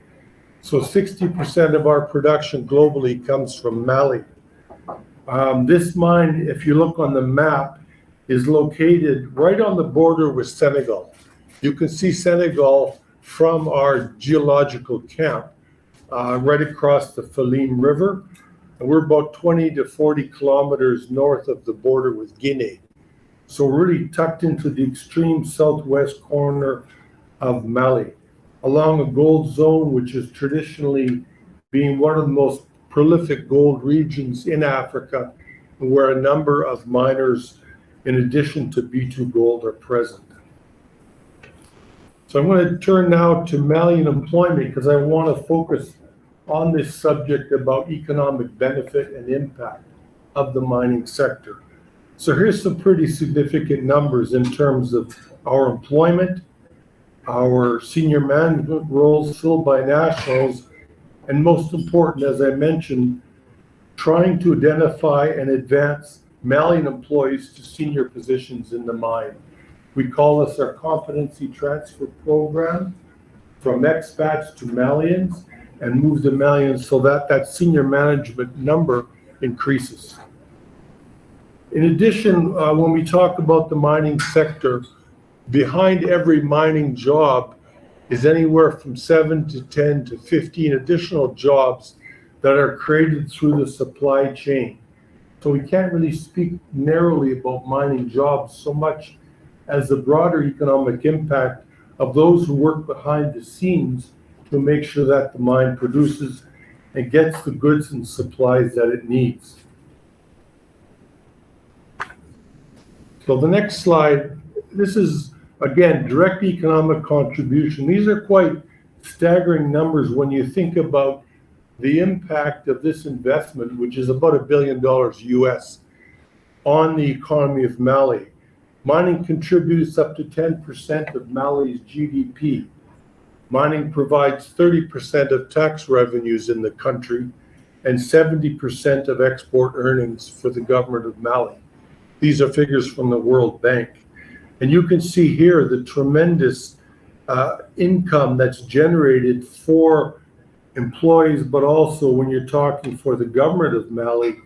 So 60% of our production globally comes from Mali. This mine, if you look on the map, is located right on the border with Senegal. You can see Senegal from our geological camp, right across the Falim River. And we're about 20 to 40 kilometers north of the border with Guinea. So really tucked into the extreme southwest corner of Mali, along a gold zone, which is traditionally being one of the most prolific gold regions in Africa, where a number of miners, in addition to B2Gold, are present. So I'm going to turn now to Malian employment because I want to focus on this subject about economic benefit and impact of the mining sector. So here's some pretty significant numbers in terms of our employment, our senior management roles filled by nationals, and most important, as I mentioned, trying to identify and advance Malian employees to senior positions in the mine. We call this our competency transfer program, from expats to Malians, and move the Malians so that that senior management number increases. In addition, when we talk about the mining sector, behind every mining job is anywhere from 7 to 10 to 15 additional jobs that are created through the supply chain. So we can't really speak narrowly about mining jobs so much as the broader economic impact of those who work behind the scenes to make sure that the mine produces and gets the goods and supplies that it needs. So the next slide, this is, again, direct economic contribution. These are quite staggering numbers when you think about the impact of this investment, which is about $1 billion US, on the economy of Mali. Mining contributes up to 10% of Mali's GDP. Mining provides 30% of tax revenues in the country and 70% of export earnings for the government of Mali. These are figures from the World Bank. And you can see here the tremendous income that's generated for employees, but also when you're talking for the government of Mali,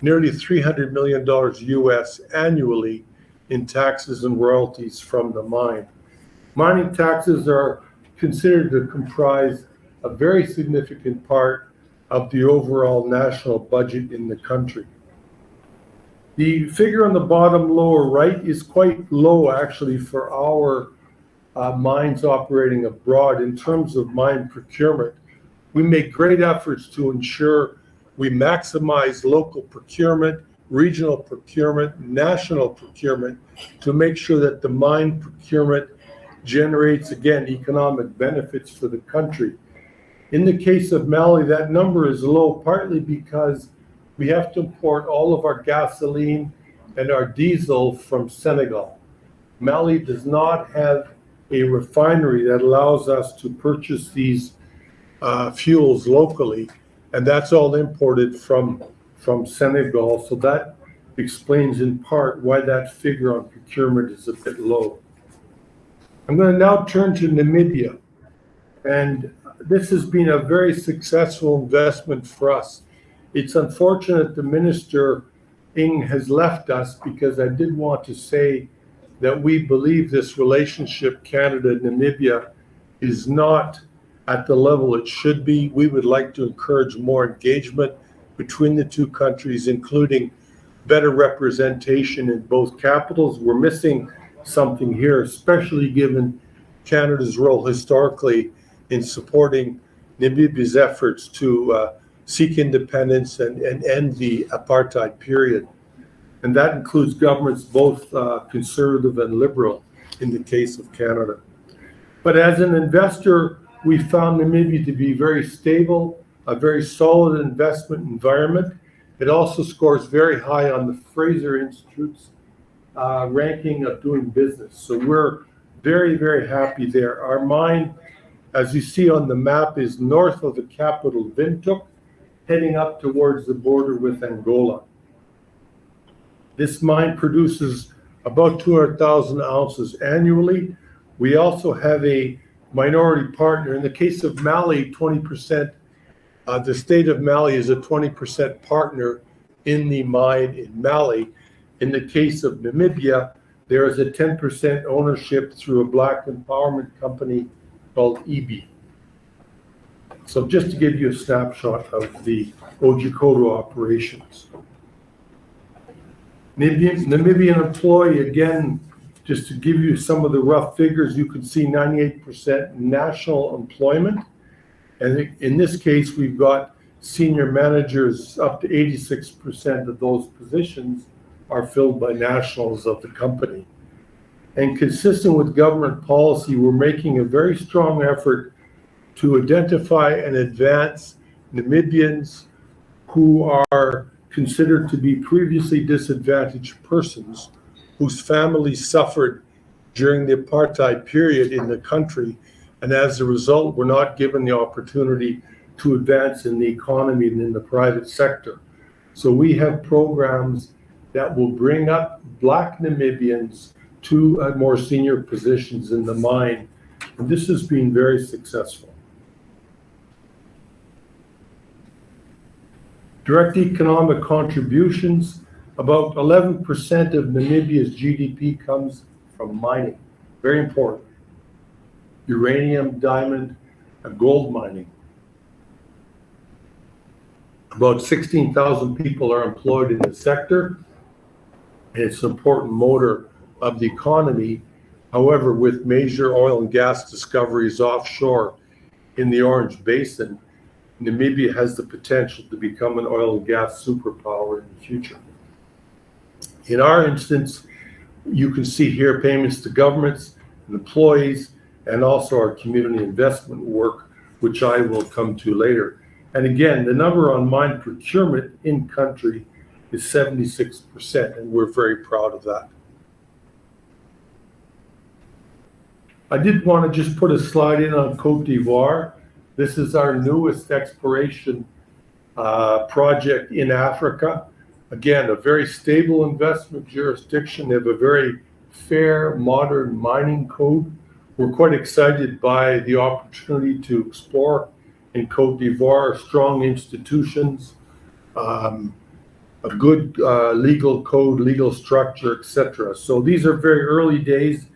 nearly $300 million US annually in taxes and royalties from the mine. Mining taxes are considered to comprise a very significant part of the overall national budget in the country. The figure on the bottom lower right is quite low actually for our mines operating abroad in terms of mine procurement. We make great efforts to ensure we maximize local procurement, regional procurement, national procurement to make sure that the mine procurement generates, again, economic benefits for the country. In the case of Mali, that number is low, partly because we have to import all of our gasoline and our diesel from Senegal. Mali does not have a refinery that allows us to purchase these fuels locally, and that's all imported from Senegal. So that explains in part why that figure on procurement is a bit low. I'm going to now turn to Namibia, and this has been a very successful investment for us. It's unfortunate the Minister Ng has left us, because I did want to say that we believe this relationship Canada-Namibia is not at the level it should be. We would like to encourage more engagement between the two countries, including better representation in both capitals. We're missing something here, especially given Canada's role historically in supporting Namibia's efforts to seek independence and end the apartheid period. And that includes governments both conservative and liberal in the case of Canada. But as an investor, we found Namibia to be very stable, a very solid investment environment. It also scores very high on the Fraser Institute's ranking of doing business. So we're very, very happy there. Our mine, as you see on the map, is north of the capital, Windhoek, heading up towards the border with Angola. This mine produces about 200,000 ounces annually. We also have a minority partner. In the case of Mali, 20%, the state of Mali is a 20% partner in the mine in Mali. In the case of Namibia, there is a 10% ownership through a black empowerment company called EB. So just to give you a snapshot of the Otjikoto operations. Namibian employee, again, just to give you some of the rough figures, you can see 98% national employment. And in this case, we've got senior managers, up to 86% of those positions are filled by nationals of the company. And consistent with government policy, we're making a very strong effort to identify and advance Namibians who are considered to be previously disadvantaged persons whose families suffered during the apartheid period in the country. And as a result, were not given the opportunity to advance in the economy and in the private sector. So we have programs that will bring up Black Namibians to more senior positions in the mine. And this has been very successful. Direct economic contributions, about 11% of Namibia's GDP comes from mining. Very important. Uranium, diamond, and gold mining. About 16,000 people are employed in the sector. It's an important motor of the economy. However, with major oil and gas discoveries offshore in the Orange Basin, Namibia has the potential to become an oil and gas superpower in the future. In our instance, you can see here payments to governments and employees, and also our community investment work, which I will come to later. And again, the number on mine procurement in country is 76%, and we're very proud of that. I did want to just put a slide in on Côte d'Ivoire. This is our newest exploration project in Africa. Again, a very stable investment jurisdiction. They have a very fair, modern mining code. We're quite excited by the opportunity to explore in Côte d'Ivoire, strong institutions, a good legal code, legal structure, etc. So these are very early days.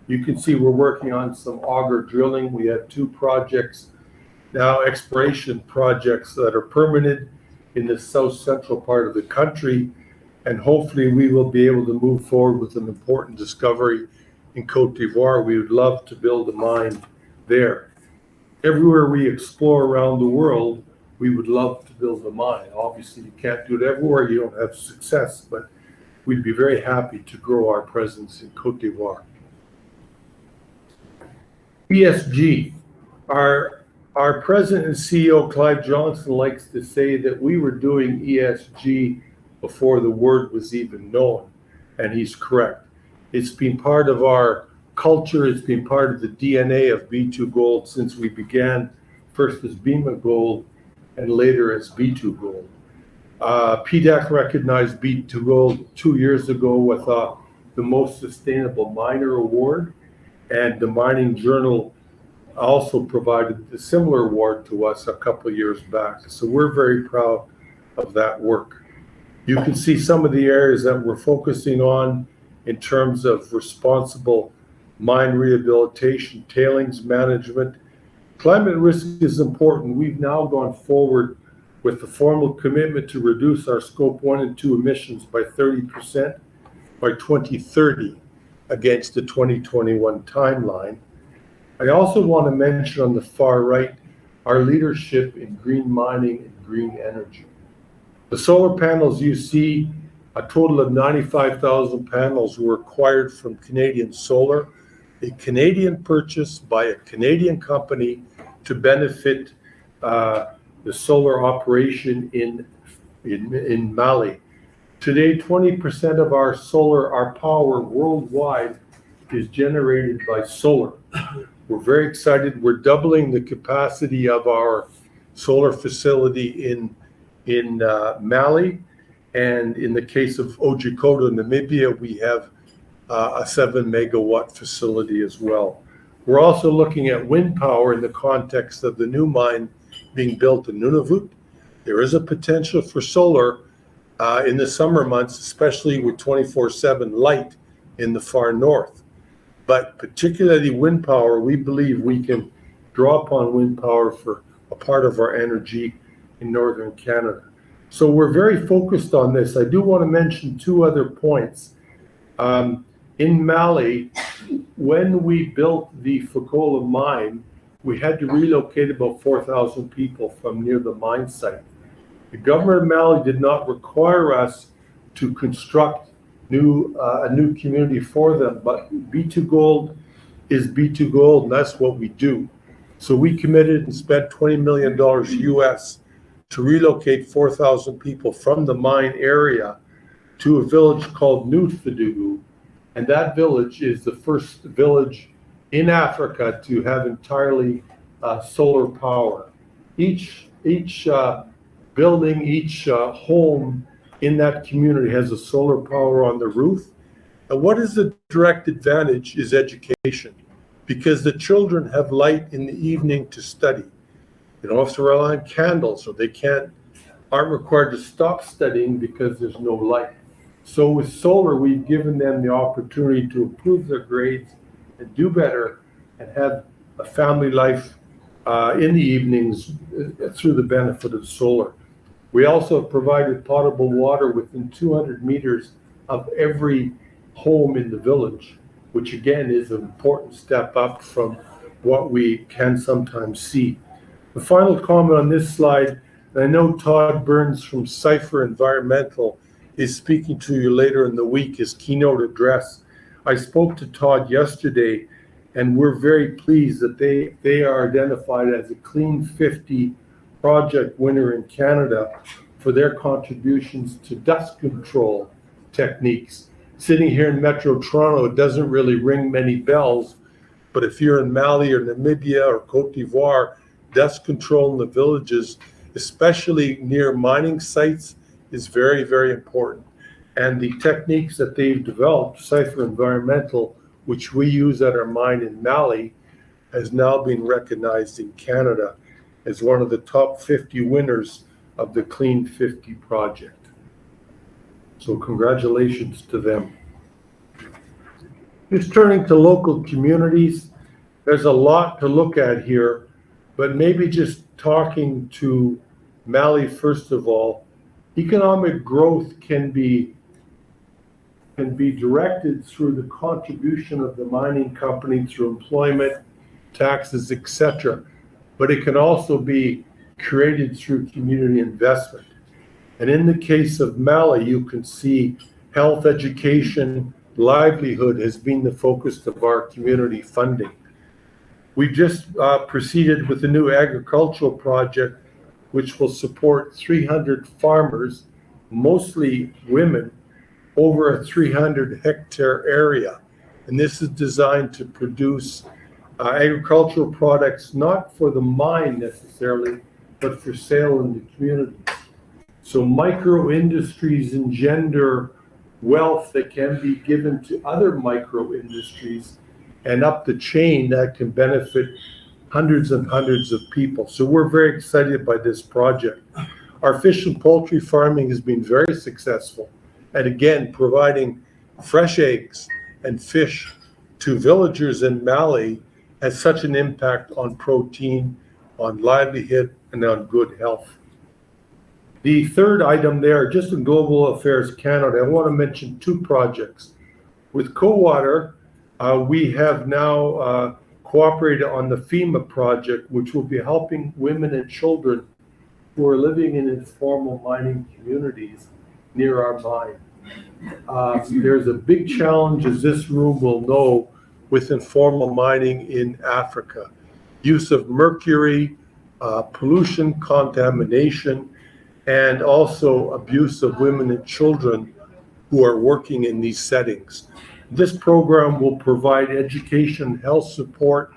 You can see we're working on some auger drilling. We have 2 projects now, exploration projects that are permitted in the south central part of the country, and hopefully we will be able to move forward with an important discovery in Côte d'Ivoire. We would love to build a mine there. Everywhere we explore around the world, we would love to build a mine. Obviously, you can't do it everywhere, you don't have success, but we'd be very happy to grow our presence in Côte d'Ivoire. ESG. Our president and CEO, Clive Johnson, likes to say that we were doing ESG before the word was even known, and he's correct. It's been part of our culture, it's been part of the DNA of B2Gold since we began, first as Bema Gold and later as B2 Gold. PDAC recognized B2Gold 2 years ago with the Most Sustainable Miner Award, and the Mining Journal also provided a similar award to us a couple of years back. So we're very proud of that work. You can see some of the areas that we're focusing on in terms of responsible mine rehabilitation, tailings management. Climate risk is important. We've now gone forward with the formal commitment to reduce our scope 1 and 2 emissions by 30% by 2030 against the 2021 timeline. I also want to mention on the far right our leadership in green mining and green energy. The solar panels you see, a total of 95,000 panels were acquired from Canadian Solar, a Canadian purchase by a Canadian company to benefit the solar operation in Mali. Today, 20% of our power worldwide is generated by solar. We're very excited. We're doubling the capacity of our solar facility in Mali. And in the case of Otjikoto, Namibia, we have a 7 megawatt facility as well. We're also looking at wind power in the context of the new mine being built in Nunavut. There is a potential for solar in the summer months, especially with 24/7 light in the far north. But particularly wind power, we believe we can draw upon wind power for a part of our energy in northern Canada. So we're very focused on this. I do want to mention two other points. In Mali, when we built the Fekola mine, we had to relocate about 4,000 people from near the mine site. The government of Mali did not require us to construct a new community for them, but B2 Gold is B2 Gold, and that's what we do. So we committed and spent $20 million US to relocate 4,000 people from the mine area to a village called Nufadugu. And that village is the first village in Africa to have entirely solar power. Each building, each home in that community has a solar power on the roof. And what is the direct advantage is education, because the children have light in the evening to study. They don't have to rely on candles, or they aren't required to stop studying because there's no light. So with solar, we've given them the opportunity to improve their grades and do better and have a family life in the evenings through the benefit of solar. We also have provided potable water within 200 meters of every home in the village, which again is an important step up from what we can sometimes see. The final comment on this slide, and I know Todd Burns from Cipher Environmental is speaking to you later in the week, his keynote address. I spoke to Todd yesterday, and we're very pleased that they are identified as a Clean 50 project winner in Canada for their contributions to dust control techniques. Sitting here in Metro Toronto, it doesn't really ring many bells, but if you're in Mali or Namibia or Cote d'Ivoire, dust control in the villages, especially near mining sites, is very, very important. And the techniques that they've developed, Cipher Environmental, which we use at our mine in Mali, has now been recognized in Canada as one of the top 50 winners of the Clean 50 project. So congratulations to them. Just turning to local communities, there's a lot to look at here, but maybe just talking to Mali first of all, economic growth can be directed through the contribution of the mining company through employment, taxes, etc. But it can also be created through community investment. And in the case of Mali, you can see health, education, livelihood has been the focus of our community funding. We've just proceeded with a new agricultural project which will support 300 farmers, mostly women, over a 300-hectare area. And this is designed to produce agricultural products, not for the mine necessarily, but for sale in the community. So micro industries engender wealth that can be given to other micro industries, and up the chain that can benefit hundreds and hundreds of people. So we're very excited by this project. Our fish and poultry farming has been very successful. And again, providing fresh eggs and fish to villagers in Mali has such an impact on protein, on livelihood, and on good health. The third item there, just in Global Affairs Canada, I want to mention two projects. With Cowater, we have now cooperated on the FEMA project, which will be helping women and children who are living in informal mining communities near our mine. There's a big challenge, as this room will know, with informal mining in Africa. Use of mercury, pollution, contamination, and also abuse of women and children who are working in these settings. This program will provide education, health support,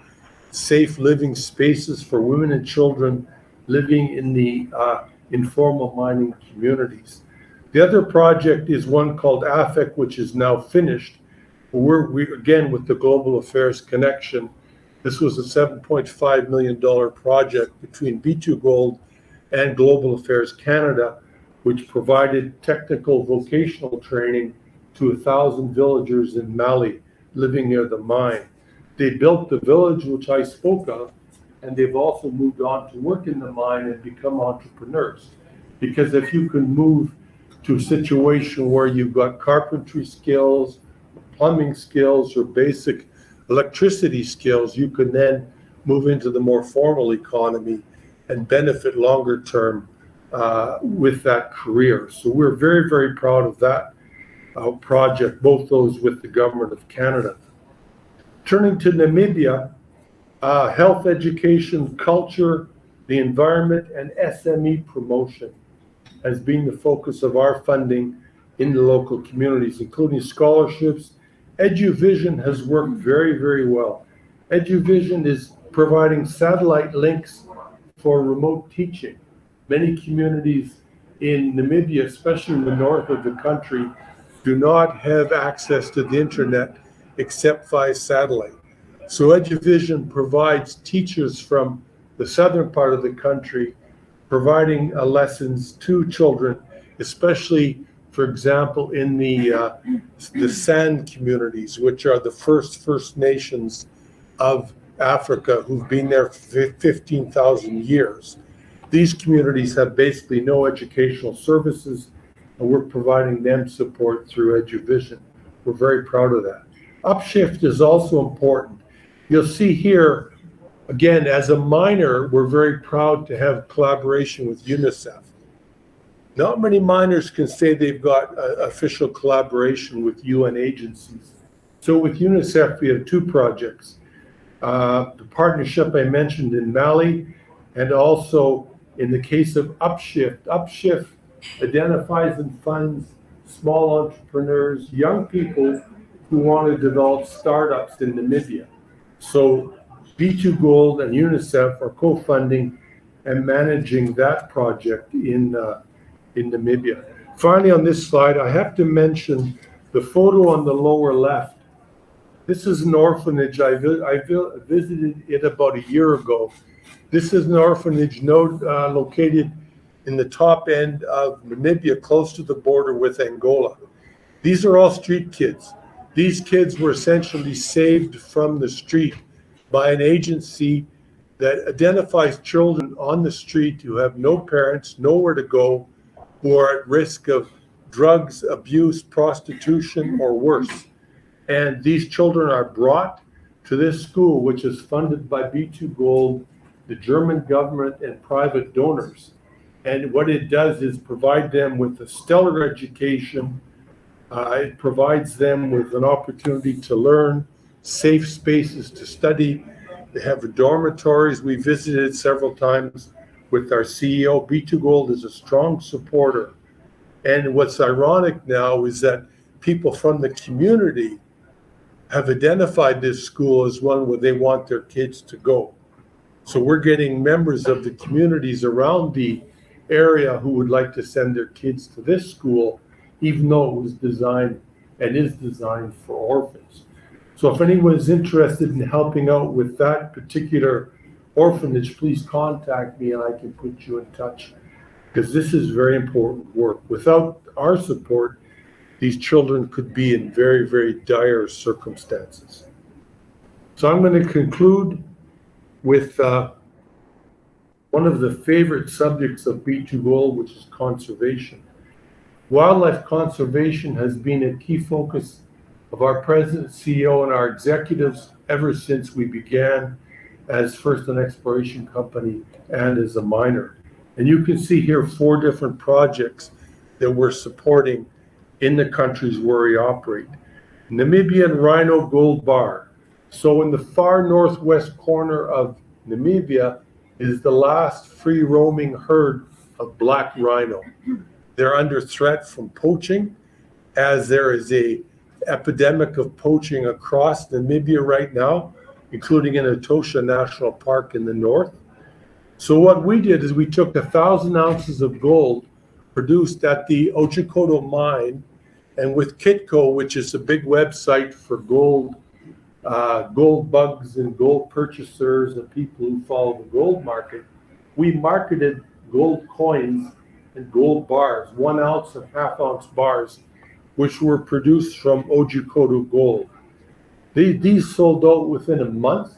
safe living spaces for women and children living in the informal mining communities. The other project is one called AFEC, which is now finished. We again, with the Global Affairs Connection, this was a $7.5 million project between B2 Gold and Global Affairs Canada, which provided technical vocational training to 1,000 villagers in Mali living near the mine. They built the village, which I spoke of, and they've also moved on to work in the mine and become entrepreneurs. Because if you can move to a situation where you've got carpentry skills, plumbing skills, or basic electricity skills, you can then move into the more formal economy and benefit longer term with that career. So we're very, very proud of that project, both those with the Government of Canada. Turning to Namibia, health, education, culture, the environment, and SME promotion has been the focus of our funding in the local communities, including scholarships. EduVision has worked very, very well. EduVision is providing satellite links for remote teaching. Many communities in Namibia, especially in the north of the country, do not have access to the internet except via satellite. So EduVision provides teachers from the southern part of the country providing lessons to children, especially, for example, in the San communities, which are the First Nations of Africa who've been there for 15,000 years. These communities have basically no educational services, and we're providing them support through EduVision. We're very proud of that. Upshift is also important. You'll see here, again, as a minor, we're very proud to have collaboration with UNICEF. Not many minors can say they've got official collaboration with UN agencies. So with UNICEF, we have two projects. The partnership I mentioned in Mali, and also in the case of Upshift. Upshift identifies and funds small entrepreneurs, young people who want to develop startups in Namibia. So B2Gold and UNICEF are co-funding and managing that project in Namibia. Finally, on this slide, I have to mention the photo on the lower left. This is an orphanage. I visited it about a year ago. This is an orphanage located in the top end of Namibia, close to the border with Angola. These are all street kids. These kids were essentially saved from the street by an agency that identifies children on the street who have no parents, nowhere to go, who are at risk of drugs, abuse, prostitution, or worse. And these children are brought to this school, which is funded by B2Gold, the German government, and private donors. And what it does is provide them with a stellar education. It provides them with an opportunity to learn, safe spaces to study. They have dormitories. We visited several times with our CEO. B2Gold is a strong supporter. And what's ironic now is that people from the community have identified this school as one where they want their kids to go. So we're getting members of the communities around the area who would like to send their kids to this school, even though it was designed and is designed for orphans. So if anyone is interested in helping out with that particular orphanage, please contact me and I can put you in touch, because this is very important work. Without our support, these children could be in very, very dire circumstances. So I'm going to conclude with one of the favorite subjects of B2Gold, which is conservation. Wildlife conservation has been a key focus of our president, CEO, and our executives ever since we began as first an exploration company and as a miner. And you can see here 4 different projects that we're supporting in the countries where we operate. Namibian Rhino Gold Bar. So in the far northwest corner of Namibia is the last free roaming herd of black rhino. They're under threat from poaching, as there is a epidemic of poaching across Namibia right now, including in Etosha National Park in the north. So what we did is we took 1,000 ounces of gold produced at the Otjikoto mine, and with Kitco, which is a big website for gold bugs and gold purchasers and people who follow the gold market, we marketed gold coins and gold bars, 1 ounce and half-ounce bars, which were produced from Ojikoto gold. These sold out within a month.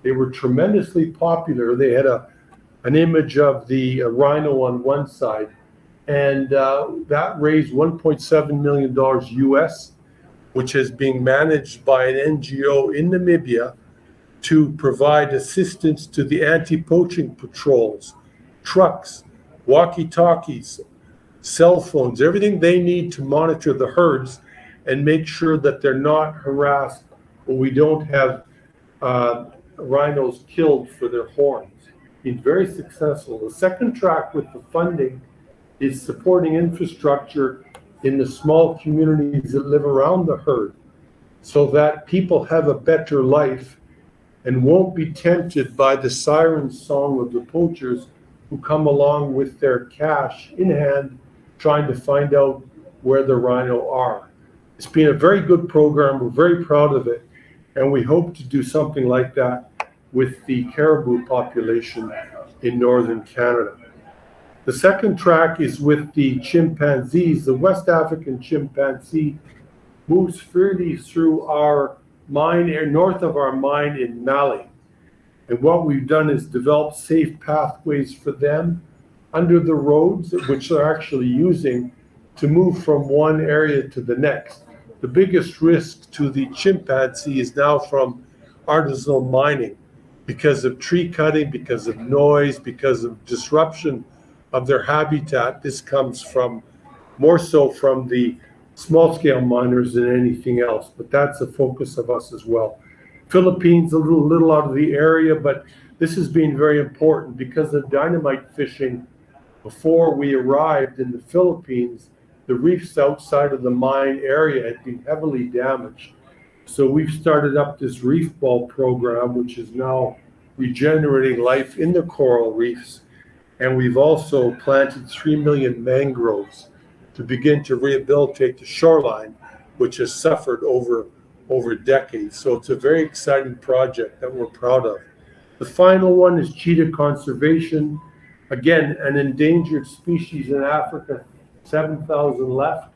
They were tremendously popular. They had an image of the rhino on one side, and that raised $1.7 million US, which is being managed by an NGO in Namibia to provide assistance to the anti-poaching patrols, trucks, walkie-talkies, cell phones, everything they need to monitor the herds and make sure that they're not harassed or we don't have rhinos killed for their horns. Been very successful. The second track with the funding is supporting infrastructure in the small communities that live around the herd so that people have a better life and won't be tempted by the siren song of the poachers who come along with their cash in hand trying to find out where the rhino are. It's been a very good program. We're very proud of it, and we hope to do something like that with the caribou population in northern Canada. The second track is with the chimpanzees. The West African chimpanzee moves freely through our mine, north of our mine in Mali. And what we've done is develop safe pathways for them under the roads, which they're actually using to move from one area to the next. The biggest risk to the chimpanzee is now from artisanal mining because of tree cutting, because of noise, because of disruption of their habitat. This comes from more so from the small-scale miners than anything else, but that's a focus of us as well. Philippines, a little out of the area, but this has been very important because of dynamite fishing. Before we arrived in the Philippines, the reefs outside of the mine area had been heavily damaged. So we've started up this reef ball program, which is now regenerating life in the coral reefs. And we've also planted 3 million mangroves to begin to rehabilitate the shoreline, which has suffered over decades. So it's a very exciting project that we're proud of. The final one is cheetah conservation. Again, an endangered species in Africa, 7,000 left,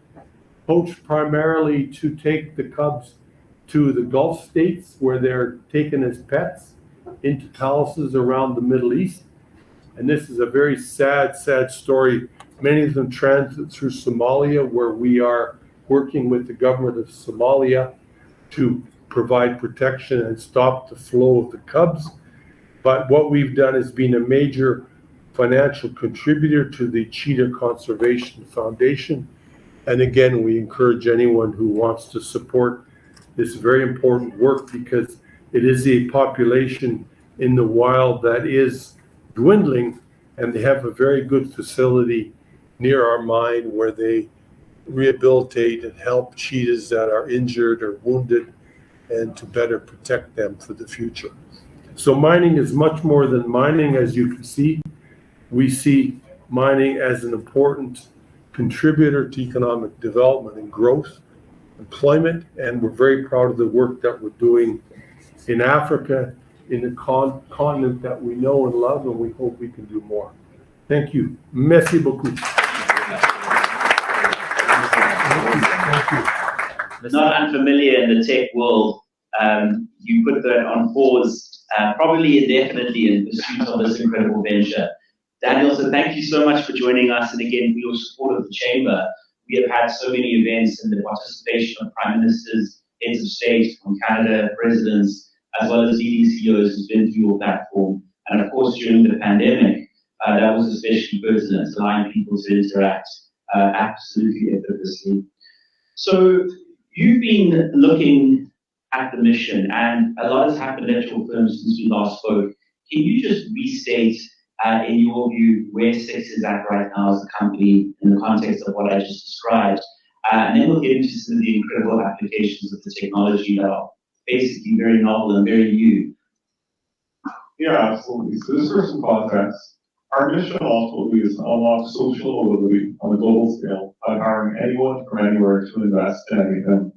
poached primarily to take the cubs to the Gulf states where they're taken as pets into palaces around the Middle East. And this is a very sad, sad story. Many of them transit through Somalia, where we are working with the government of Somalia to provide protection and stop the flow of the cubs. But what we've done has been a major financial contributor to the Cheetah Conservation Foundation. And again, we encourage anyone who wants to support this very important work because it is a population in the wild that is dwindling, and they have a very good facility near our mine where they rehabilitate and help cheetahs that are injured or wounded and to better protect them for the future. So mining is much more than mining, as you can see. We see mining as an important contributor to economic development and growth, employment, and we're very proud of the work that we're doing in Africa, in the continent that we know and love, and we hope we can do more. Thank you. Merci beaucoup. Thank you. Not unfamiliar in the tech world, you put that on pause, probably indefinitely in pursuit of this incredible venture. Daniel, so thank you so much for joining us, and again, for your support of the Chamber. We have had so many events and the participation of Prime Ministers, heads of state from Canada, presidents, as well as leading CEOs who's been through your platform. And of course, during the pandemic, that was especially pertinent, allowing people to interact absolutely effortlessly. So you've been looking at the mission, and a lot has happened at your firm since we last spoke. Can you just restate, in your view, where Six is at right now as a company in the context of what I just described? And then we'll get into some of the incredible applications of the technology that are basically very novel and very new. Yeah, absolutely. So just for some context, our mission ultimately is to unlock social mobility on a global scale by empowering anyone from anywhere to invest in anything.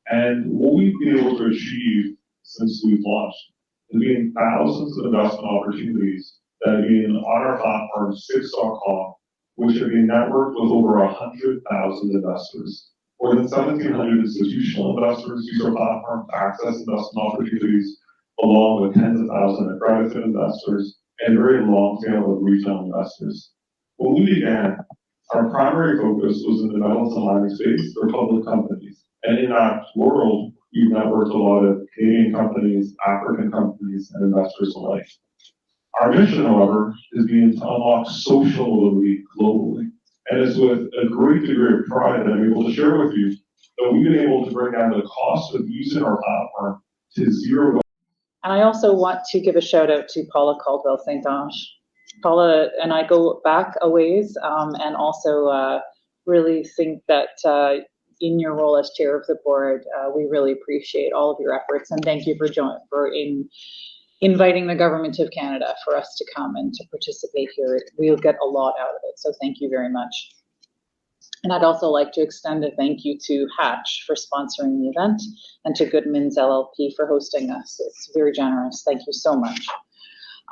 And what we've been able to achieve since we've launched has been thousands of investment opportunities that have been on our platform, Six.com, which have been networked with over 100,000 investors. More than 1,700 institutional investors use our platform to access investment opportunities, along with tens of thousands of accredited investors and a very long tail of retail investors. When we began, our primary focus was in the metals and mining space for public companies. And in that world, we've networked a lot of Canadian companies, African companies, and investors alike. Our mission, however, is being to unlock social mobility globally. And it's with a great degree of pride that I'm able to share with you that we've been able to bring down the cost of using our platform to zero. And I also want to give a shout out to Paula Caldwell St. Ange. Paula and I go back a ways, and also really think that in your role as chair of the board, we really appreciate all of your efforts, and thank you for inviting the government of Canada for us to come and to participate here. We'll get a lot out of it, so thank you very much. And I'd also like to extend a thank you to Hatch for sponsoring the event, and to Goodman's LLP for hosting us. It's very generous. Thank you so much.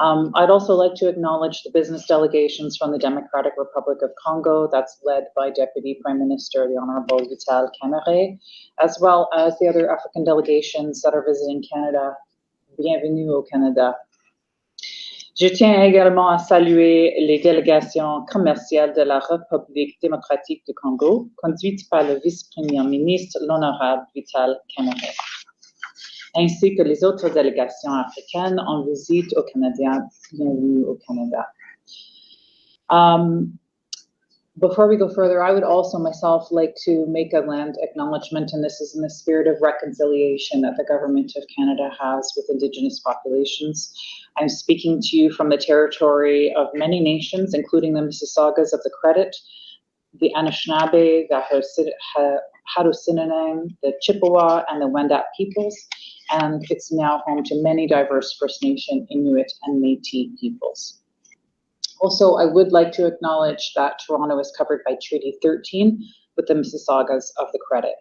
I'd also like to acknowledge the business delegations from the Democratic Republic of Congo, that's led by Deputy Prime Minister, the Honorable Vital Kamerhe, as well as the other African delegations that are visiting Canada. Bienvenue au Canada. Je tiens également à saluer les délégations commerciales de la République démocratique du Congo, conduites par le vice-premier ministre, l'honorable Vital Kamerhe, ainsi que les autres délégations africaines en visite au Canada. Bienvenue au Canada. Before we go further, I would also myself like to make a land acknowledgement, and this is in the spirit of reconciliation that the Government of Canada has with Indigenous populations. I'm speaking to you from the territory of many nations, including the Mississaugas of the Credit, the Anishinaabe, the Haudenosaunee, the Chippewa, and the Wendat peoples, and it's now home to many diverse First Nation, Inuit, and Métis peoples. Also, I would like to acknowledge that Toronto is covered by Treaty 13 with the Mississaugas of the Credit.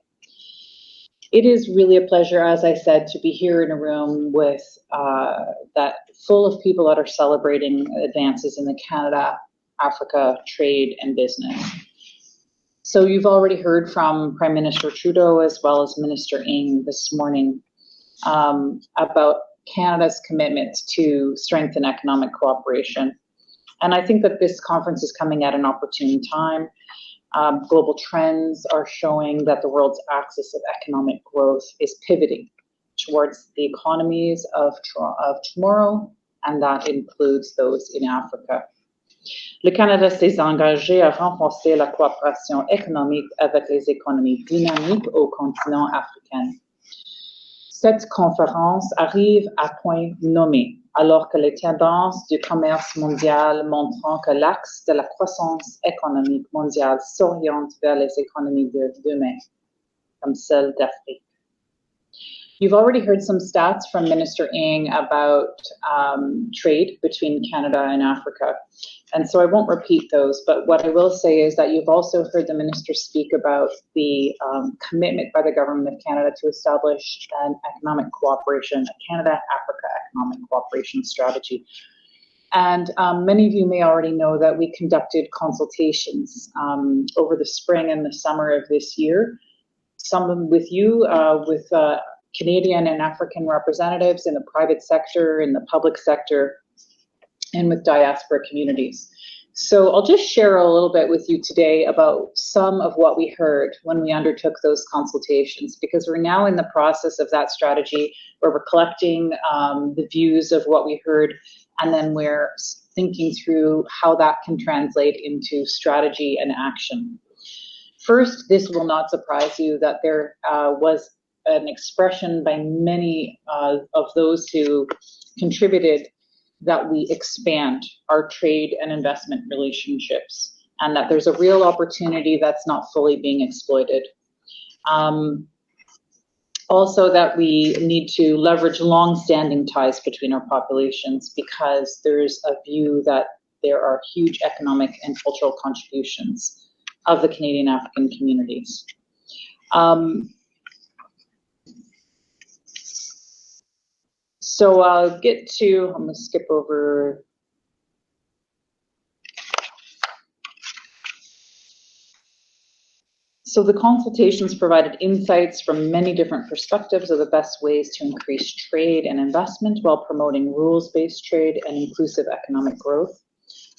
It is really a pleasure, as I said, to be here in a room with that full of people that are celebrating advances in the Canada, Africa, trade, and business. So you've already heard from Prime Minister Trudeau as well as Minister Ng this morning about Canada's commitment to strengthen economic cooperation. And I think that this conference is coming at an opportune time. Global trends are showing that the world's axis of economic growth is pivoting towards the economies of tomorrow, and that includes those in Africa. Le Canada s'est engagé à renforcer la coopération économique avec les économies dynamiques au continent africain. Cette conférence arrive à point nommé, alors que les tendances du commerce mondial montrent que l'axe de la croissance économique mondiale s'oriente vers les économies de demain, comme celle d'Afrique. You've already heard some stats from Minister Ng about trade between Canada and Africa, and so I won't repeat those, but what I will say is that you've also heard the Minister speak about the commitment by the Government of Canada to establish an economic cooperation, a Canada-Africa economic cooperation strategy. And many of you may already know that we conducted consultations over the spring and the summer of this year, some with you, with Canadian and African representatives in the private sector, in the public sector, and with diaspora communities. So I'll just share a little bit with you today about some of what we heard when we undertook those consultations, because we're now in the process of that strategy where we're collecting the views of what we heard, and then we're thinking through how that can translate into strategy and action. First, this will not surprise you that there was an expression by many of those who contributed that we expand our trade and investment relationships, and that there's a real opportunity that's not fully being exploited. Also, that we need to leverage long-standing ties between our populations, because there's a view that there are huge economic and cultural contributions of the Canadian African communities. So I'll get to, I'm going to skip over. So the consultations provided insights from many different perspectives of the best ways to increase trade and investment while promoting rules-based trade and inclusive economic growth.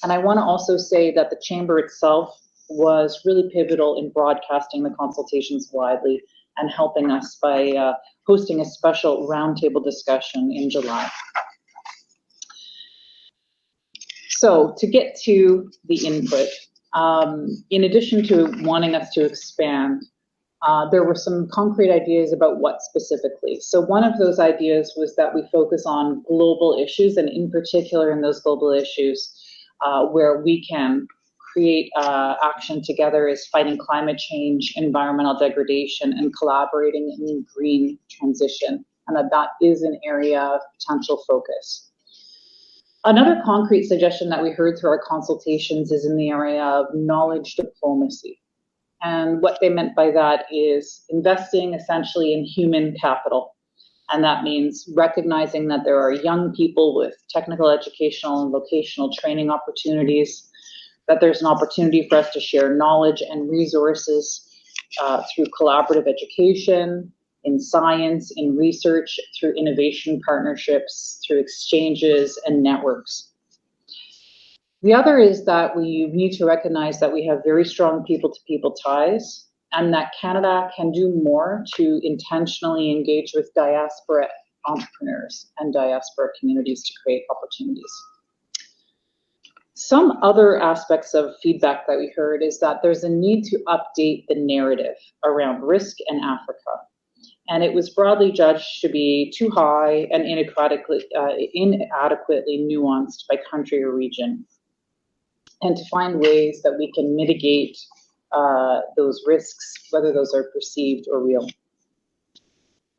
And I want to also say that the Chamber itself was really pivotal in broadcasting the consultations widely and helping us by hosting a special roundtable discussion in July. So to get to the input, in addition to wanting us to expand, there were some concrete ideas about what specifically. So one of those ideas was that we focus on global issues, and in particular in those global issues where we can create action together is fighting climate change, environmental degradation, and collaborating in green transition, and that is an area of potential focus. Another concrete suggestion that we heard through our consultations is in the area of knowledge diplomacy. And what they meant by that is investing essentially in human capital. And that means recognizing that there are young people with technical, educational, and vocational training opportunities, that there's an opportunity for us to share knowledge and resources through collaborative education, in science, in research, through innovation partnerships, through exchanges and networks. The other is that we need to recognize that we have very strong people-to-people ties, and that Canada can do more to intentionally engage with diaspora entrepreneurs and diaspora communities to create opportunities. Some other aspects of feedback that we heard is that there's a need to update the narrative around risk in Africa. And it was broadly judged to be too high and inadequately nuanced by country or region, and to find ways that we can mitigate those risks, whether those are perceived or real.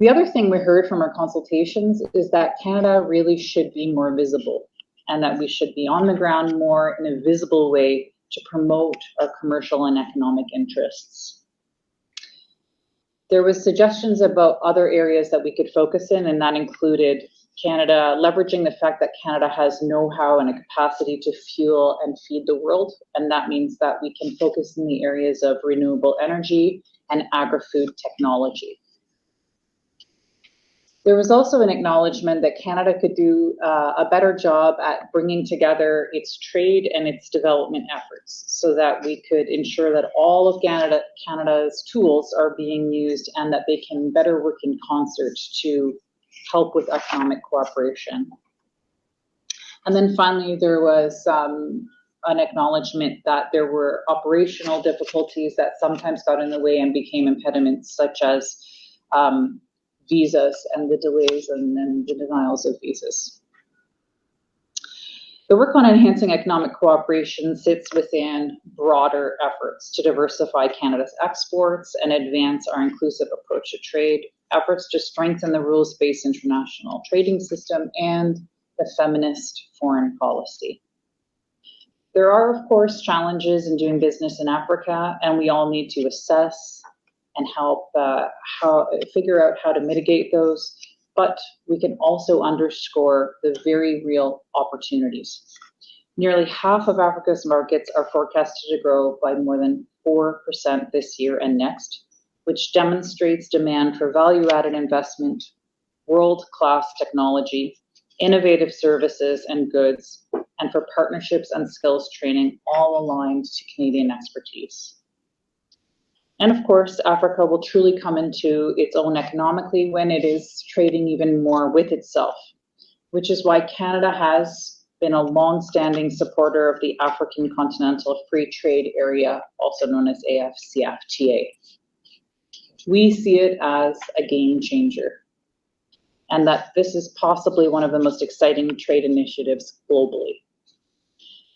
The other thing we heard from our consultations is that Canada really should be more visible, and that we should be on the ground more in a visible way to promote our commercial and economic interests. There was suggestions about other areas that we could focus in, and that included Canada, leveraging the fact that Canada has know-how and a capacity to fuel and feed the world. And that means that we can focus in the areas of renewable energy and agri-food technology. There was also an acknowledgement that Canada could do a better job at bringing together its trade and its development efforts so that we could ensure that all of Canada's tools are being used and that they can better work in concert to help with economic cooperation. And then finally, there was an acknowledgement that there were operational difficulties that sometimes got in the way and became impediments, such as visas and the delays and then the denials of visas. The work on enhancing economic cooperation sits within broader efforts to diversify Canada's exports and advance our inclusive approach to trade, efforts to strengthen the rules-based international trading system, and the feminist foreign policy. There are, of course, challenges in doing business in Africa, and we all need to assess and help figure out how to mitigate those, but we can also underscore the very real opportunities. Nearly half of Africa's markets are forecasted to grow by more than 4% this year and next, which demonstrates demand for value-added investment, world-class technology, innovative services and goods, and for partnerships and skills training, all aligned to Canadian expertise. And of course, Africa will truly come into its own economically when it is trading even more with itself, which is why Canada has been a long-standing supporter of the African Continental Free Trade Area, also known as AFCFTA. We see it as a game changer, and that this is possibly one of the most exciting trade initiatives globally.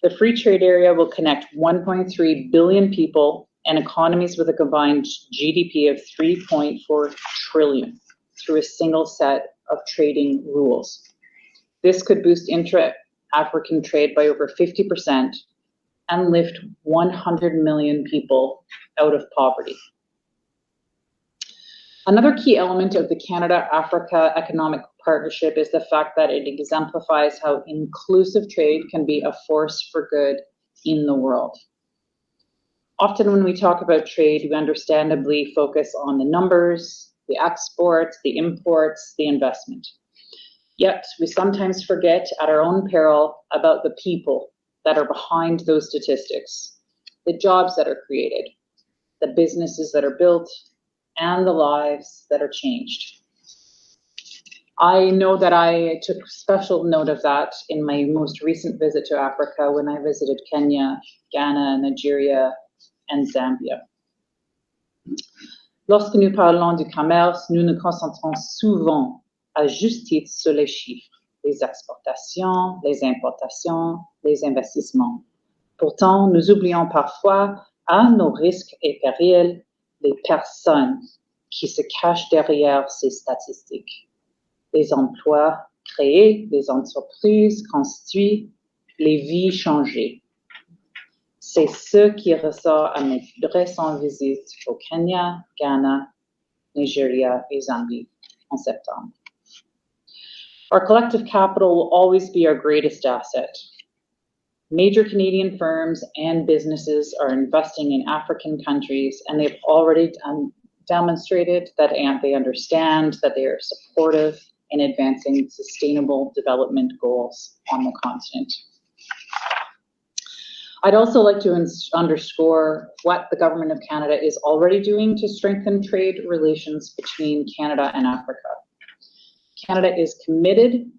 The free trade area will connect 1.3 billion people and economies with a combined GDP of 3.4 trillion through a single set of trading rules. This could boost intra-African trade by over 50% and lift 100 million people out of poverty. Another key element of the Canada-Africa Economic Partnership is the fact that it exemplifies how inclusive trade can be a force for good in the world. Often when we talk about trade, we understandably focus on the numbers, the exports, the imports, the investment. Yet we sometimes forget at our own peril about the people that are behind those statistics, the jobs that are created, the businesses that are built, and the lives that are changed. I know that I took special note of that in my most recent visit to Africa when I visited Kenya, Ghana, Nigeria, and Zambia. Lorsque nous parlons du commerce, nous nous concentrons souvent à juste titre sur les chiffres, les exportations, les importations, les investissements. Pourtant, nous oublions parfois, à nos risques et périls, les personnes qui se cachent derrière ces statistiques. Les emplois créés, les entreprises construites, les vies changées. C'est ce qui ressort à mes récentes visites au Kenya, Ghana, Nigeria et Zambie en septembre. Our collective capital will always be our greatest asset. Major Canadian firms and businesses are investing in African countries, and they've already demonstrated that they understand, that they are supportive in advancing sustainable development goals on the continent. I'd also like to underscore what the Government of Canada is already doing to strengthen trade relations between Canada and Africa. Canada is committed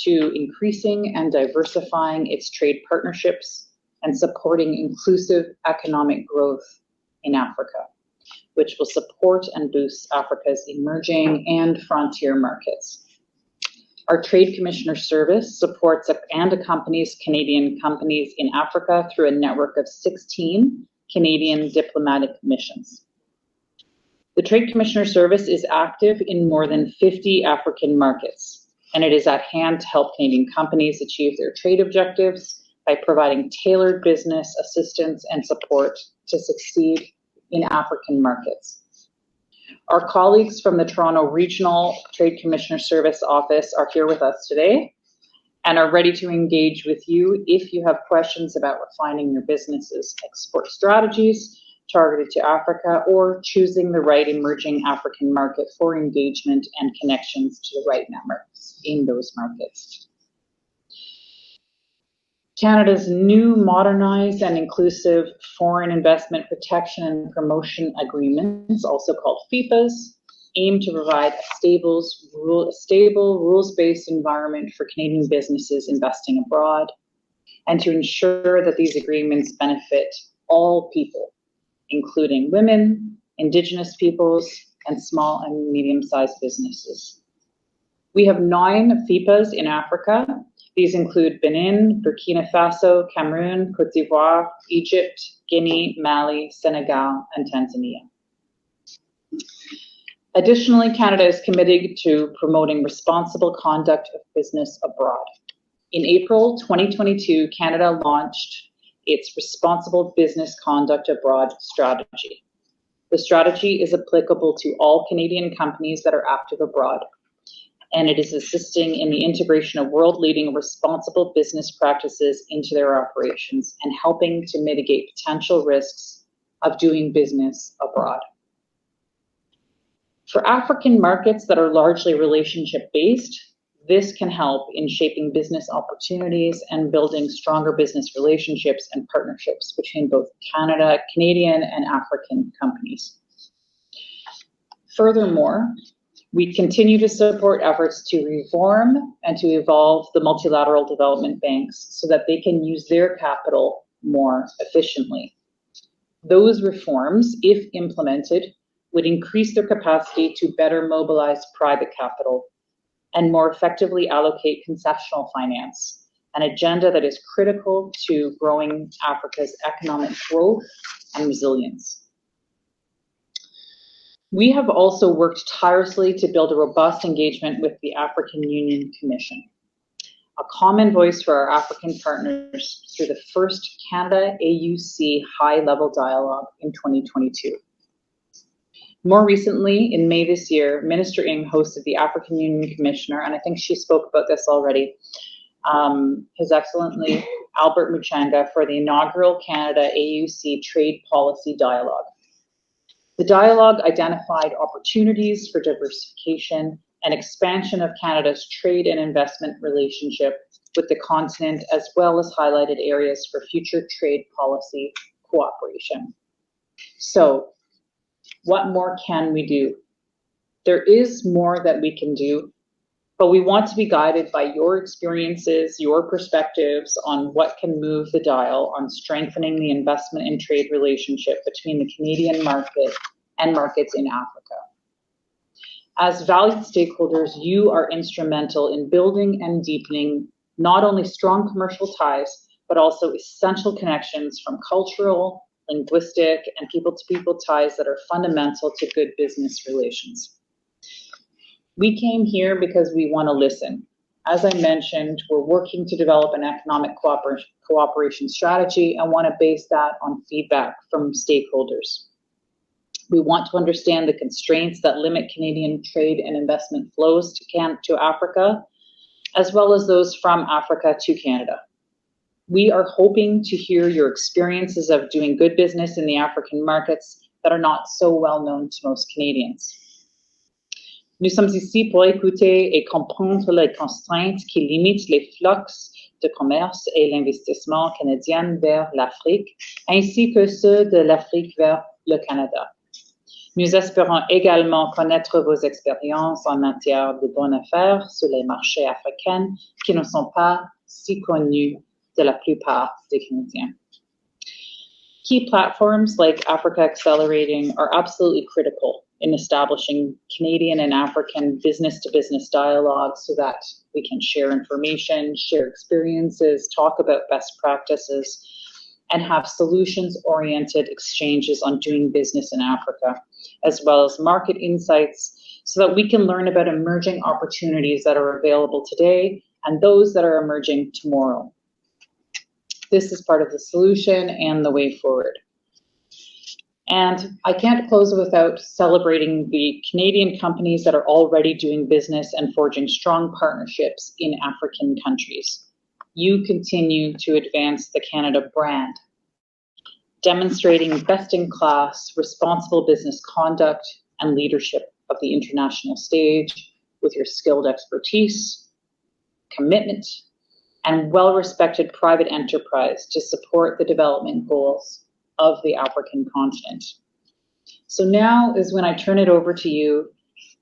to increasing and diversifying its trade partnerships and supporting inclusive economic growth in Africa, which will support and boost Africa's emerging and frontier markets. Our Trade Commissioner Service supports and accompanies Canadian companies in Africa through a network of 16 Canadian diplomatic missions. The Trade Commissioner Service is active in more than 50 African markets, and it is at hand to help Canadian companies achieve their trade objectives by providing tailored business assistance and support to succeed in African markets. Our colleagues from the Toronto Regional Trade Commissioner Service Office are here with us today and are ready to engage with you if you have questions about refining your business's export strategies targeted to Africa or choosing the right emerging African market for engagement and connections to the right networks in those markets. Canada's new modernized and inclusive foreign investment protection and promotion agreements, also called FIPAs, aim to provide a stable, rules-based environment for Canadian businesses investing abroad, and to ensure that these agreements benefit all people, including women, Indigenous peoples, and small and medium-sized businesses. We have 9 FIPAs in Africa. These include Benin, Burkina Faso, Cameroon, Cote d'Ivoire, Egypt, Guinea, Mali, Senegal, and Tanzania. Additionally, Canada is committed to promoting responsible conduct of business abroad. In April 2022, Canada launched its Responsible Business Conduct Abroad strategy. The strategy is applicable to all Canadian companies that are active abroad, and it is assisting in the integration of world-leading responsible business practices into their operations and helping to mitigate potential risks of doing business abroad. For African markets that are largely relationship-based, this can help in shaping business opportunities and building stronger business relationships and partnerships between both Canadian and African companies. Furthermore, we continue to support efforts to reform and to evolve the multilateral development banks so that they can use their capital more efficiently. Those reforms, if implemented, would increase their capacity to better mobilize private capital and more effectively allocate concessional finance, an agenda that is critical to growing Africa's economic growth and resilience. We have also worked tirelessly to build a robust engagement with the African Union Commission, a common voice for our African partners through the first Canada-AUC high-level dialogue in 2022. More recently, in May this year, Minister Ng hosted the African Union Commissioner, and I think she spoke about this already, His Excellency Albert Muchanga for the inaugural Canada AUC Trade Policy Dialogue. The dialogue identified opportunities for diversification and expansion of Canada's trade and investment relationship with the continent, as well as highlighted areas for future trade policy cooperation. So, what more can we do? There is more that we can do, but we want to be guided by your experiences, your perspectives on what can move the dial on strengthening the investment and trade relationship between the Canadian market and markets in Africa. As valued stakeholders, you are instrumental in building and deepening not only strong commercial ties, but also essential connections from cultural, linguistic, and people-to-people ties that are fundamental to good business relations. We came here because we want to listen. As I mentioned, we're working to develop an economic cooperation strategy and want to base that on feedback from stakeholders. We want to understand the constraints that limit Canadian trade and investment flows to Africa, as well as those from Africa to Canada. We are hoping to hear your experiences of doing good business in the African markets that are not so well known to most Canadians. Nous sommes ici pour écouter et comprendre les contraintes qui limitent les flux de commerce et l'investissement canadien vers l'Afrique, ainsi que ceux de l'Afrique vers le Canada. Nous espérons également connaître vos expériences en matière de bonnes affaires sur les marchés africains qui ne sont pas si connus de la plupart des Canadiens. Key platforms like Africa Accelerating are absolutely critical in establishing Canadian and African business-to-business dialogues so that we can share information, share experiences, talk about best practices, and have solutions-oriented exchanges on doing business in Africa, as well as market insights, so that we can learn about emerging opportunities that are available today and those that are emerging tomorrow. This is part of the solution and the way forward. And I can't close without celebrating the Canadian companies that are already doing business and forging strong partnerships in African countries. You continue to advance the Canada brand, demonstrating best-in-class, responsible business conduct and leadership of the international stage with your skilled expertise, commitment, and well-respected private enterprise to support the development goals of the African continent. So now is when I turn it over to you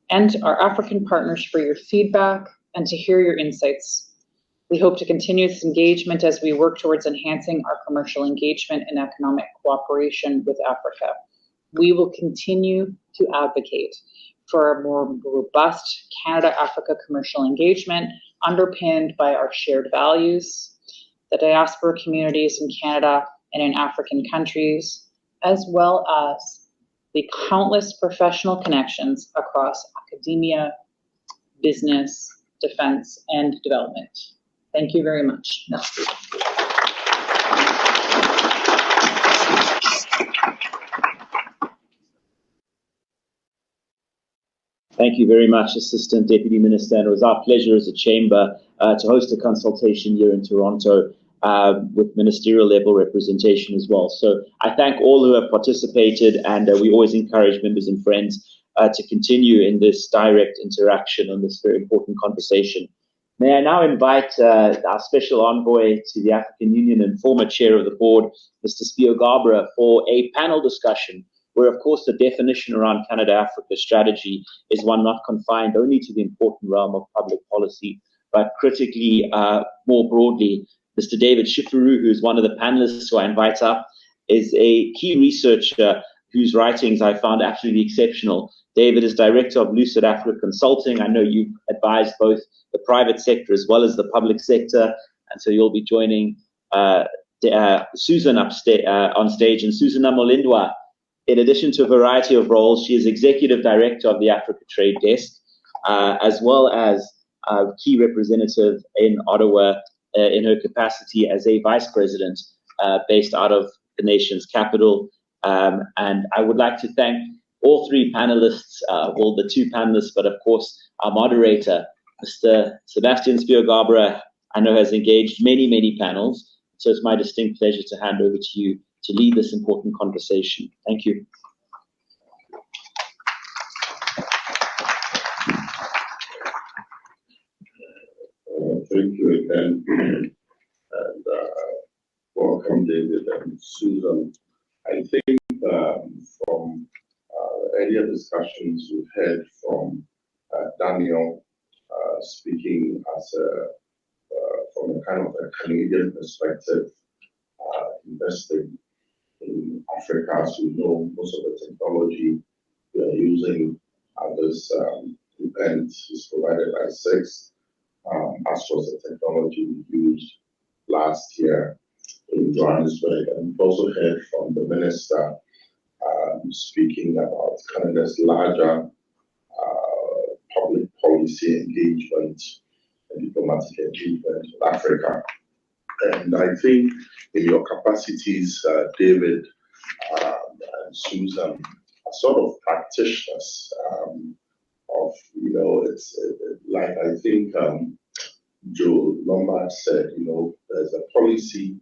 and our African partners for your feedback and to hear your insights. We hope to continue this engagement as we work towards enhancing our commercial engagement and economic cooperation with Africa. We will continue to advocate for a more robust Canada-Africa commercial engagement underpinned by our shared values, the diaspora communities in Canada and in African countries, as well as the countless professional connections across academia, business, defense, and development. Thank you very much. Merci. Thank you very much, Assistant Deputy Minister. And it was our pleasure as a chamber to host a consultation here in Toronto with ministerial level representation as well. So I thank all who have participated, and we always encourage members and friends to continue in this direct interaction on this very important conversation. May I now invite our special envoy to the African Union and former chair of the board, Mr. Spio Gabra, for a panel discussion where, of course, the definition around Canada-Africa strategy is one not confined only to the important realm of public policy, but critically, more broadly. Mr. David Shifuru, who is one of the panelists who I invite up, is a key researcher whose writings I found absolutely exceptional. David is director of Lucid Africa Consulting. I know you advise both the private sector as well as the public sector, and so you'll be joining Susan on stage. And Susan Molindwa, in addition to a variety of roles, she is executive director of the Africa Trade Desk, as well as key representative in Ottawa in her capacity as a vice president based out of the nation's capital. And I would like to thank all three panelists, well, the two panelists, but of course, our moderator, Mr. Sebastian Spio Gabra. I know has engaged many, many panels. So it's my distinct pleasure to hand over to you to lead this important conversation. Thank you. Thank you again, and welcome David and Susan. I think from earlier discussions we've heard from Daniel speaking as from a kind of a Canadian perspective, investing in Africa. As we know, most of the technology we are using at this event is provided by SIX, as was the technology we used last year in Johannesburg. And we've also heard from the minister speaking about Canada's larger public policy engagement and diplomatic engagement with Africa. And I think in your capacities, David and Susan, are sort of practitioners of, it's like I think Joe Lombard said, there's a policy,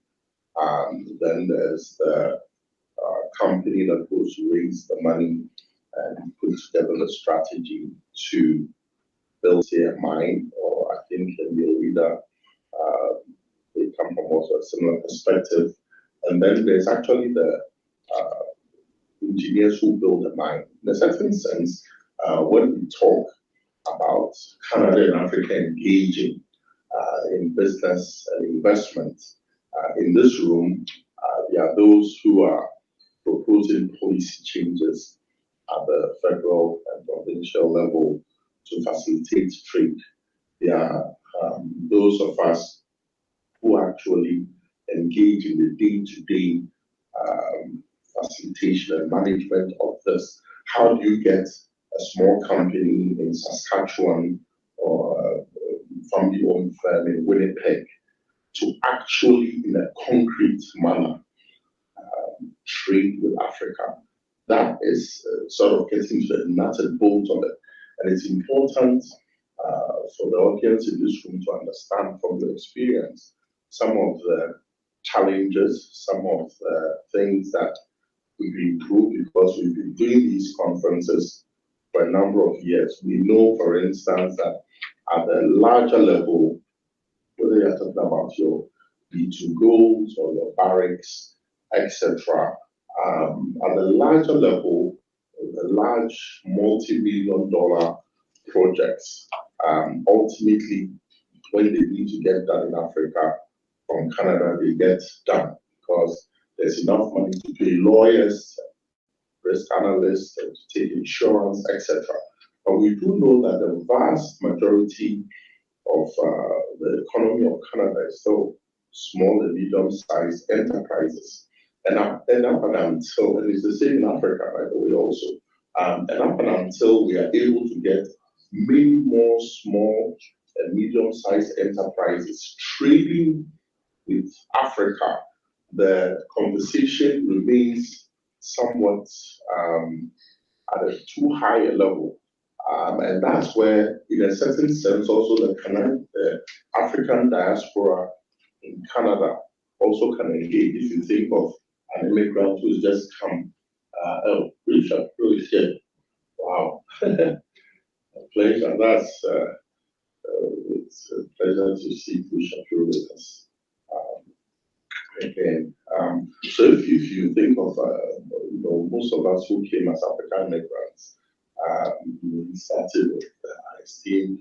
then there's the company that goes to raise the money and put together the strategy to build a mine, or I think in the leader, they come from also a similar perspective. And then there's actually the engineers who build a mine. In a certain sense, when we talk about Canada and Africa engaging in business and investment, in this room, there are those who are proposing policy changes at the federal and provincial level to facilitate trade. There are those of us who actually engage in the day-to-day facilitation and management of this. How do you get a small company in Saskatchewan or a family-owned firm in Winnipeg to actually, in a concrete manner, trade with Africa? That is sort of getting to the nuts and bolts of it. And it's important for the audience in this room to understand from your experience some of the challenges, some of the things that we've improved because we've been doing these conferences for a number of years. We know, for instance, that at the larger level, whether you're talking about your B2Go's or your barracks, etc., at the larger level, the large multi-million-dollar projects, ultimately, when they need to get done in Africa, from Canada, they get done because there's enough money to pay lawyers, risk analysts, and to take insurance, etc. But we do know that the vast majority of the economy of Canada is still small and medium-sized enterprises. And up until, and it's the same in Africa, by the way, also, and up until we are able to get many more small and medium-sized enterprises trading with Africa, the conversation remains somewhat at a too high a level. And that's where, in a certain sense, also the African diaspora in Canada also can engage. If you think of an immigrant who's just come, Richard, really good. Wow. A pleasure. That's it's a pleasure to see Richard with us again. So if you think of most of us who came as African migrants, we started with our esteemed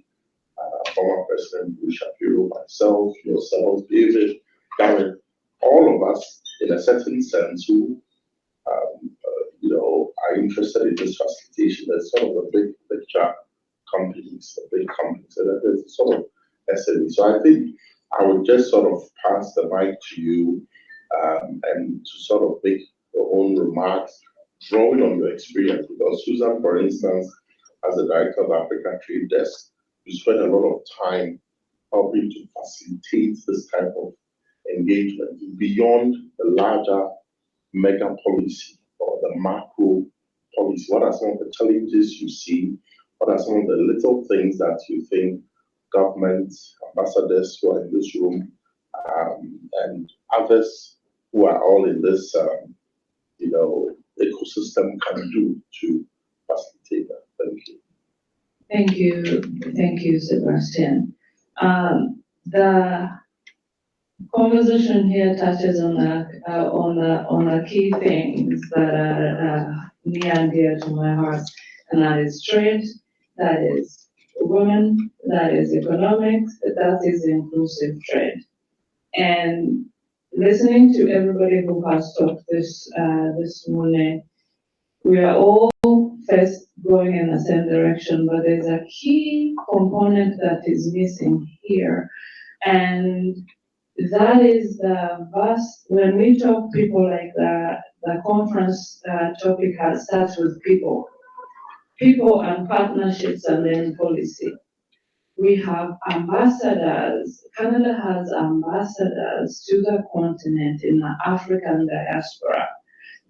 former President Bush Shapiro, myself, yourself, David, Garrett, all of us in a certain sense who are interested in this facilitation. There's sort of a big picture companies, the big companies, and there's sort of SME. So I think I would just sort of pass the mic to you and to sort of make your own remarks, drawing on your experience. Because Susan, for instance, as the director of Africa Trade Desk, you spend a lot of time helping to facilitate this type of engagement beyond the larger mega policy or the macro policy. What are some of the challenges you see? What are some of the little things that you think government, ambassadors who are in this room, and others who are all in this, ecosystem can do to facilitate that. Thank you. Thank you. Thank you, Sebastian. The conversation here touches on the key things that are near and dear to my heart, and that is trade, that is women, that is economics, that is inclusive trade. And listening to everybody who has talked this morning, we are all first going in the same direction, but there's a key component that is missing here, and that is the vast. When we talk people, like the conference topic starts with people and partnerships, and then policy. We have ambassadors. Canada has ambassadors to the continent in the African diaspora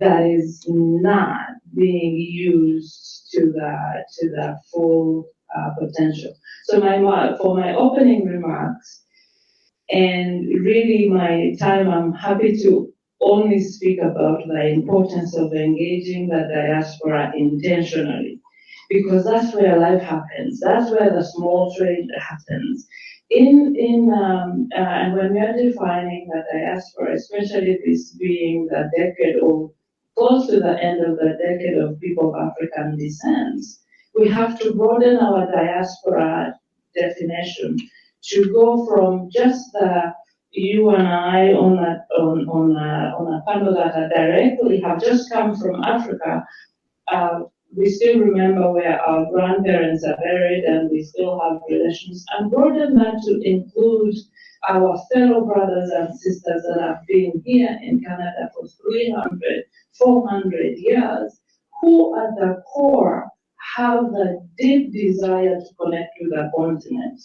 that is not being used to the full potential. So for my opening remarks, and really my time, I'm happy to only speak about the importance of engaging the diaspora intentionally, because that's where life happens. That's where the small trade happens. And when we are defining the diaspora, especially this being the decade of, close to the end of the decade of people of African descent, we have to broaden our diaspora definition to go from just the you and I on a panel that are directly have just come from Africa. We still remember where our grandparents are buried, and we still have relations, and broaden that to include our fellow brothers and sisters that have been here in Canada for 300, 400 years, who at the core have the deep desire to connect with the continent.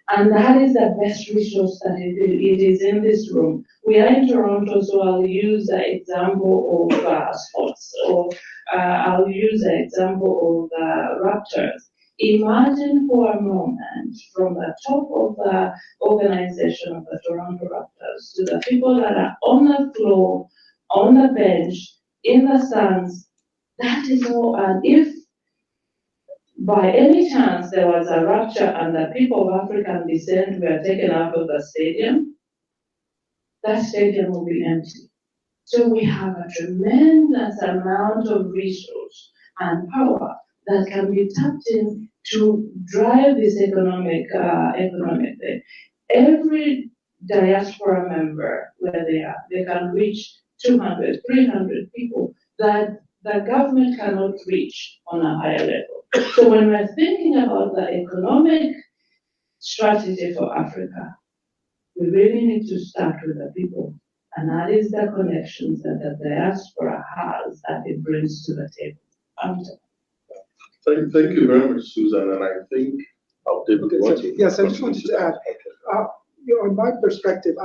And that is the best resource that it is in this room. We are in Toronto, so I'll use the example of sports, or I'll use the example of the Raptors. Imagine for a moment, from the top of the organization of the Toronto Raptors to the people that are on the floor, on the bench, in the stands, that is all. And if by any chance there was a rupture and the people of African descent were taken out of the stadium, that stadium will be empty. So we have a tremendous amount of resource and power that can be tapped in to drive this economic thing. Every diaspora member, where they are, they can reach 200, 300 people that the government cannot reach on a higher level. So when we're thinking about the economic strategy for Africa, we really need to start with the people. And that is the connections that the diaspora has that it brings to the table. Thank you very much, Susan. And I think I'll take Yes, I just wanted to add, in my perspective,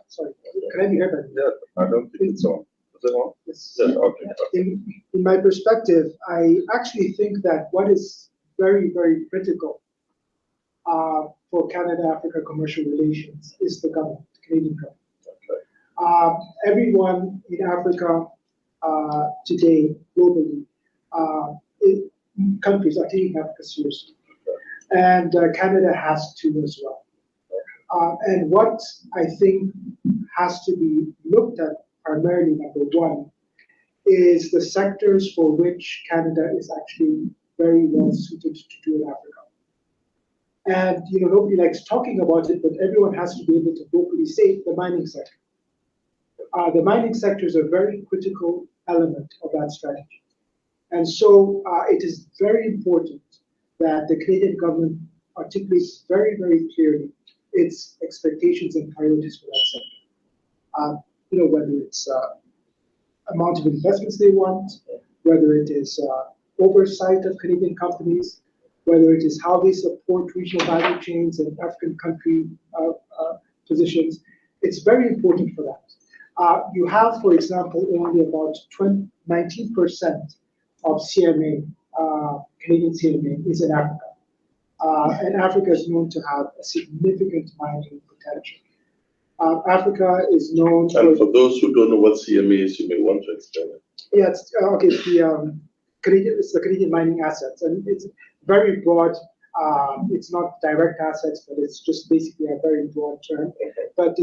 sorry, can I be heard? Yeah, I don't think it's on. Is it on? Yes. Yes, okay. In my perspective, I actually think that what is very, very critical for Canada-Africa commercial relations is the government, the Canadian government. Everyone in Africa today, globally, countries are taking Africa seriously. And Canada has to as well. And what I think has to be looked at primarily, number one, is the sectors for which Canada is actually very well suited to do in Africa. And nobody likes talking about it, but everyone has to be able to vocally say the mining sector. The mining sector is a very critical element of that strategy. And so it is very important that the Canadian government articulates very, very clearly its expectations and priorities for that sector. Whether it's amount of investments they want, whether it is oversight of Canadian companies, whether it is how they support regional value chains and African country positions. It's very important for that. You have, for example, only about 19% of CMA, Canadian CMA, is in Africa. And Africa is known to have a significant mining potential. Africa is known And for those who don't know what CMA is, you may want to explain it. Yeah, it's okay. It's the Canadian mining assets, and it's very broad. It's not direct assets, but it's just basically a very broad term. But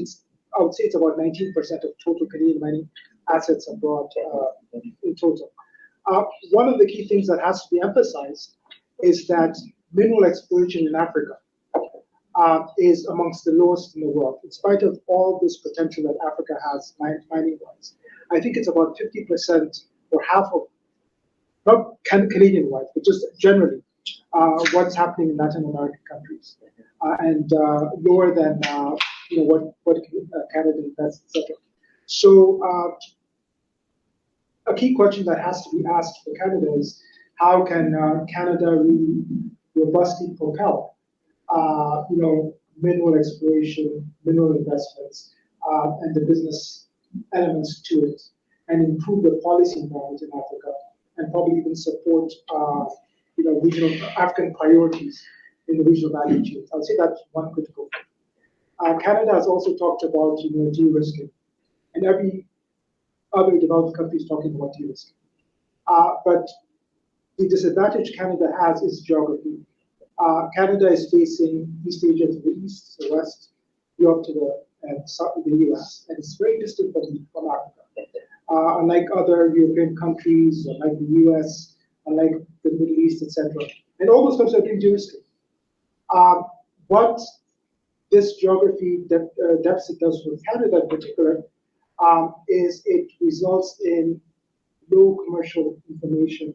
I would say it's about 19% of total Canadian mining assets abroad in total. One of the key things that has to be emphasized is that mineral exploration in Africa is amongst the lowest in the world. In spite of all this potential that Africa has mining-wise, I think it's about 50% or half of, not Canadian-wide, but just generally, what's happening in Latin American countries, and lower than what Canada invests, etc. So a key question that has to be asked for Canada is how can Canada really robustly propel mineral exploration, mineral investments, and the business elements to it, and improve the policy environment in Africa, and probably even support regional African priorities in the regional value chains. I would say that's one critical thing. Canada has also talked about de-risking, and every other developed country is talking about de-risking. But the disadvantage Canada has is geography. Canada is facing East Asia to the east, to the west, Europe to the US, and it's very distant from Africa. Unlike other European countries, unlike the US, unlike the Middle East, etc. And all those countries are doing de-risking. What this geography deficit does for Canada in particular is it results in low commercial information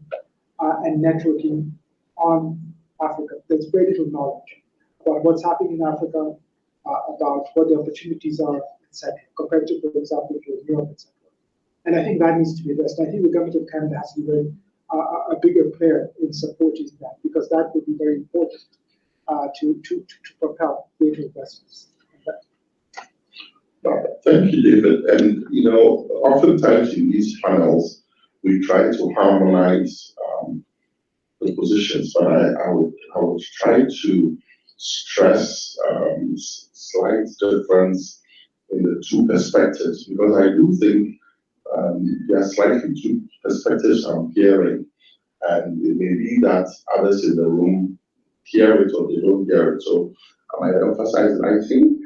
and networking on Africa. There's very little knowledge about what's happening in Africa, about what the opportunities are, etc., compared to, for example, Europe, etc. And I think that needs to be addressed. I think the government of Canada has to be a bigger player in supporting that, because that would be very important to propel greater investments. Thank you, David. And oftentimes in these panels, we try to harmonize the positions, but I would try to stress slight difference in the two perspectives, because I do think there are slightly two perspectives I'm hearing, and it may be that others in the room hear it or they don't hear it. So I might emphasize that I think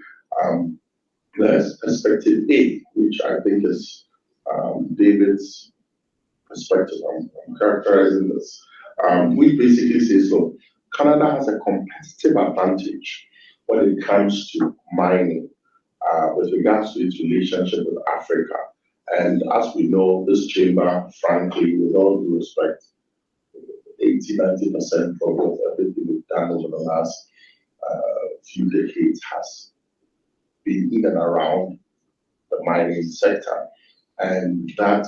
there's perspective A, which I think is David's perspective. I'm characterizing this. We basically say, so Canada has a competitive advantage when it comes to mining with regards to its relationship with Africa. And as we know, this chamber, frankly, with all due respect, 80-90% of everything we've done over the last few decades has been in and around the mining sector. And that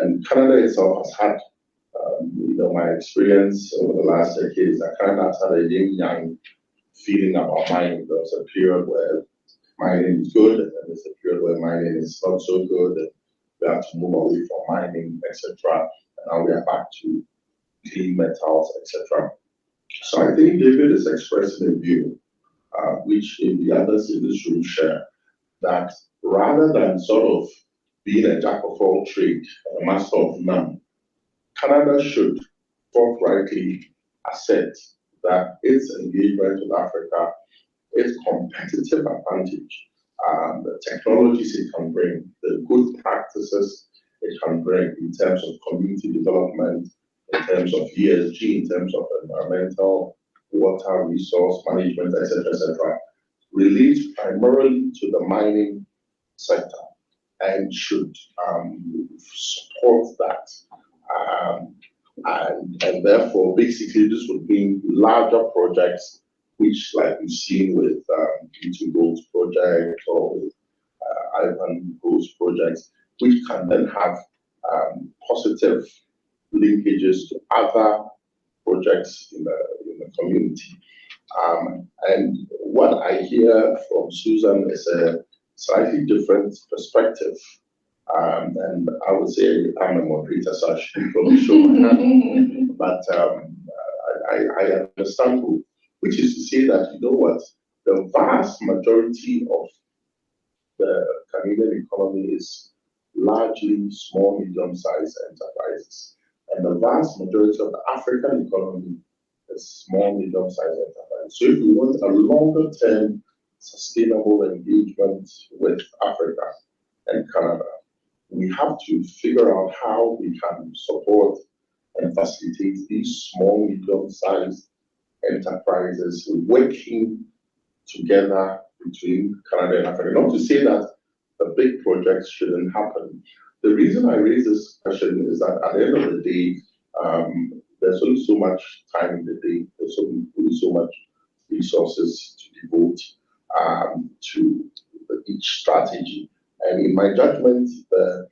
and Canada itself has had, my experience over the last decade is that Canada has had a yin-yang feeling about mining. There was a period where mining is good, and then there's a period where mining is not so good, and we have to move away from mining, etc. And now we are back to clean metals, etc. So I think David is expressing a view, which the others in this room share, that rather than sort of being a jack of all trades and a master of none, Canada should forthrightly assert that its engagement with Africa, its competitive advantage, the technologies it can bring, the good practices it can bring in terms of community development, in terms of ESG, in terms of environmental, water resource management, etc., relates primarily to the mining sector and should support that. And therefore, basically, this would mean larger projects, which, like we've seen with Beauty Gold's project or with Ivan Gold's projects, which can then have positive linkages to other projects in the community. And what I hear from Susan is a slightly different perspective. And I would say I'm a moderator, so I should probably show my hand. But I understand both, which is to say that, you know what, the vast majority of the Canadian economy is largely small, medium-sized enterprises. And the vast majority of the African economy is small, medium-sized enterprises. So if we want a longer-term sustainable engagement with Africa and Canada, we have to figure out how we can support and facilitate these small, medium-sized enterprises working together between Canada and Africa. Not to say that the big projects shouldn't happen. The reason I raise this question is that at the end of the day, there's only so much time in the day, there's only so much resources to devote to each strategy. And in my judgment, the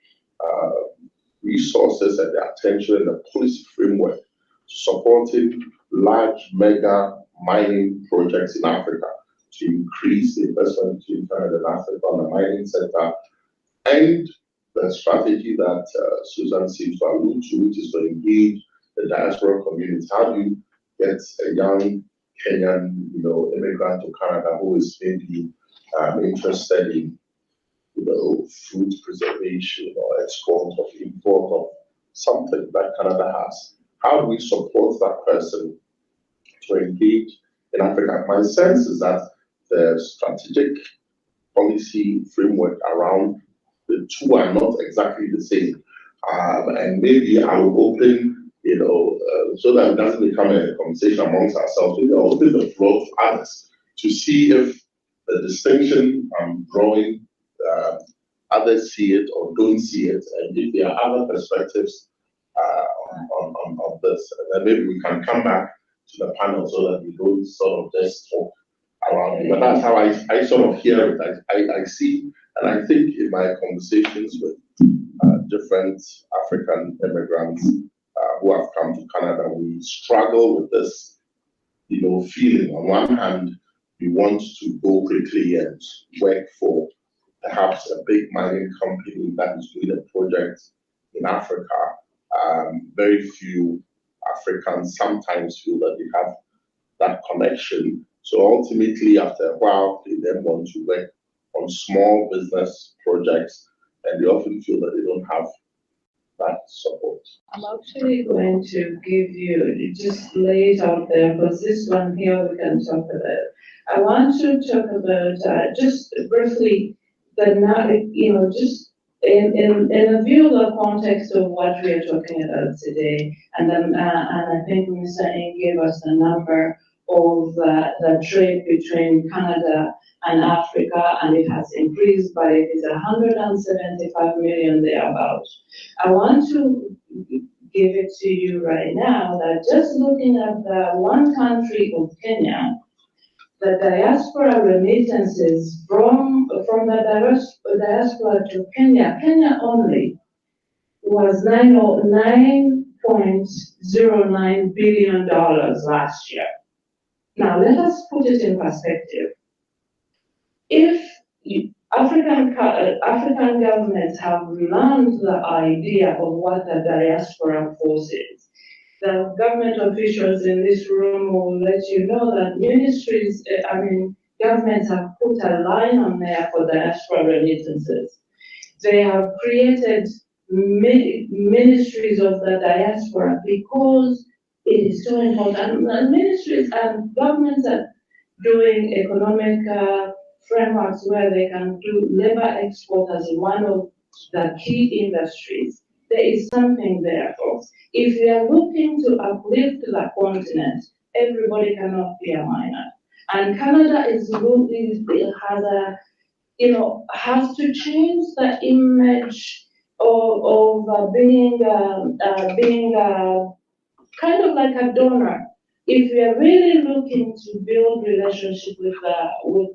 resources and the attention and the policy framework supporting large mega mining projects in Africa to increase the investment between Canada and Africa on the mining sector, and the strategy that Susan seems to allude to, which is to engage the diaspora community. How do you get a young Kenyan, immigrant to Canada who is maybe interested in, food preservation or export or import of something that Canada has? How do we support that person to engage in Africa? My sense is that the strategic policy framework around the two are not exactly the same. And maybe I will open, so that it doesn't become a conversation amongst ourselves, maybe I'll open the floor to others to see if the distinction I'm drawing, others see it or don't see it, and if there are other perspectives on this. And then maybe we can come back to the panel so that we don't sort of just talk around it. But that's how I sort of hear it. I see, and I think in my conversations with different African immigrants who have come to Canada, we struggle with this, feeling. On one hand, we want to go quickly and work for perhaps a big mining company that is doing a project in Africa. Very few Africans sometimes feel that they have that connection. So ultimately, after a while, they then want to work on small business projects, and they often feel that they don't have that support. I'm actually going to give you, just lay it out there, because this one here we can talk about. I want to talk about just briefly just in a view of the context of what we are talking about today, and I think Mr. Ng gave us the number of the trade between Canada and Africa, and it has increased by it is 175 million thereabouts. I want to give it to you right now that just looking at the one country of Kenya, the diaspora remittances from the diaspora to Kenya only was $9.09 billion last year. Now let us put it in perspective. If African governments have learned the idea of what the diaspora force is, the government officials in this room will let you know that governments have put a line on there for diaspora remittances. They have created ministries of the diaspora because it is so important. And ministries and governments are doing economic frameworks where they can do labor export as one of the key industries. There is something there, folks. If we are looking to uplift the continent, everybody cannot be a miner. And Canada has to change the image of being kind of like a donor. If we are really looking to build relationship with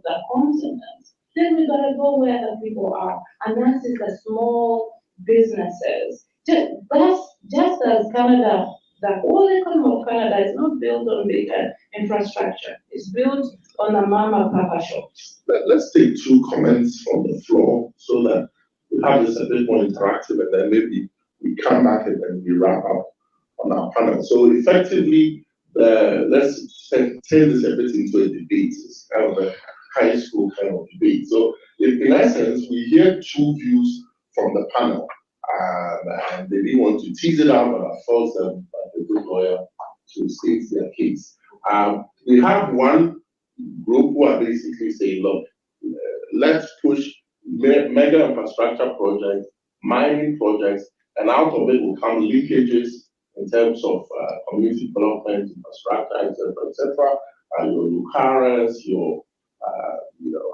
the continent, then we gotta go where the people are, and that is the small businesses. Just as Canada, the whole economy of Canada is not built on big infrastructure. It's built on the mama and papa shops. Let's take two comments from the floor so that we have this a bit more interactive, and then maybe we come back and then we wrap up on our panel. So effectively, let's turn this a bit into a debate. It's kind of a high school kind of debate. So in essence, we hear two views from the panel, and they didn't want to tease it out, but I forced them, like a good lawyer, to state their case. We have one group who are basically saying, look, let's push mega infrastructure projects, mining projects, and out of it will come leakages in terms of community development, infrastructure, etc., your Lucaras, your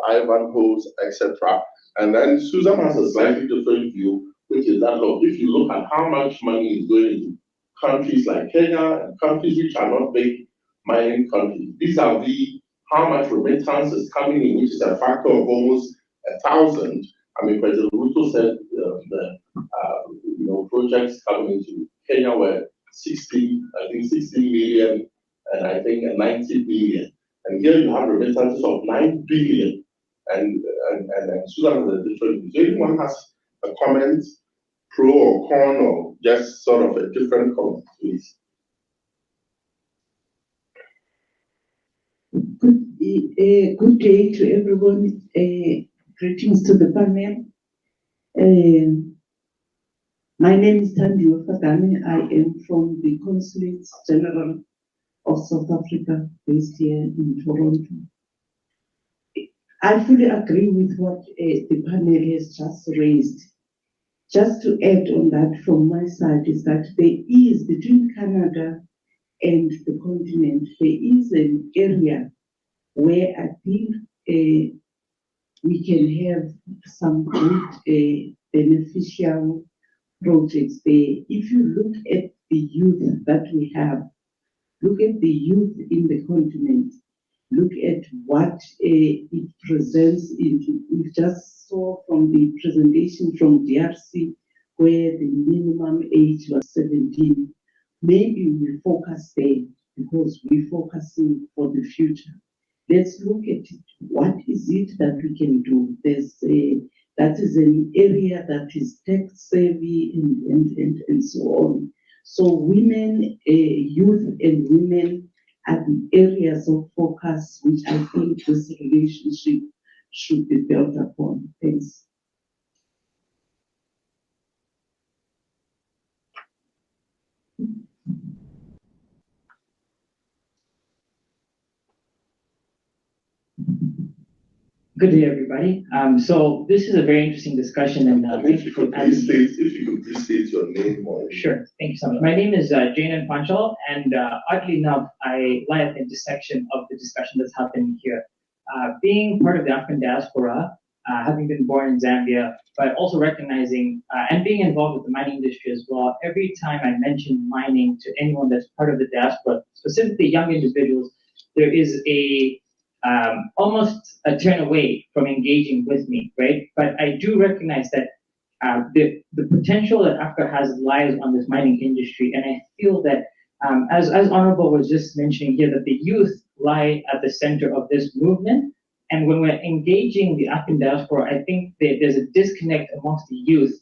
Ivanhoes, etc. And then Susan has a slightly different view, which is that, look, if you look at how much money is going into countries like Kenya and countries which are not big mining countries, vis-a-vis how much remittance is coming in, which is a factor of almost 1,000. I mean, President Ruto said the projects coming into Kenya were 16 million and I think 90 billion. And here you have remittances of 9 billion. And Susan has a different view. So anyone has a comment, pro or con, or just sort of a different comment, please. Good day to everyone. Greetings to the panel. My name is Thandiwe Fagane. I am from the Consulate General of South Africa, based here in Toronto. I fully agree with what the panel has just raised. Just to add on that from my side is that there is, between Canada and the continent, there is an area where I think we can have some good beneficial projects there. If you look at the youth that we have, look at the youth in the continent, look at what it presents into. We just saw from the presentation from DRC where the minimum age was 17. Maybe we focus there because we're focusing for the future. Let's look at it. What is it that we can do? That is an area that is tech savvy and so on. So women, youth and women are the areas of focus which I think this relationship should be built upon. Thanks. Good day, everybody. So this is a very interesting discussion, and if you could please state your name. Sure, thank you so much. My name is Janan Panchal, and oddly enough, I lie at the intersection of the discussion that's happening here. Being part of the African diaspora, having been born in Zambia, but also recognizing and being involved with the mining industry as well, every time I mention mining to anyone that's part of the diaspora, specifically young individuals, there is a almost a turn away from engaging with me, right? But I do recognize that the potential that Africa has lies on this mining industry, and I feel that as Honorable was just mentioning here, that the youth lie at the center of this movement. And when we're engaging the African diaspora, I think that there's a disconnect amongst the youth.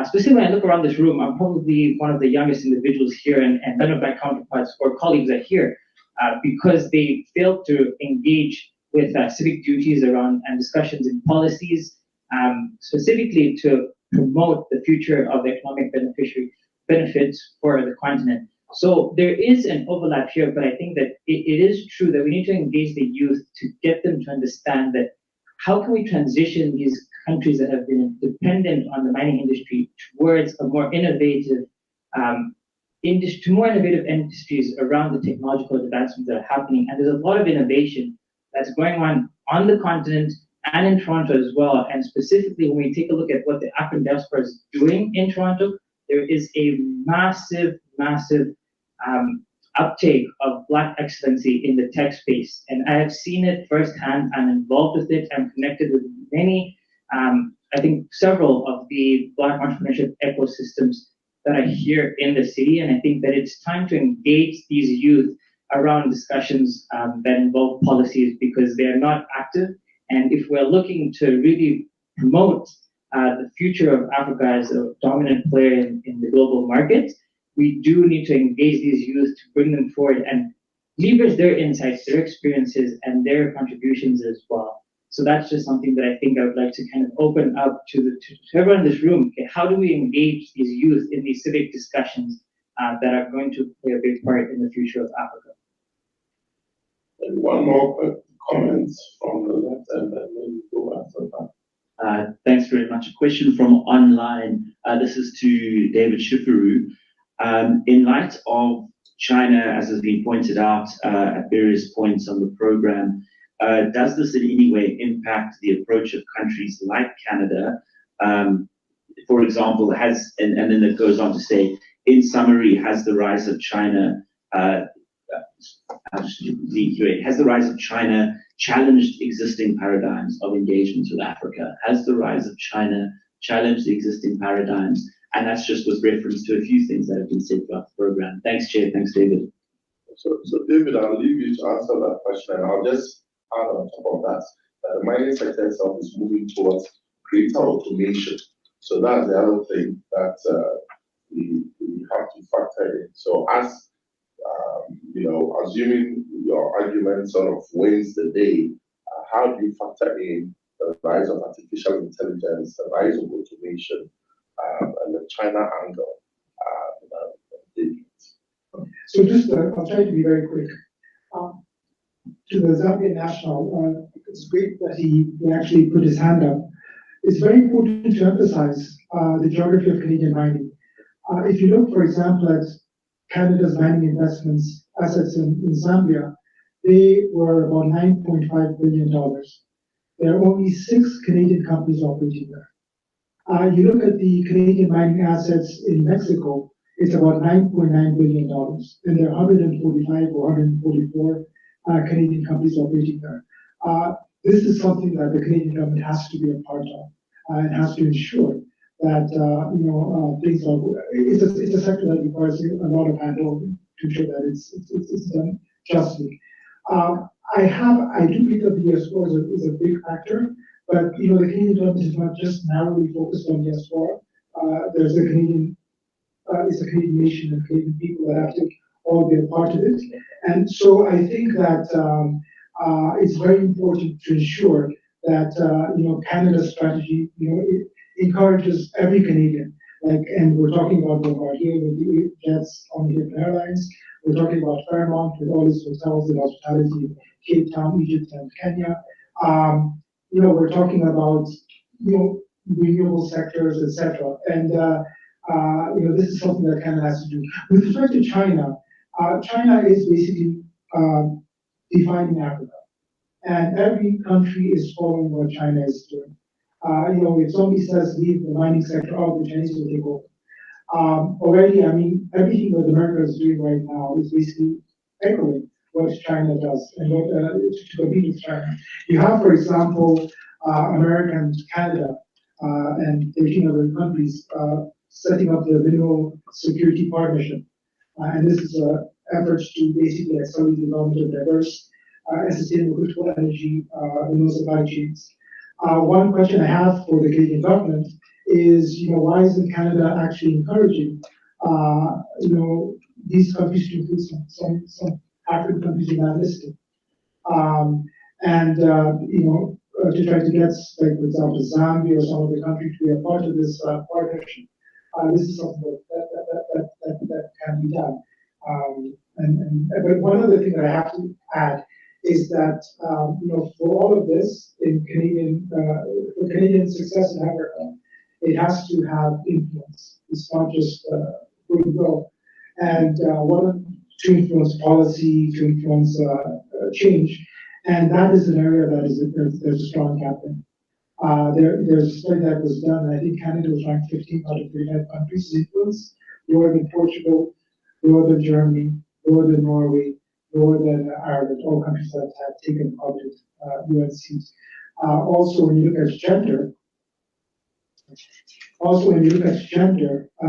Specifically, when I look around this room, I'm probably one of the youngest individuals here, and none of my counterparts or colleagues are here. Because they failed to engage with civic duties around and discussions in policies, specifically to promote the future of economic benefits for the continent. So there is an overlap here, but I think that it is true that we need to engage the youth to get them to understand that how can we transition these countries that have been dependent on the mining industry towards a more innovative to more innovative industries around the technological advancements that are happening. And there's a lot of innovation that's going on the continent and in Toronto as well. And specifically, when we take a look at what the African diaspora is doing in Toronto, there is a massive uptake of Black excellency in the tech space. And I have seen it firsthand. I'm involved with it. I'm connected with many, I think several of the Black entrepreneurship ecosystems that are here in the city, and I think that it's time to engage these youth around discussions that involve policies because they are not active. And if we're looking to really promote the future of Africa as a dominant player in the global market, we do need to engage these youth to bring them forward and leverage their insights, their experiences, and their contributions as well. So that's just something that I think I would like to kind of open up to everyone in this room. Okay, how do we engage these youth in these civic discussions that are going to play a big part in the future of Africa? And one more quick comment from the left, and then we'll go after that. Thanks very much. A question from online. This is to David Shifaru. In light of China, as has been pointed out at various points on the program, does this in any way impact the approach of countries like Canada? For example, and then it goes on to say, in summary, has the rise of China challenged existing paradigms of engagement with Africa? Has the rise of China challenged the existing paradigms? And that's just with reference to a few things that have been said throughout the program. Thanks, Chair. Thanks, David. So David, I'll leave you to answer that question, and I'll just add on top of that, the mining sector itself is moving towards greater automation. So that's the other thing that we have to factor in. So as assuming your argument sort of wins the day, how do you factor in the rise of artificial intelligence, the rise of automation, and the China angle? So just, I'll try to be very quick. To the Zambian national, it's great that he actually put his hand up. It's very important to emphasize the geography of Canadian mining. If you look, for example, at Canada's mining investments assets in Zambia, they were about $9.5 billion. There are only 6 Canadian companies operating there. You look at the Canadian mining assets in Mexico, it's about $9.9 billion. And there are 145 or 144 Canadian companies operating there. This is something that the Canadian government has to be a part of and has to ensure that things are. It's a sector that requires a lot of handholding to ensure that it's done justly. I do believe that the S4 is a big factor, but the Canadian government is not just narrowly focused on the S4. There's the Canadian. It's a Canadian nation and Canadian people that have to all be a part of it. And so I think that it's very important to ensure that Canada's strategy it encourages every Canadian. And we're talking about Bombardier with the jets on the airlines. We're talking about Fairmont with all its hotels and hospitality in Cape Town, Egypt, and Kenya. We're talking about renewable sectors, etc. And this is something that Canada has to do. With respect to China, China is basically defining Africa, and every country is following what China is doing. If somebody says leave the mining sector out, the Chinese will take over. Already, everything that America is doing right now is basically echoing what China does and what to compete with China. You have, for example, America and Canada and 13 other countries setting up the Mineral Security Partnership. And this is efforts to basically accelerate the development of diverse and sustainable critical energy supply chains. One question I have for the Canadian government is, why isn't Canada actually encouraging, these countries to include some African countries in that listing? To try to get, like, for example, Zambia or some of the countries to be a part of this partnership. This is something that can be done. But one other thing that I have to add is that for all of this in for Canadian success in Africa, it has to have influence. It's not just goodwill. And to influence policy, to influence change, and that is an area that there's a strong gap in. There's a study that was done, and I think Canada was ranked 15 out of 35 countries influence, lower than Portugal, lower than Germany, lower than Norway, lower than Ireland, all countries that have taken public UN seats. Also, when you look at gender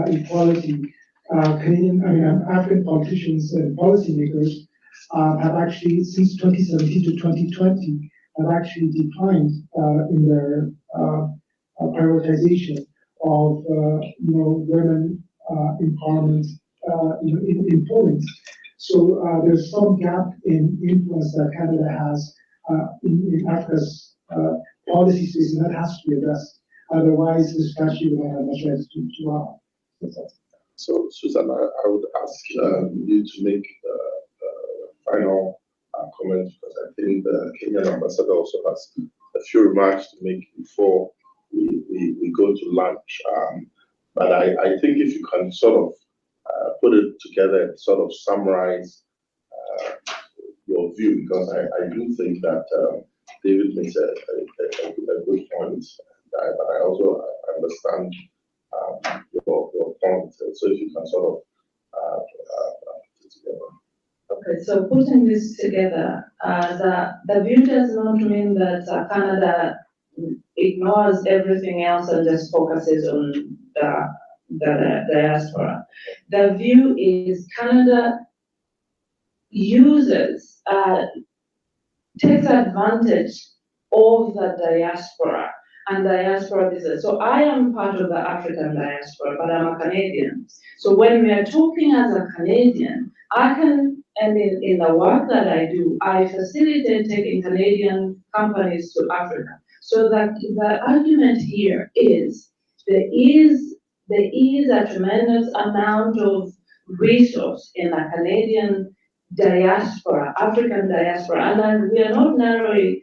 equality, African politicians and policymakers have actually, since 2017 to 2020, have actually declined in their prioritization of women empowerment in polling. So there's some gap in influence that Canada has in Africa's policy space, and that has to be addressed. Otherwise, this country will not have much right to run. So, Susan, I would ask you to make final comment, because I think the Kenyan ambassador also has a few remarks to make before we go to lunch. But I think if you can sort of put it together and sort of summarize your view, because I do think that David makes a good point, but I also understand your point. So if you can sort of put it together. Okay, so putting this together, the view does not mean that Canada ignores everything else and just focuses on the diaspora. The view is Canada takes advantage of the diaspora and diaspora business. So I am part of the African diaspora, but I'm a Canadian. So when we are talking as a Canadian, I can, and in the work that I do, I facilitate taking Canadian companies to Africa. So that the argument here is there is a tremendous amount of resource in the Canadian diaspora, African diaspora, and then we are not narrowly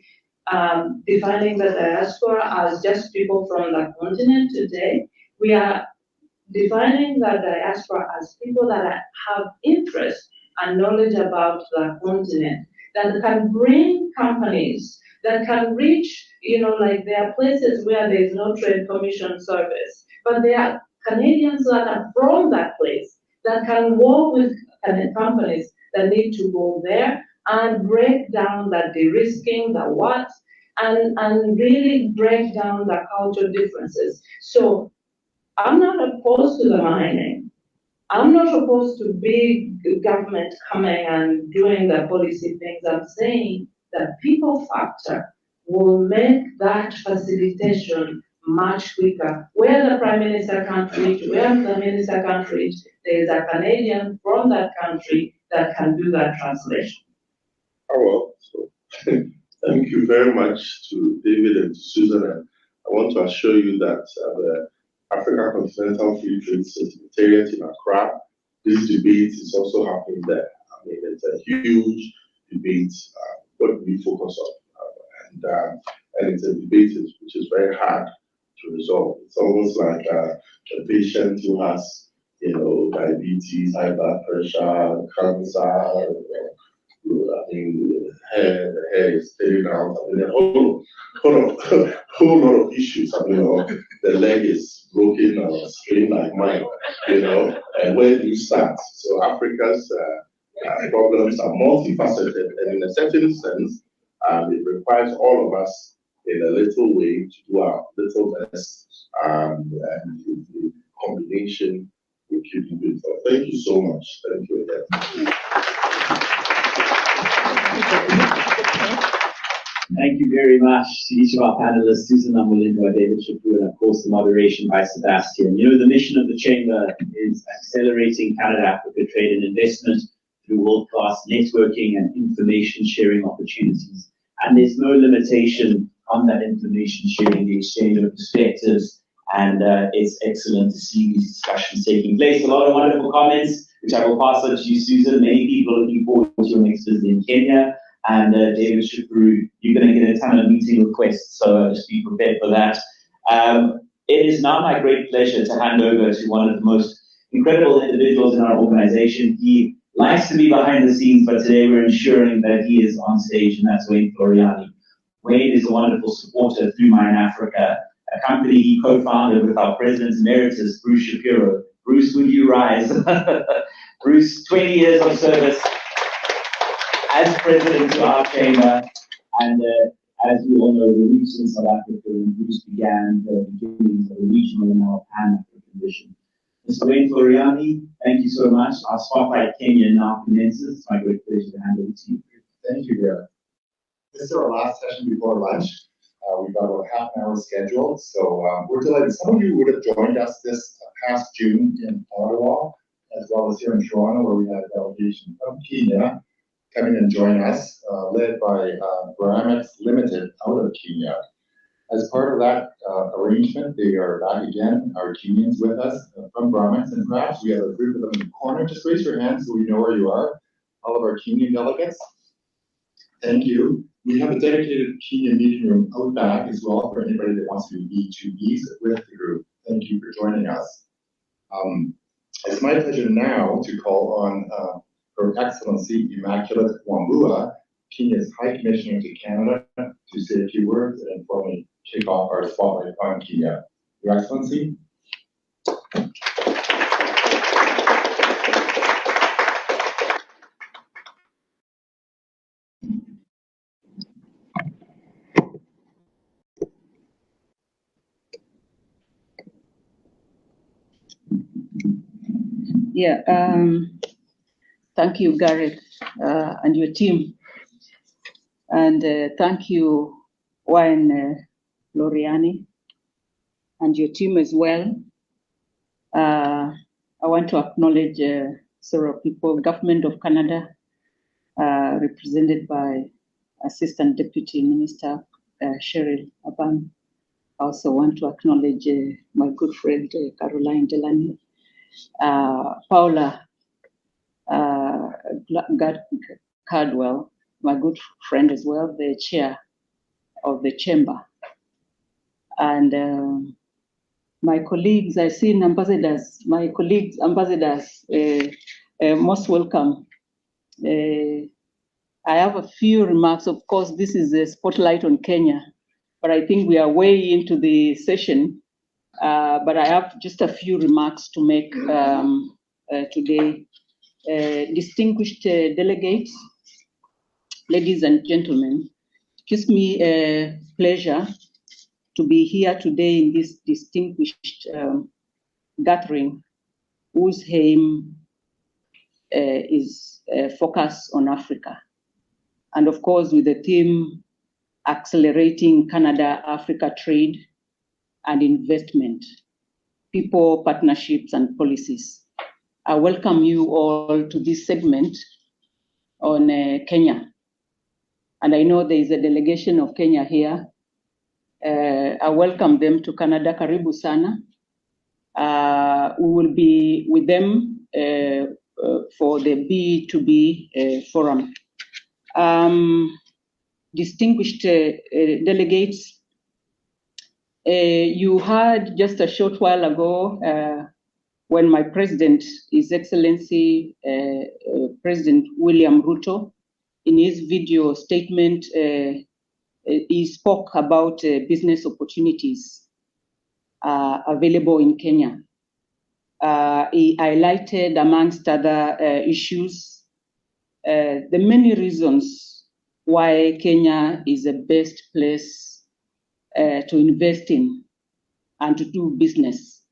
defining the diaspora as just people from the continent today. We are defining the diaspora as people that have interest and knowledge about the continent, that can bring companies, that can reach, like there are places where there is no trade commission service, but there are Canadians that are from that place that can work with companies that need to go there and break down the de-risking, the what, and really break down the cultural differences. So I'm not opposed to the mining. I'm not opposed to big government coming and doing the policy things. I'm saying that people factor will make that facilitation much quicker. Where the Prime Minister can't reach, where the Minister can't reach, there is a Canadian from that country that can do that translation. Oh, well, so thank you very much to David and to Susan. And I want to assure you that the Africa Continental Free Trade Secretariat in Accra, this debate is also happening there. I mean, it's a huge debate. What we focus on, and it's a debate which is very hard to resolve. It's almost like a patient who has, diabetes, high blood pressure, cancer. I mean, the hair is thinning out. I mean, a whole lot of issues. I mean, the leg is broken or sprained like mine. And where do you start? So Africa's problems are multifaceted, and in a certain sense, it requires all of us in a little way to do our little best, and the combination will keep you good. So thank you so much. Thank you again. Thank you very much to each of our panelists, Susan Namulindo, David Shapiro, and of course the moderation by Sebastian. The mission of the Chamber is accelerating Canada-Africa trade and investment through world-class networking and information sharing opportunities. And there's no limitation on that information sharing, the exchange of perspectives, and it's excellent to see these discussions taking place. A lot of wonderful comments, which I will pass on to you, Susan. Many people are looking forward to your next visit in Kenya. And David Shapiro, you're going to get a ton of meeting requests, so just be prepared for that. It is now my great pleasure to hand over to one of the most incredible individuals in our organization. He likes to be behind the scenes, but today we're ensuring that he is on stage, and that's Wayne Floriani. Wayne is a wonderful supporter through Mine Africa, a company he co-founded with our President Emeritus, Bruce Shapiro. Bruce, would you rise? Bruce, 20 years of service as president to our chamber, and as we all know, the roots in South Africa, and Bruce began the beginnings of a regional and now Pan-African vision. Mr. Wayne Floriani, thank you so much. Our Spotlight Kenya now commences. It's my great pleasure to hand over to you. Thank you, Gareth. This is our last session before lunch. We've got about half an hour scheduled, so we're delighted. Some of you would have joined us this past June in Ottawa, as well as here in Toronto, where we had a delegation from Kenya come in and join us, led by Baramex Limited out of Kenya. As part of that arrangement, they are back again, our Kenyans with us from Baramex, and perhaps we have a group of them in the corner. Just raise your hands so we know where you are, all of our Kenyan delegates. Thank you. We have a dedicated Kenyan meeting room out back as well for anybody that wants to be B2Bs with the group. Thank you for joining us. It's my pleasure now to call on Her Excellency Immaculate Wambua, Kenya's High Commissioner to Canada, to say a few words and informally kick off our spotlight on Kenya. Your Excellency. Yeah, thank you, Gareth, and your team. And thank you, Wayne Loriani, and your team as well. I want to acknowledge several people, Government of Canada, represented by Assistant Deputy Minister Cheryl Aban. I also want to acknowledge my good friend Caroline Delany, Paula Cardwell, my good friend as well, the chair of the chamber. And my colleagues, I see ambassadors, my colleagues, ambassadors, most welcome. I have a few remarks. Of course, this is a spotlight on Kenya, but I think we are way into the session. But I have just a few remarks to make today. Distinguished delegates, ladies and gentlemen, it gives me a pleasure to be here today in this distinguished gathering whose aim is focus on Africa. And of course, with the theme accelerating Canada-Africa trade and investment, people, partnerships, and policies. I welcome you all to this segment on Kenya. And I know there is a delegation of Kenya here. I welcome them to Canada. Karibu sana. We will be with them for the B2B forum. Distinguished delegates, you heard just a short while ago when my president, His Excellency President William Ruto, in his video statement, he spoke about business opportunities available in Kenya. He highlighted, amongst other issues, the many reasons why Kenya is the best place to invest in and to do business.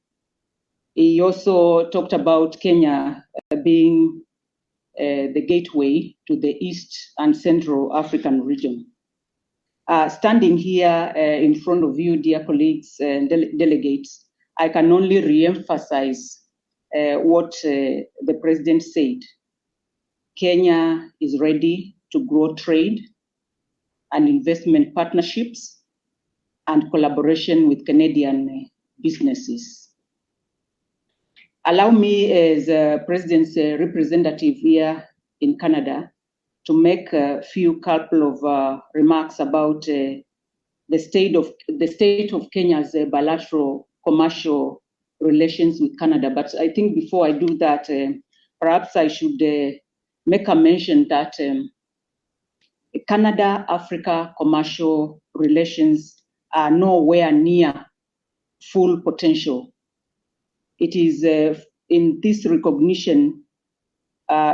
He also talked about Kenya being the gateway to the East and Central African region. Standing here in front of you, dear colleagues and delegates, I can only re-emphasize what the President said. Kenya is ready to grow trade and investment partnerships and collaboration with Canadian businesses. Allow me, as President's representative here in Canada, to make a few couple of remarks about the state of Kenya's bilateral commercial relations with Canada. But I think before I do that, perhaps I should make a mention that Canada-Africa commercial relations are nowhere near full potential. It is in this recognition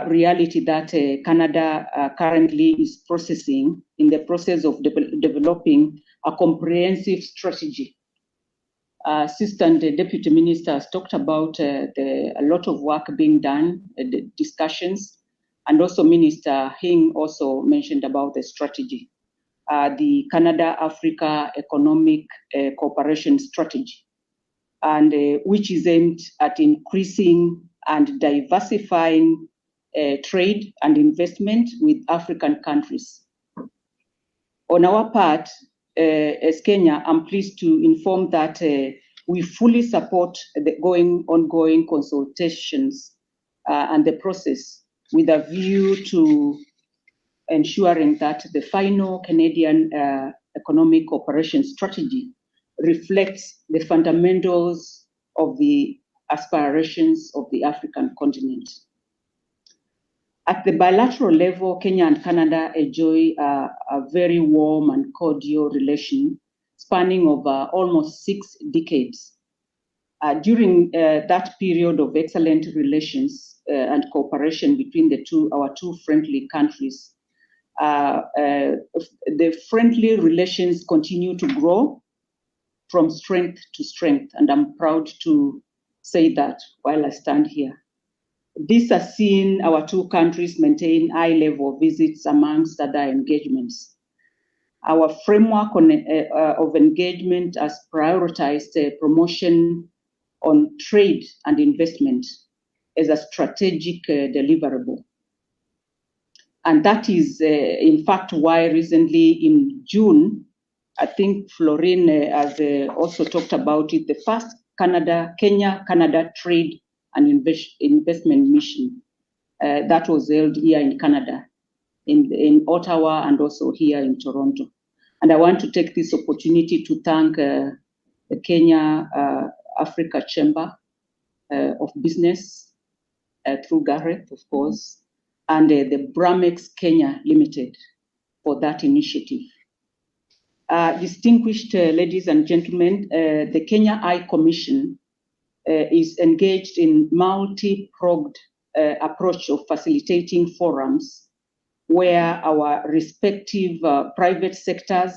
reality that Canada currently is in the process of developing a comprehensive strategy. Assistant Deputy Minister has talked about a lot of work being done, the discussions, and also Minister Hing also mentioned about the strategy, the Canada-Africa Economic Cooperation Strategy, and which is aimed at increasing and diversifying trade and investment with African countries. On our part, as Kenya, I'm pleased to inform that we fully support the ongoing consultations and the process with a view to ensuring that the final Canadian economic cooperation strategy reflects the fundamentals of the aspirations of the African continent. At the bilateral level, Kenya and Canada enjoy a very warm and cordial relation spanning over almost 6 decades. During that period of excellent relations and cooperation between our two friendly countries, the friendly relations continue to grow from strength to strength, and I'm proud to say that while I stand here. This has seen our two countries maintain high-level visits amongst other engagements. Our framework of engagement has prioritized promotion on trade and investment as a strategic deliverable. And that is, in fact, why recently in June, I think Florine has also talked about it, the first Kenya-Canada trade and investment mission that was held here in Canada, in Ottawa and also here in Toronto. And I want to take this opportunity to thank the Kenya Africa Chamber of Business through Gareth, of course, and the Bramex Kenya Limited for that initiative. Distinguished ladies and gentlemen, the Kenya High Commission is engaged in multi-pronged approach of facilitating forums where our respective private sectors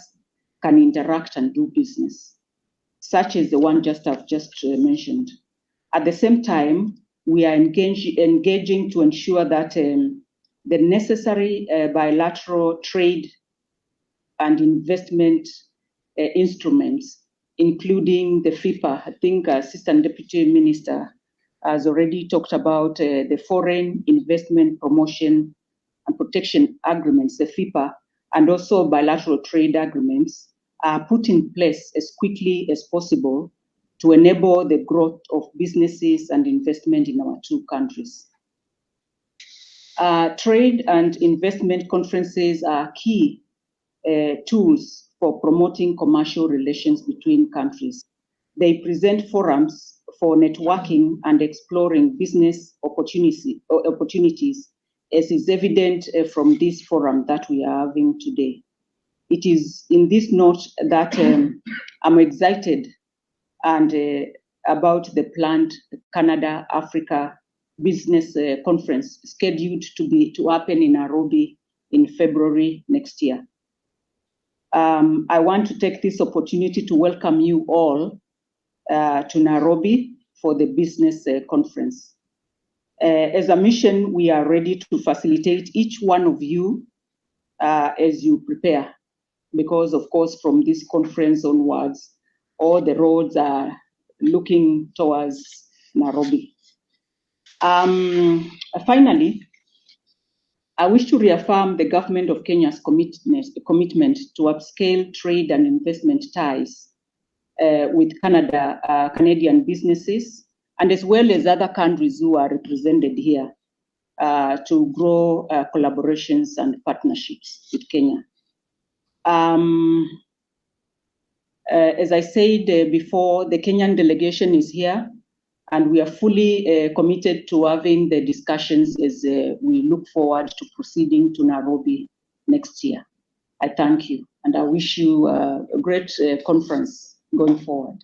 can interact and do business, such as the one I've just mentioned. At the same time, we are engaging to ensure that the necessary bilateral trade and investment instruments, including the FIPA. I think Assistant Deputy Minister has already talked about the Foreign Investment Promotion and Protection Agreements, the FIPA, and also bilateral trade agreements are put in place as quickly as possible to enable the growth of businesses and investment in our two countries. Trade and investment conferences are key tools for promoting commercial relations between countries. They present forums for networking and exploring business opportunities, as is evident from this forum that we are having today. It is in this note that I'm excited and about the planned Canada-Africa Business Conference scheduled to happen in Nairobi in February next year. I want to take this opportunity to welcome you all to Nairobi for the business conference. As a mission, we are ready to facilitate each one of you as you prepare, because of course from this conference onwards, all the roads are looking towards Nairobi. Finally, I wish to reaffirm the government of Kenya's commitment to upscale trade and investment ties with Canadian businesses, and as well as other countries who are represented here to grow collaborations and partnerships with Kenya. As I said before, the Kenyan delegation is here, and we are fully committed to having the discussions as we look forward to proceeding to Nairobi next year. I thank you, and I wish you a great conference going forward.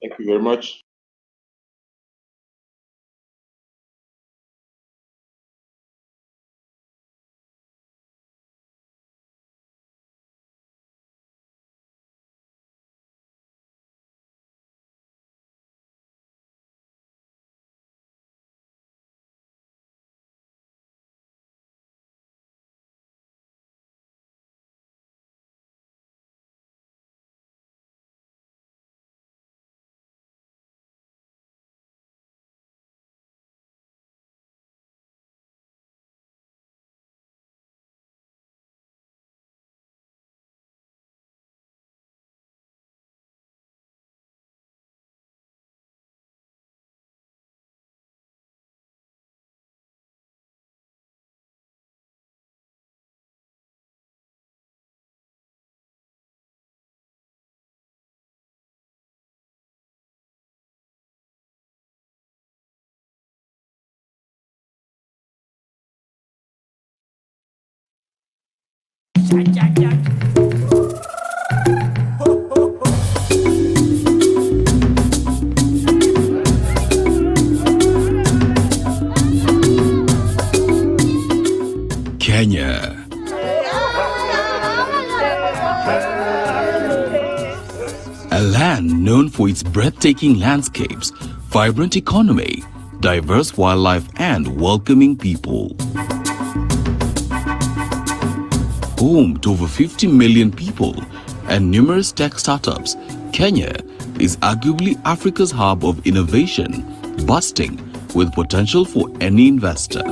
Thank you very much. Kenya. A land known for its breathtaking landscapes, vibrant economy, diverse wildlife and welcoming people. Home to over 50 million people and numerous tech startups, Kenya is arguably Africa's hub of innovation, bursting with potential for any investor.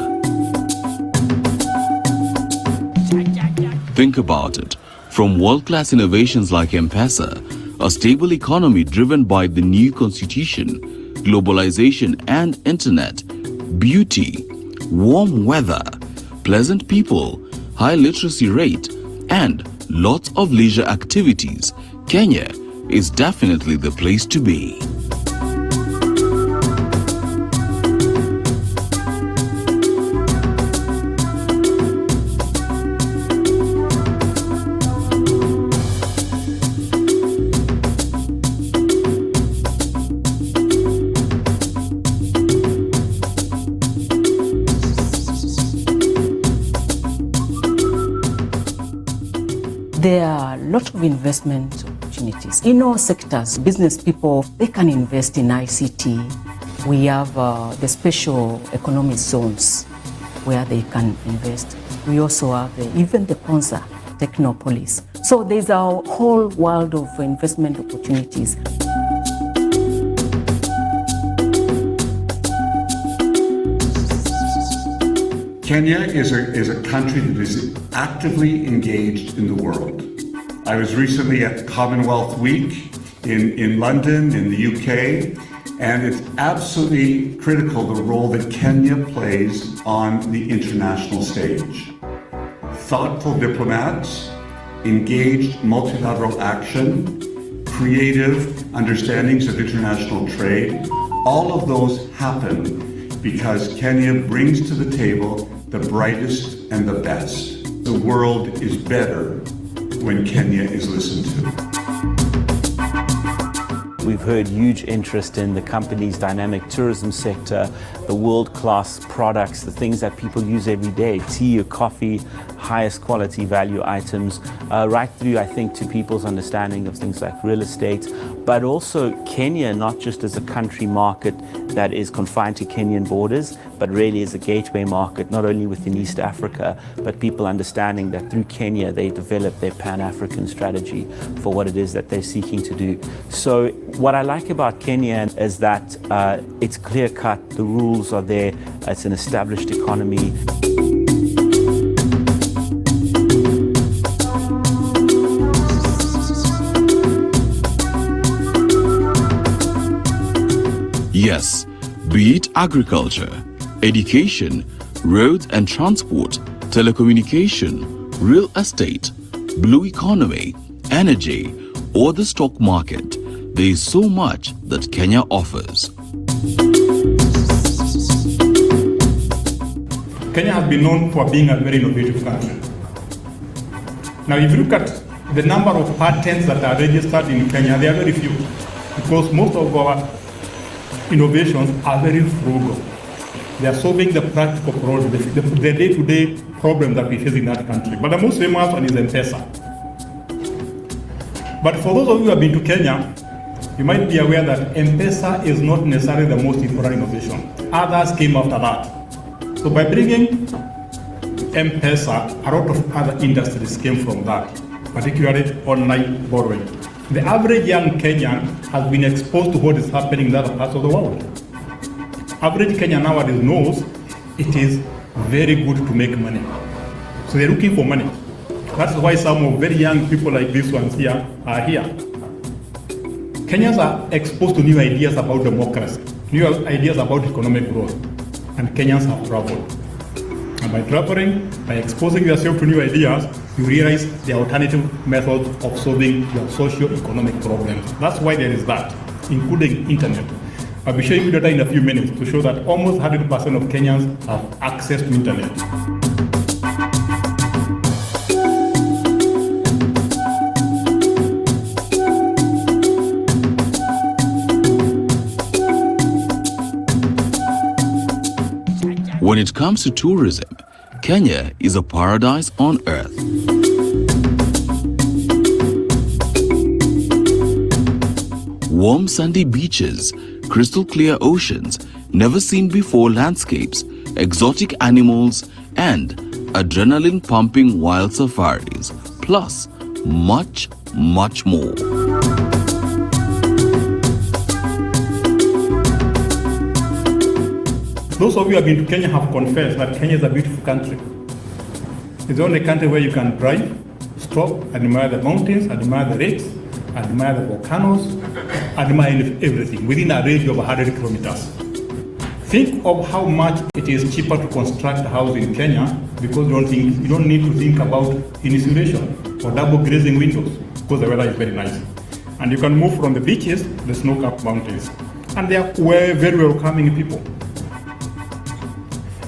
Think about it. From world-class innovations like M-Pesa, a stable economy driven by the new constitution, globalization and internet, beauty, warm weather, pleasant people, high literacy rate, and lots of leisure activities, Kenya is definitely the place to be. There are a lot of investment opportunities. In all sectors, business people, they can invest in ICT. We have the special economic zones where they can invest. We also have even the Ponza Technopolis. So there's a whole world of investment opportunities. Kenya is a country that is actively engaged in the world. I was recently at Commonwealth Week in London, in the UK, and it's absolutely critical the role that Kenya plays on the international stage. Thoughtful diplomats, engaged multilateral action, creative understandings of international trade, all of those happen because Kenya brings to the table the brightest and the best. The world is better when Kenya is listened to. We've heard huge interest in the company's dynamic tourism sector, the world-class products, the things that people use every day, tea or coffee, highest quality value items, right through, I think, to people's understanding of things like real estate, but also Kenya, not just as a country market that is confined to Kenyan borders, but really as a gateway market, not only within East Africa, but people understanding that through Kenya, they develop their Pan-African strategy for what it is that they're seeking to do. So what I like about Kenya is that it's clear-cut, the rules are there, it's an established economy. Yes, be it agriculture, education, roads and transport, telecommunication, real estate, blue economy, energy, or the stock market, there is so much that Kenya offers. Kenya has been known for being a very innovative country. Now, if you look at the number of patents that are registered in Kenya, they are very few, because most of our innovations are very frugal. They are solving the practical problems, the day-to-day problems that we face in that country. But the most famous one is M-Pesa. But for those of you who have been to Kenya, you might be aware that M-Pesa is not necessarily the most important innovation. Others came after that. So by bringing M-Pesa, a lot of other industries came from that, particularly online borrowing. The average young Kenyan has been exposed to what is happening in other parts of the world. Average Kenyan nowadays knows it is very good to make money. So they're looking for money. That's why some of very young people like these ones here are here. Kenyans are exposed to new ideas about democracy, new ideas about economic growth, and Kenyans have traveled. And by traveling, by exposing yourself to new ideas, you realize the alternative methods of solving your socio-economic problems. That's why there is that, including internet. I'll be showing you data in a few minutes to show that almost 100% of Kenyans have access to internet. When it comes to tourism, Kenya is a paradise on earth. Warm sandy beaches, crystal clear oceans, never seen before landscapes, exotic animals, and adrenaline-pumping wild safaris, plus much, much more. Those of you who have been to Kenya have confessed that Kenya is a beautiful country. It's the only country where you can drive, stop, admire the mountains, admire the lakes, admire the volcanoes, admire everything within a range of 100 kilometers. Think of how much it is cheaper to construct a house in Kenya because you don't need to think about insulation or double glazing windows because the weather is very nice. And you can move from the beaches to the snow-capped mountains. And they are very welcoming people.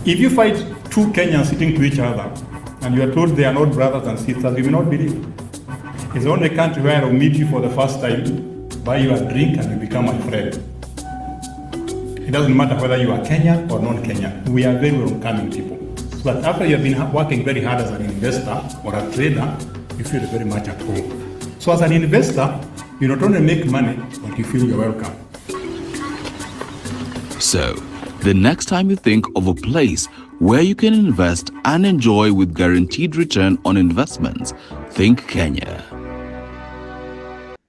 If you find two Kenyans sitting to each other and you are told they are not brothers and sisters, you will not believe. It's the only country where I will meet you for the first time, buy you a drink, and you become my friend. It doesn't matter whether you are Kenyan or non-Kenyan. We are very welcoming people. So that after you have been working very hard as an investor or a trader, you feel very much at home. So as an investor, you not only make money, but you feel you're welcome. So, the next time you think of a place where you can invest and enjoy with guaranteed return on investments, think Kenya.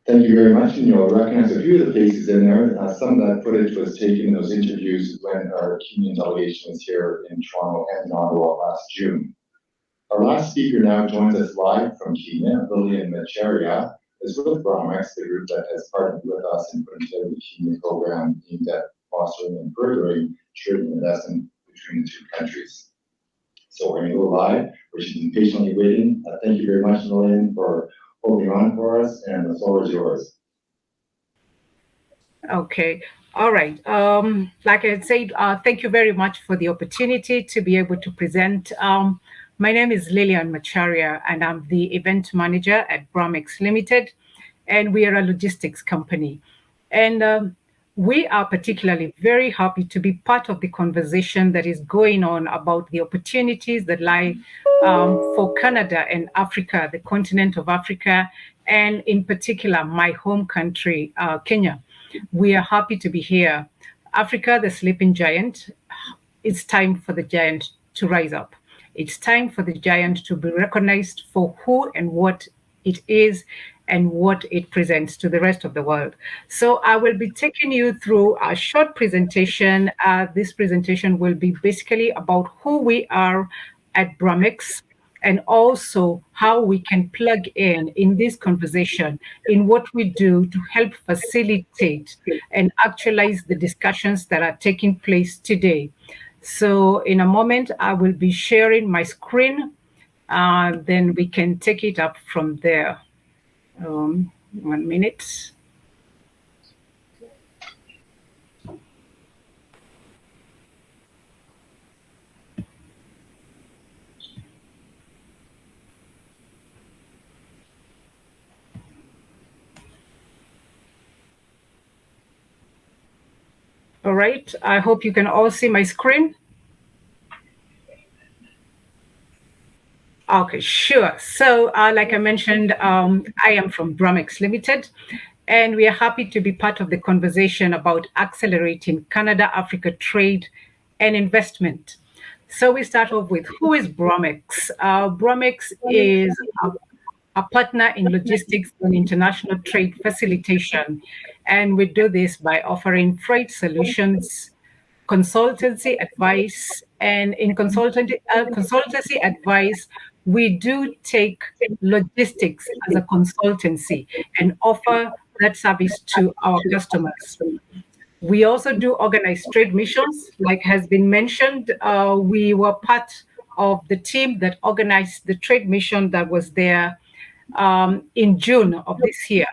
Thank you very much, and you'll recognize a few of the faces in there. Some of that footage was taken in those interviews when our Kenyan delegation was here in Toronto and in Ottawa last June. Our last speaker now joins us live from Kenya. Lilian Macharia is with Bromex, the group that has partnered with us in putting together the Kenya program aimed at fostering and furthering trade and investment between the two countries. So we're going to go live, where she's been patiently waiting. Thank you very much, Lilian, for holding on for us, and the floor is yours. Okay. All right. Like I said, thank you very much for the opportunity to be able to present. My name is Lilian Macharia, and I'm the event manager at Bromex Limited, and we are a logistics company. And we are particularly very happy to be part of the conversation that is going on about the opportunities that lie for Canada and Africa, the continent of Africa, and in particular, my home country, Kenya. We are happy to be here. Africa, the sleeping giant, it's time for the giant to rise up. It's time for the giant to be recognized for who and what it is and what it presents to the rest of the world. So I will be taking you through a short presentation. This presentation will be basically about who we are at Bromex and also how we can plug in this conversation in what we do to help facilitate and actualize the discussions that are taking place today. So in a moment, I will be sharing my screen, then we can take it up from there. 1 minute. All right, I hope you can all see my screen. Okay, sure. So like I mentioned, I am from Bromex Limited, and we are happy to be part of the conversation about accelerating Canada-Africa trade and investment. So we start off with who is Bromex? Bromex is a partner in logistics and international trade facilitation, and we do this by offering freight solutions, consultancy advice, and in consultancy advice, we do take logistics as a consultancy and offer that service to our customers. We also do organized trade missions. Like has been mentioned, we were part of the team that organized the trade mission that was there in June of this year,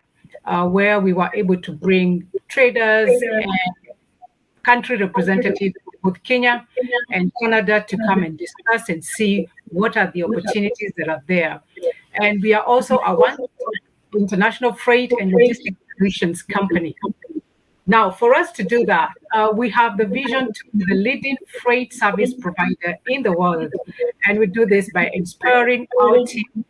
where we were able to bring traders and country representatives with Kenya and Canada to come and discuss and see what are the opportunities that are there. And we are also a one international freight and logistics solutions company. Now, for us to do that, we have the vision to be the leading freight service provider in the world. And we do this by inspiring our team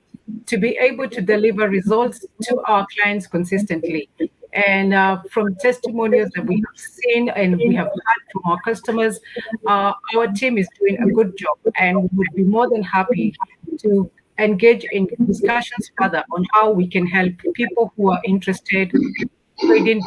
to be able to deliver results to our clients consistently. And from testimonials that we have seen and we have had from our customers, our team is doing a good job, and we would be more than happy to engage in discussions further on how we can help people who are interested trading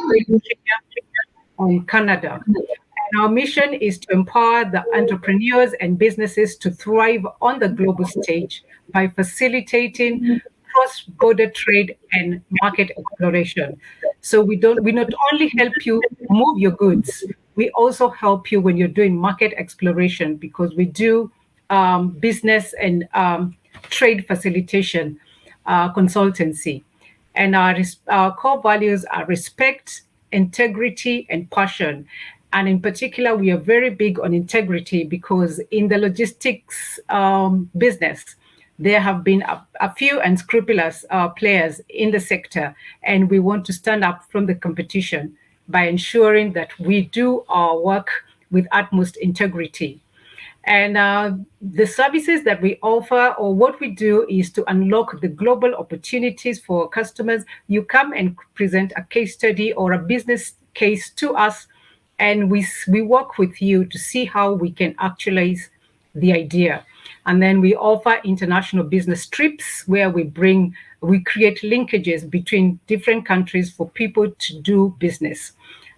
on Canada. And our mission is to empower the entrepreneurs and businesses to thrive on the global stage by facilitating cross-border trade and market exploration. So we not only help you move your goods, we also help you when you're doing market exploration, because we do business and trade facilitation consultancy. And our core values are respect, integrity, and passion. And in particular, we are very big on integrity, because in the logistics business, there have been a few unscrupulous players in the sector, and we want to stand up from the competition by ensuring that we do our work with utmost integrity. And the services that we offer, or what we do, is to unlock the global opportunities for customers. You come and present a case study or a business case to us, and we work with you to see how we can actualize the idea. And then we offer international business trips where we create linkages between different countries for people to do business.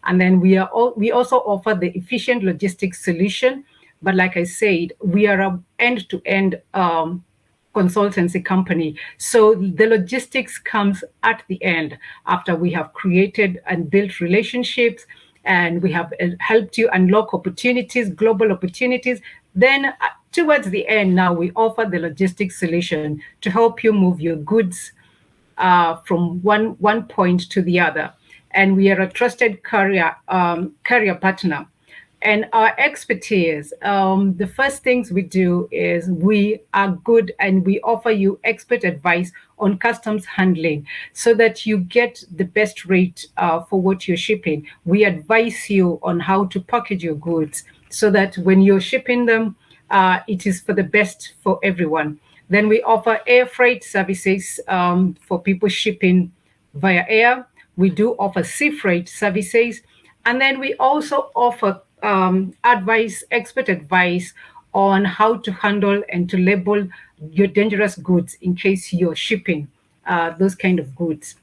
And then we also offer the efficient logistics solution. But like I said, we are an end-to-end consultancy company. So the logistics comes at the end, after we have created and built relationships, and we have helped you unlock opportunities, global opportunities. Then towards the end, now we offer the logistics solution to help you move your goods from one point to the other. And we are a trusted carrier partner. And our expertise, the first things we do is we are good and we offer you expert advice on customs handling so that you get the best rate for what you're shipping. We advise you on how to package your goods so that when you're shipping them, it is for the best for everyone. Then we offer air freight services for people shipping via air. We do offer sea freight services. And then we also offer expert advice on how to handle and to label your dangerous goods in case you're shipping those kind of goods.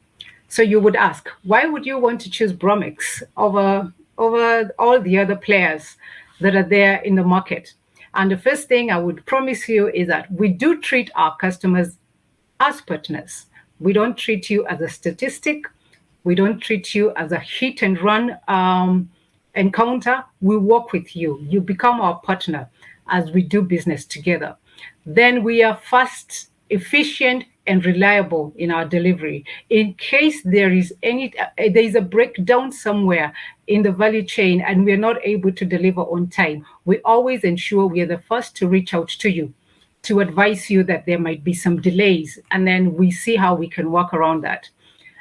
So you would ask, why would you want to choose Bromix over all the other players that are there in the market? And the first thing I would promise you is that we do treat our customers as partners. We don't treat you as a statistic. We don't treat you as a hit and run encounter. We work with you. You become our partner as we do business together. Then we are fast, efficient, and reliable in our delivery. In case there is a breakdown somewhere in the value chain and we're not able to deliver on time, we always ensure we are the first to reach out to you to advise you that there might be some delays, and then we see how we can work around that.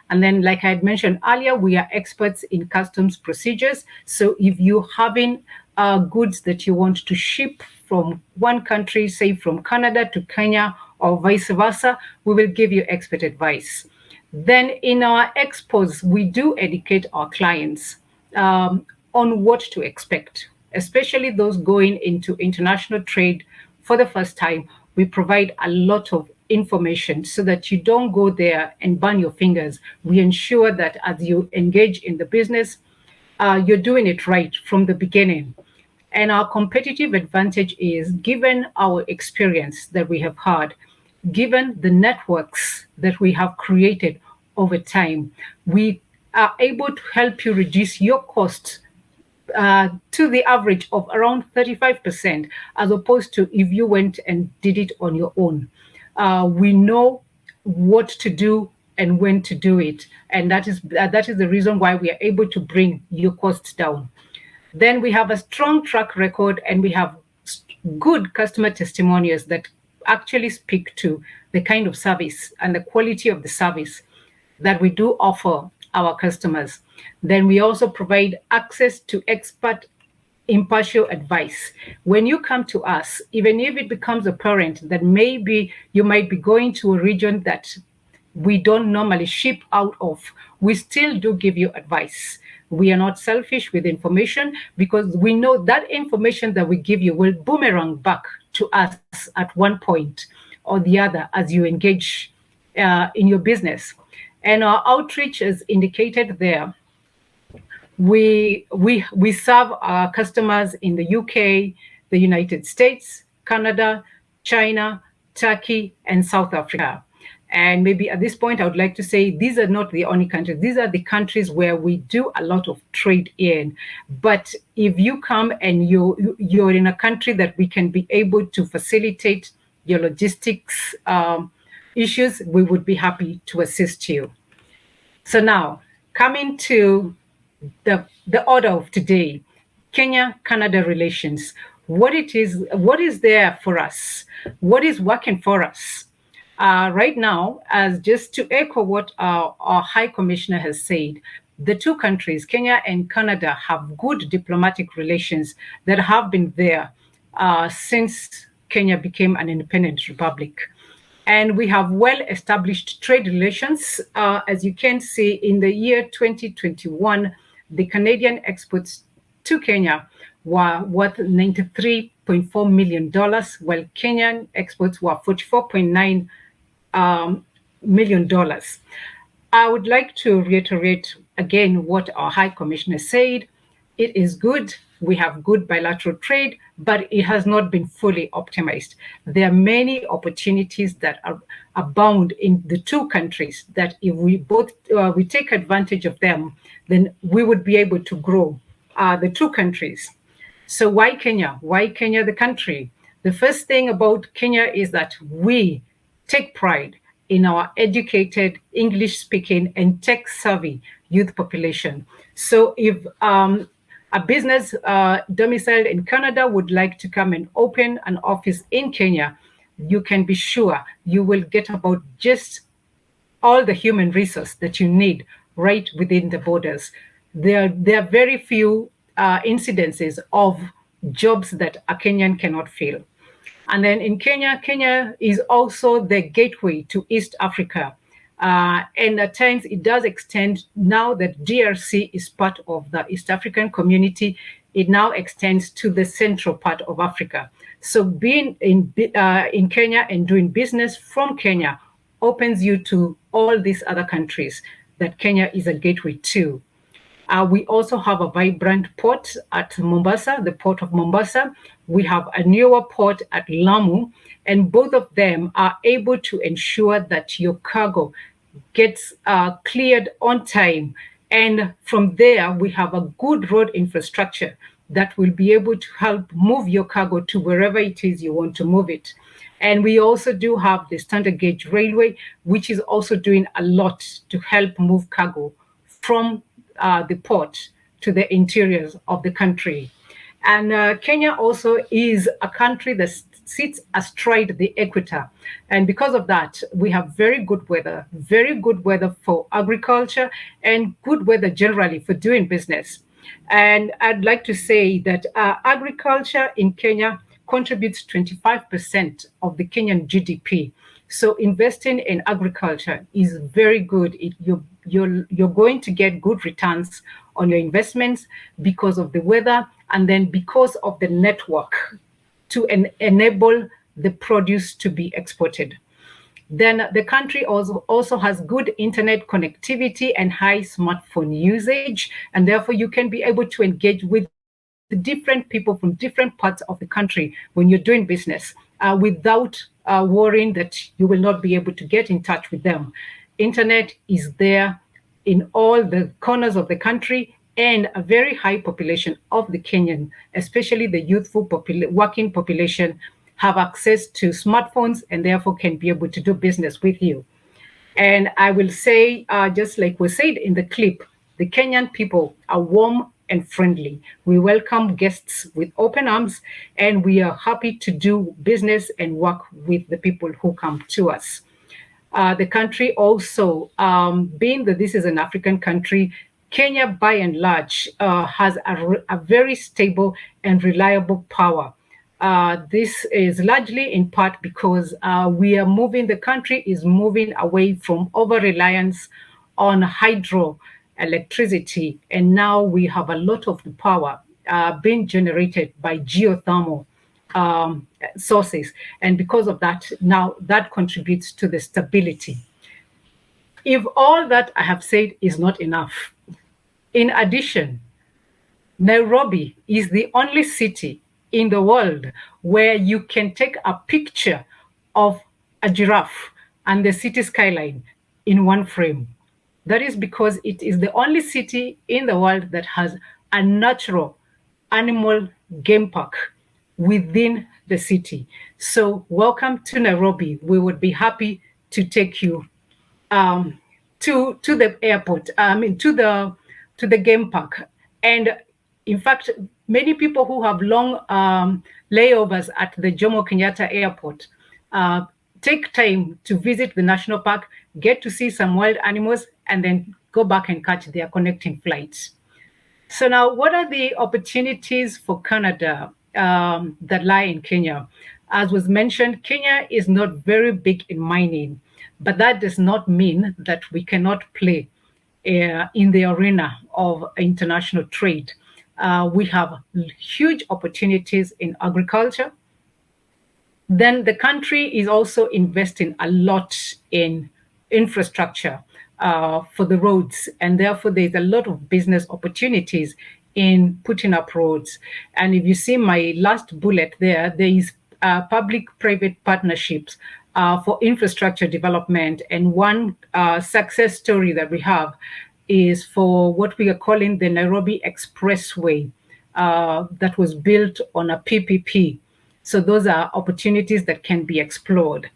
And then, like I had mentioned earlier, we are experts in customs procedures. So if you're having goods that you want to ship from one country, say from Canada to Kenya or vice versa, we will give you expert advice. Then in our expos, we do educate our clients on what to expect, especially those going into international trade for the first time. We provide a lot of information so that you don't go there and burn your fingers. We ensure that as you engage in the business, you're doing it right from the beginning. And our competitive advantage is, given our experience that we have had, given the networks that we have created over time, we are able to help you reduce your costs to the average of around 35%, as opposed to if you went and did it on your own. We know what to do and when to do it. And that is the reason why we are able to bring your costs down. Then we have a strong track record and we have good customer testimonials that actually speak to the kind of service and the quality of the service that we do offer our customers. Then we also provide access to expert impartial advice. When you come to us, even if it becomes apparent that maybe you might be going to a region that we don't normally ship out of, we still do give you advice. We are not selfish with information because we know that information that we give you will boomerang back to us at one point or the other as you engage in your business. And our outreach is indicated there. We serve our customers in the UK, the United States, Canada, China, Turkey, and South Africa. And maybe at this point, I would like to say these are not the only countries. These are the countries where we do a lot of trade in. But if you come and you're in a country that we can be able to facilitate your logistics issues, we would be happy to assist you. So now, coming to the order of today, Kenya-Canada relations. What is there for us? What is working for us? Right now, as just to echo what our High Commissioner has said, the two countries, Kenya and Canada, have good diplomatic relations that have been there since Kenya became an independent republic. And we have well-established trade relations. As you can see, in the year 2021, the Canadian exports to Kenya were worth $93.4 million, while Kenyan exports were $44.9 million. I would like to reiterate again what our High Commissioner said. It is good. We have good bilateral trade, but it has not been fully optimized. There are many opportunities that are abound in the two countries that if we both we take advantage of them, then we would be able to grow the two countries. So why Kenya? Why Kenya, the country? The first thing about Kenya is that we take pride in our educated, English-speaking, and tech-savvy youth population. So if a business domiciled in Canada would like to come and open an office in Kenya, you can be sure you will get about just all the human resource that you need right within the borders. There are very few incidences of jobs that a Kenyan cannot fill. And then in Kenya, Kenya is also the gateway to East Africa. And at times it does extend, now that DRC is part of the East African community, it now extends to the central part of Africa. So being in Kenya and doing business from Kenya opens you to all these other countries that Kenya is a gateway to. We also have a vibrant port at Mombasa, the port of Mombasa. We have a newer port at Lamu, and both of them are able to ensure that your cargo gets cleared on time. And from there, we have a good road infrastructure that will be able to help move your cargo to wherever it is you want to move it. And we also do have the standard gauge railway, which is also doing a lot to help move cargo from the port to the interiors of the country. And Kenya also is a country that sits astride the equator. And because of that, we have very good weather for agriculture and good weather generally for doing business. And I'd like to say that agriculture in Kenya contributes 25% of the Kenyan GDP. So investing in agriculture is very good. You're going to get good returns on your investments because of the weather and then because of the network to enable the produce to be exported. Then the country also has good internet connectivity and high smartphone usage, and therefore you can be able to engage with the different people from different parts of the country when you're doing business without worrying that you will not be able to get in touch with them. Internet is there in all the corners of the country, and a very high population of the Kenyan, especially the youthful working population, have access to smartphones and therefore can be able to do business with you. And I will say, just like was said in the clip, the Kenyan people are warm and friendly. We welcome guests with open arms, and we are happy to do business and work with the people who come to us. the country also, being that this is an African country, Kenya, by and large, has a very stable and reliable power. This is largely in part because the country is moving away from over-reliance on hydroelectricity, and now we have a lot of the power being generated by geothermal sources, and because of that, now that contributes to the stability. If all that I have said is not enough, in addition, Nairobi is the only city in the world where you can take a picture of a giraffe and the city skyline in one frame. That is because it is the only city in the world that has a natural animal game park within the city. So welcome to Nairobi. We would be happy to take you to the airport, to the game park. And in fact, many people who have long layovers at the Jomo Kenyatta Airport take time to visit the national park, get to see some wild animals, and then go back and catch their connecting flights. So now, what are the opportunities for Canada that lie in Kenya? As was mentioned, Kenya is not very big in mining, but that does not mean that we cannot play in the arena of international trade. We have huge opportunities in agriculture. Then the country is also investing a lot in infrastructure for the roads, and therefore there's a lot of business opportunities in putting up roads. And if you see my last bullet there is public-private partnerships for infrastructure development. And one success story that we have is for what we are calling the Nairobi Expressway that was built on a PPP. So those are opportunities that can be explored.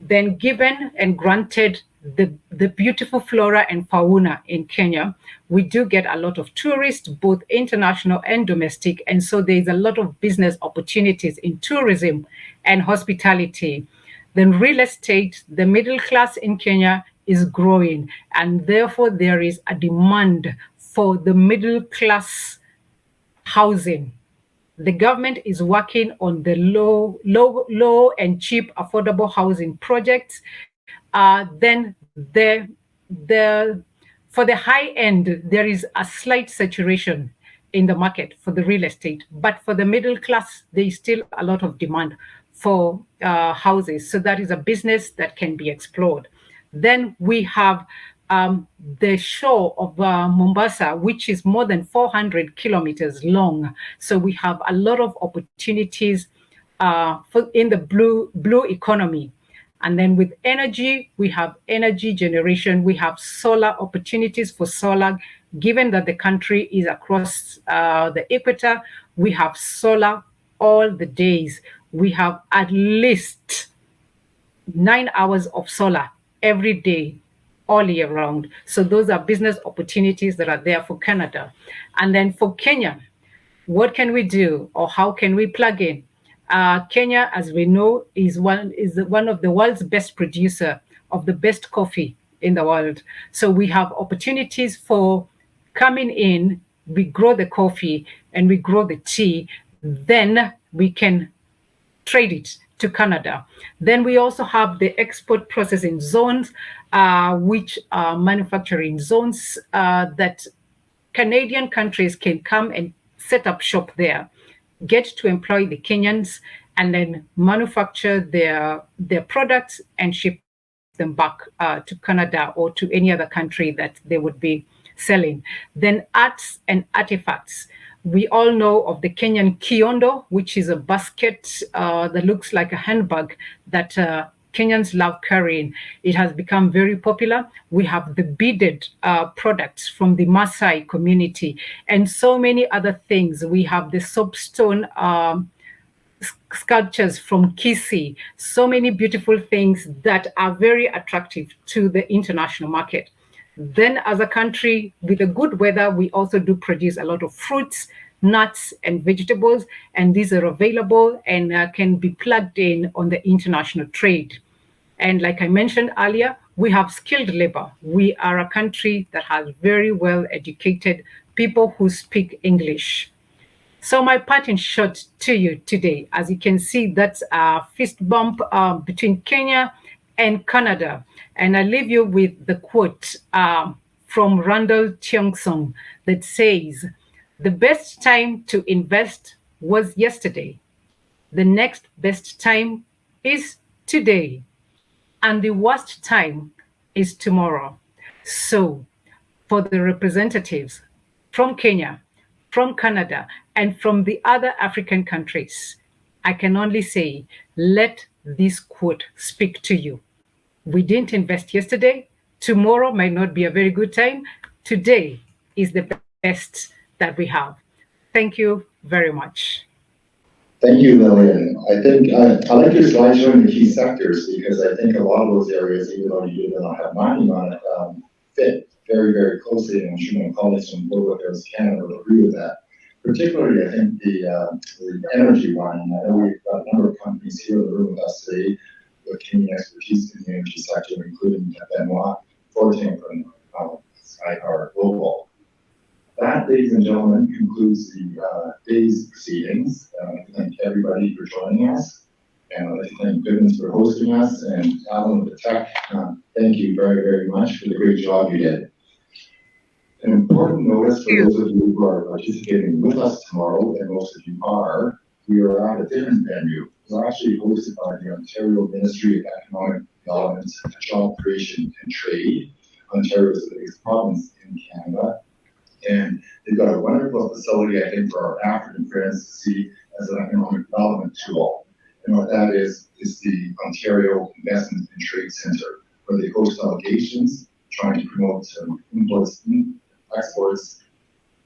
Then given and granted the beautiful flora and fauna in Kenya, we do get a lot of tourists, both international and domestic. And so there's a lot of business opportunities in tourism and hospitality. Then real estate, the middle class in Kenya is growing, and therefore there is a demand for the middle class housing. The government is working on the low and cheap affordable housing projects. Then for the high end, there is a slight saturation in the market for the real estate, but for the middle class, there is still a lot of demand for houses. So that is a business that can be explored. Then we have the shore of Mombasa, which is more than 400 kilometers long. So we have a lot of opportunities in the blue economy. And then with energy, we have energy generation. We have solar opportunities for solar. Given that the country is across the equator, we have solar all the days. We have at least 9 hours of solar every day, all year round. So those are business opportunities that are there for Canada. And then for Kenya, what can we do, or how can we plug in? Kenya, as we know, is one of the world's best producer of the best coffee in the world. So we have opportunities for coming in, we grow the coffee and we grow the tea, then we can trade it to Canada. Then we also have the export processing zones, which are manufacturing zones that Canadian countries can come and set up shop there, get to employ the Kenyans, and then manufacture their products and ship them back to Canada or to any other country that they would be selling. Then arts and artifacts. We all know of the Kenyan kiondo, which is a basket that looks like a handbag that Kenyans love carrying. It has become very popular. We have the beaded products from the Maasai community and so many other things. We have the soapstone sculptures from Kisii. So many beautiful things that are very attractive to the international market. Then as a country with the good weather, we also do produce a lot of fruits, nuts, and vegetables, and these are available and can be plugged in on the international trade. And like I mentioned earlier, we have skilled labor. We are a country that has very well educated people who speak English. So my parting shot to you today, as you can see, that's a fist bump between Kenya and Canada. And I leave you with the quote from Randall Cheongsong that says, "The best time to invest was yesterday. The next best time is today. And the worst time is tomorrow." So for the representatives from Kenya, from Canada, and from the other African countries, I can only say, let this quote speak to you. We didn't invest yesterday. Tomorrow might not be a very good time. Today is the best that we have. Thank you very much. Thank you, Lillian. I think I like your slide showing the key sectors, because I think a lot of those areas, even though you do not have mining on it, fit very, very closely. And I'm sure my colleagues from Global Affairs Canada will agree with that. Particularly, I think the energy one. I know we've got a number of companies here in the room with us today with Kenyan expertise in the energy sector, including Benoit Fortin from Skypower Global. That, ladies and gentlemen, concludes the day's proceedings. I'd like to thank everybody for joining us. And I'd like to thank Goodman's for hosting us, and Alan with the tech. Thank you very, very much for the great job you did. An important notice for those of you who are participating with us tomorrow, and most of you are, we are at a different venue. We're actually hosted by the Ontario Ministry of Economic Development, Job Creation and Trade. Ontario is the biggest province in Canada. And they've got a wonderful facility, I think, for our African friends to see as an economic development tool. And what that is the Ontario Investment and Trade Center, where they host delegations trying to promote imports and exports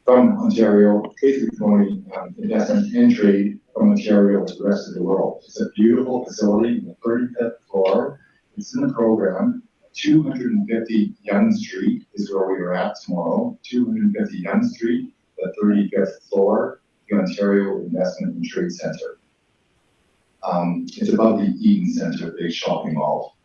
from Ontario, basically promoting investment and trade from Ontario to the rest of the world. It's a beautiful facility, the 35th floor. It's in the program. 250 Yonge Street is where we are at tomorrow. 250 Yonge Street, the 35th floor, the Ontario Investment and Trade Center. It's above the Eden Center, big shopping mall.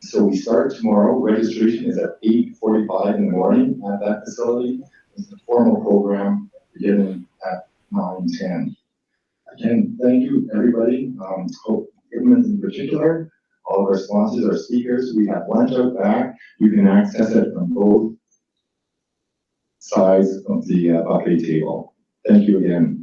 So we start tomorrow. Registration is at 8:45 in the morning at that facility. It's a formal program beginning at 9:10. Again, thank you, everybody. Hope Goodman's in particular. All of our sponsors, our speakers, we have lunch out back. You can access it from both sides of the buffet table. Thank you again.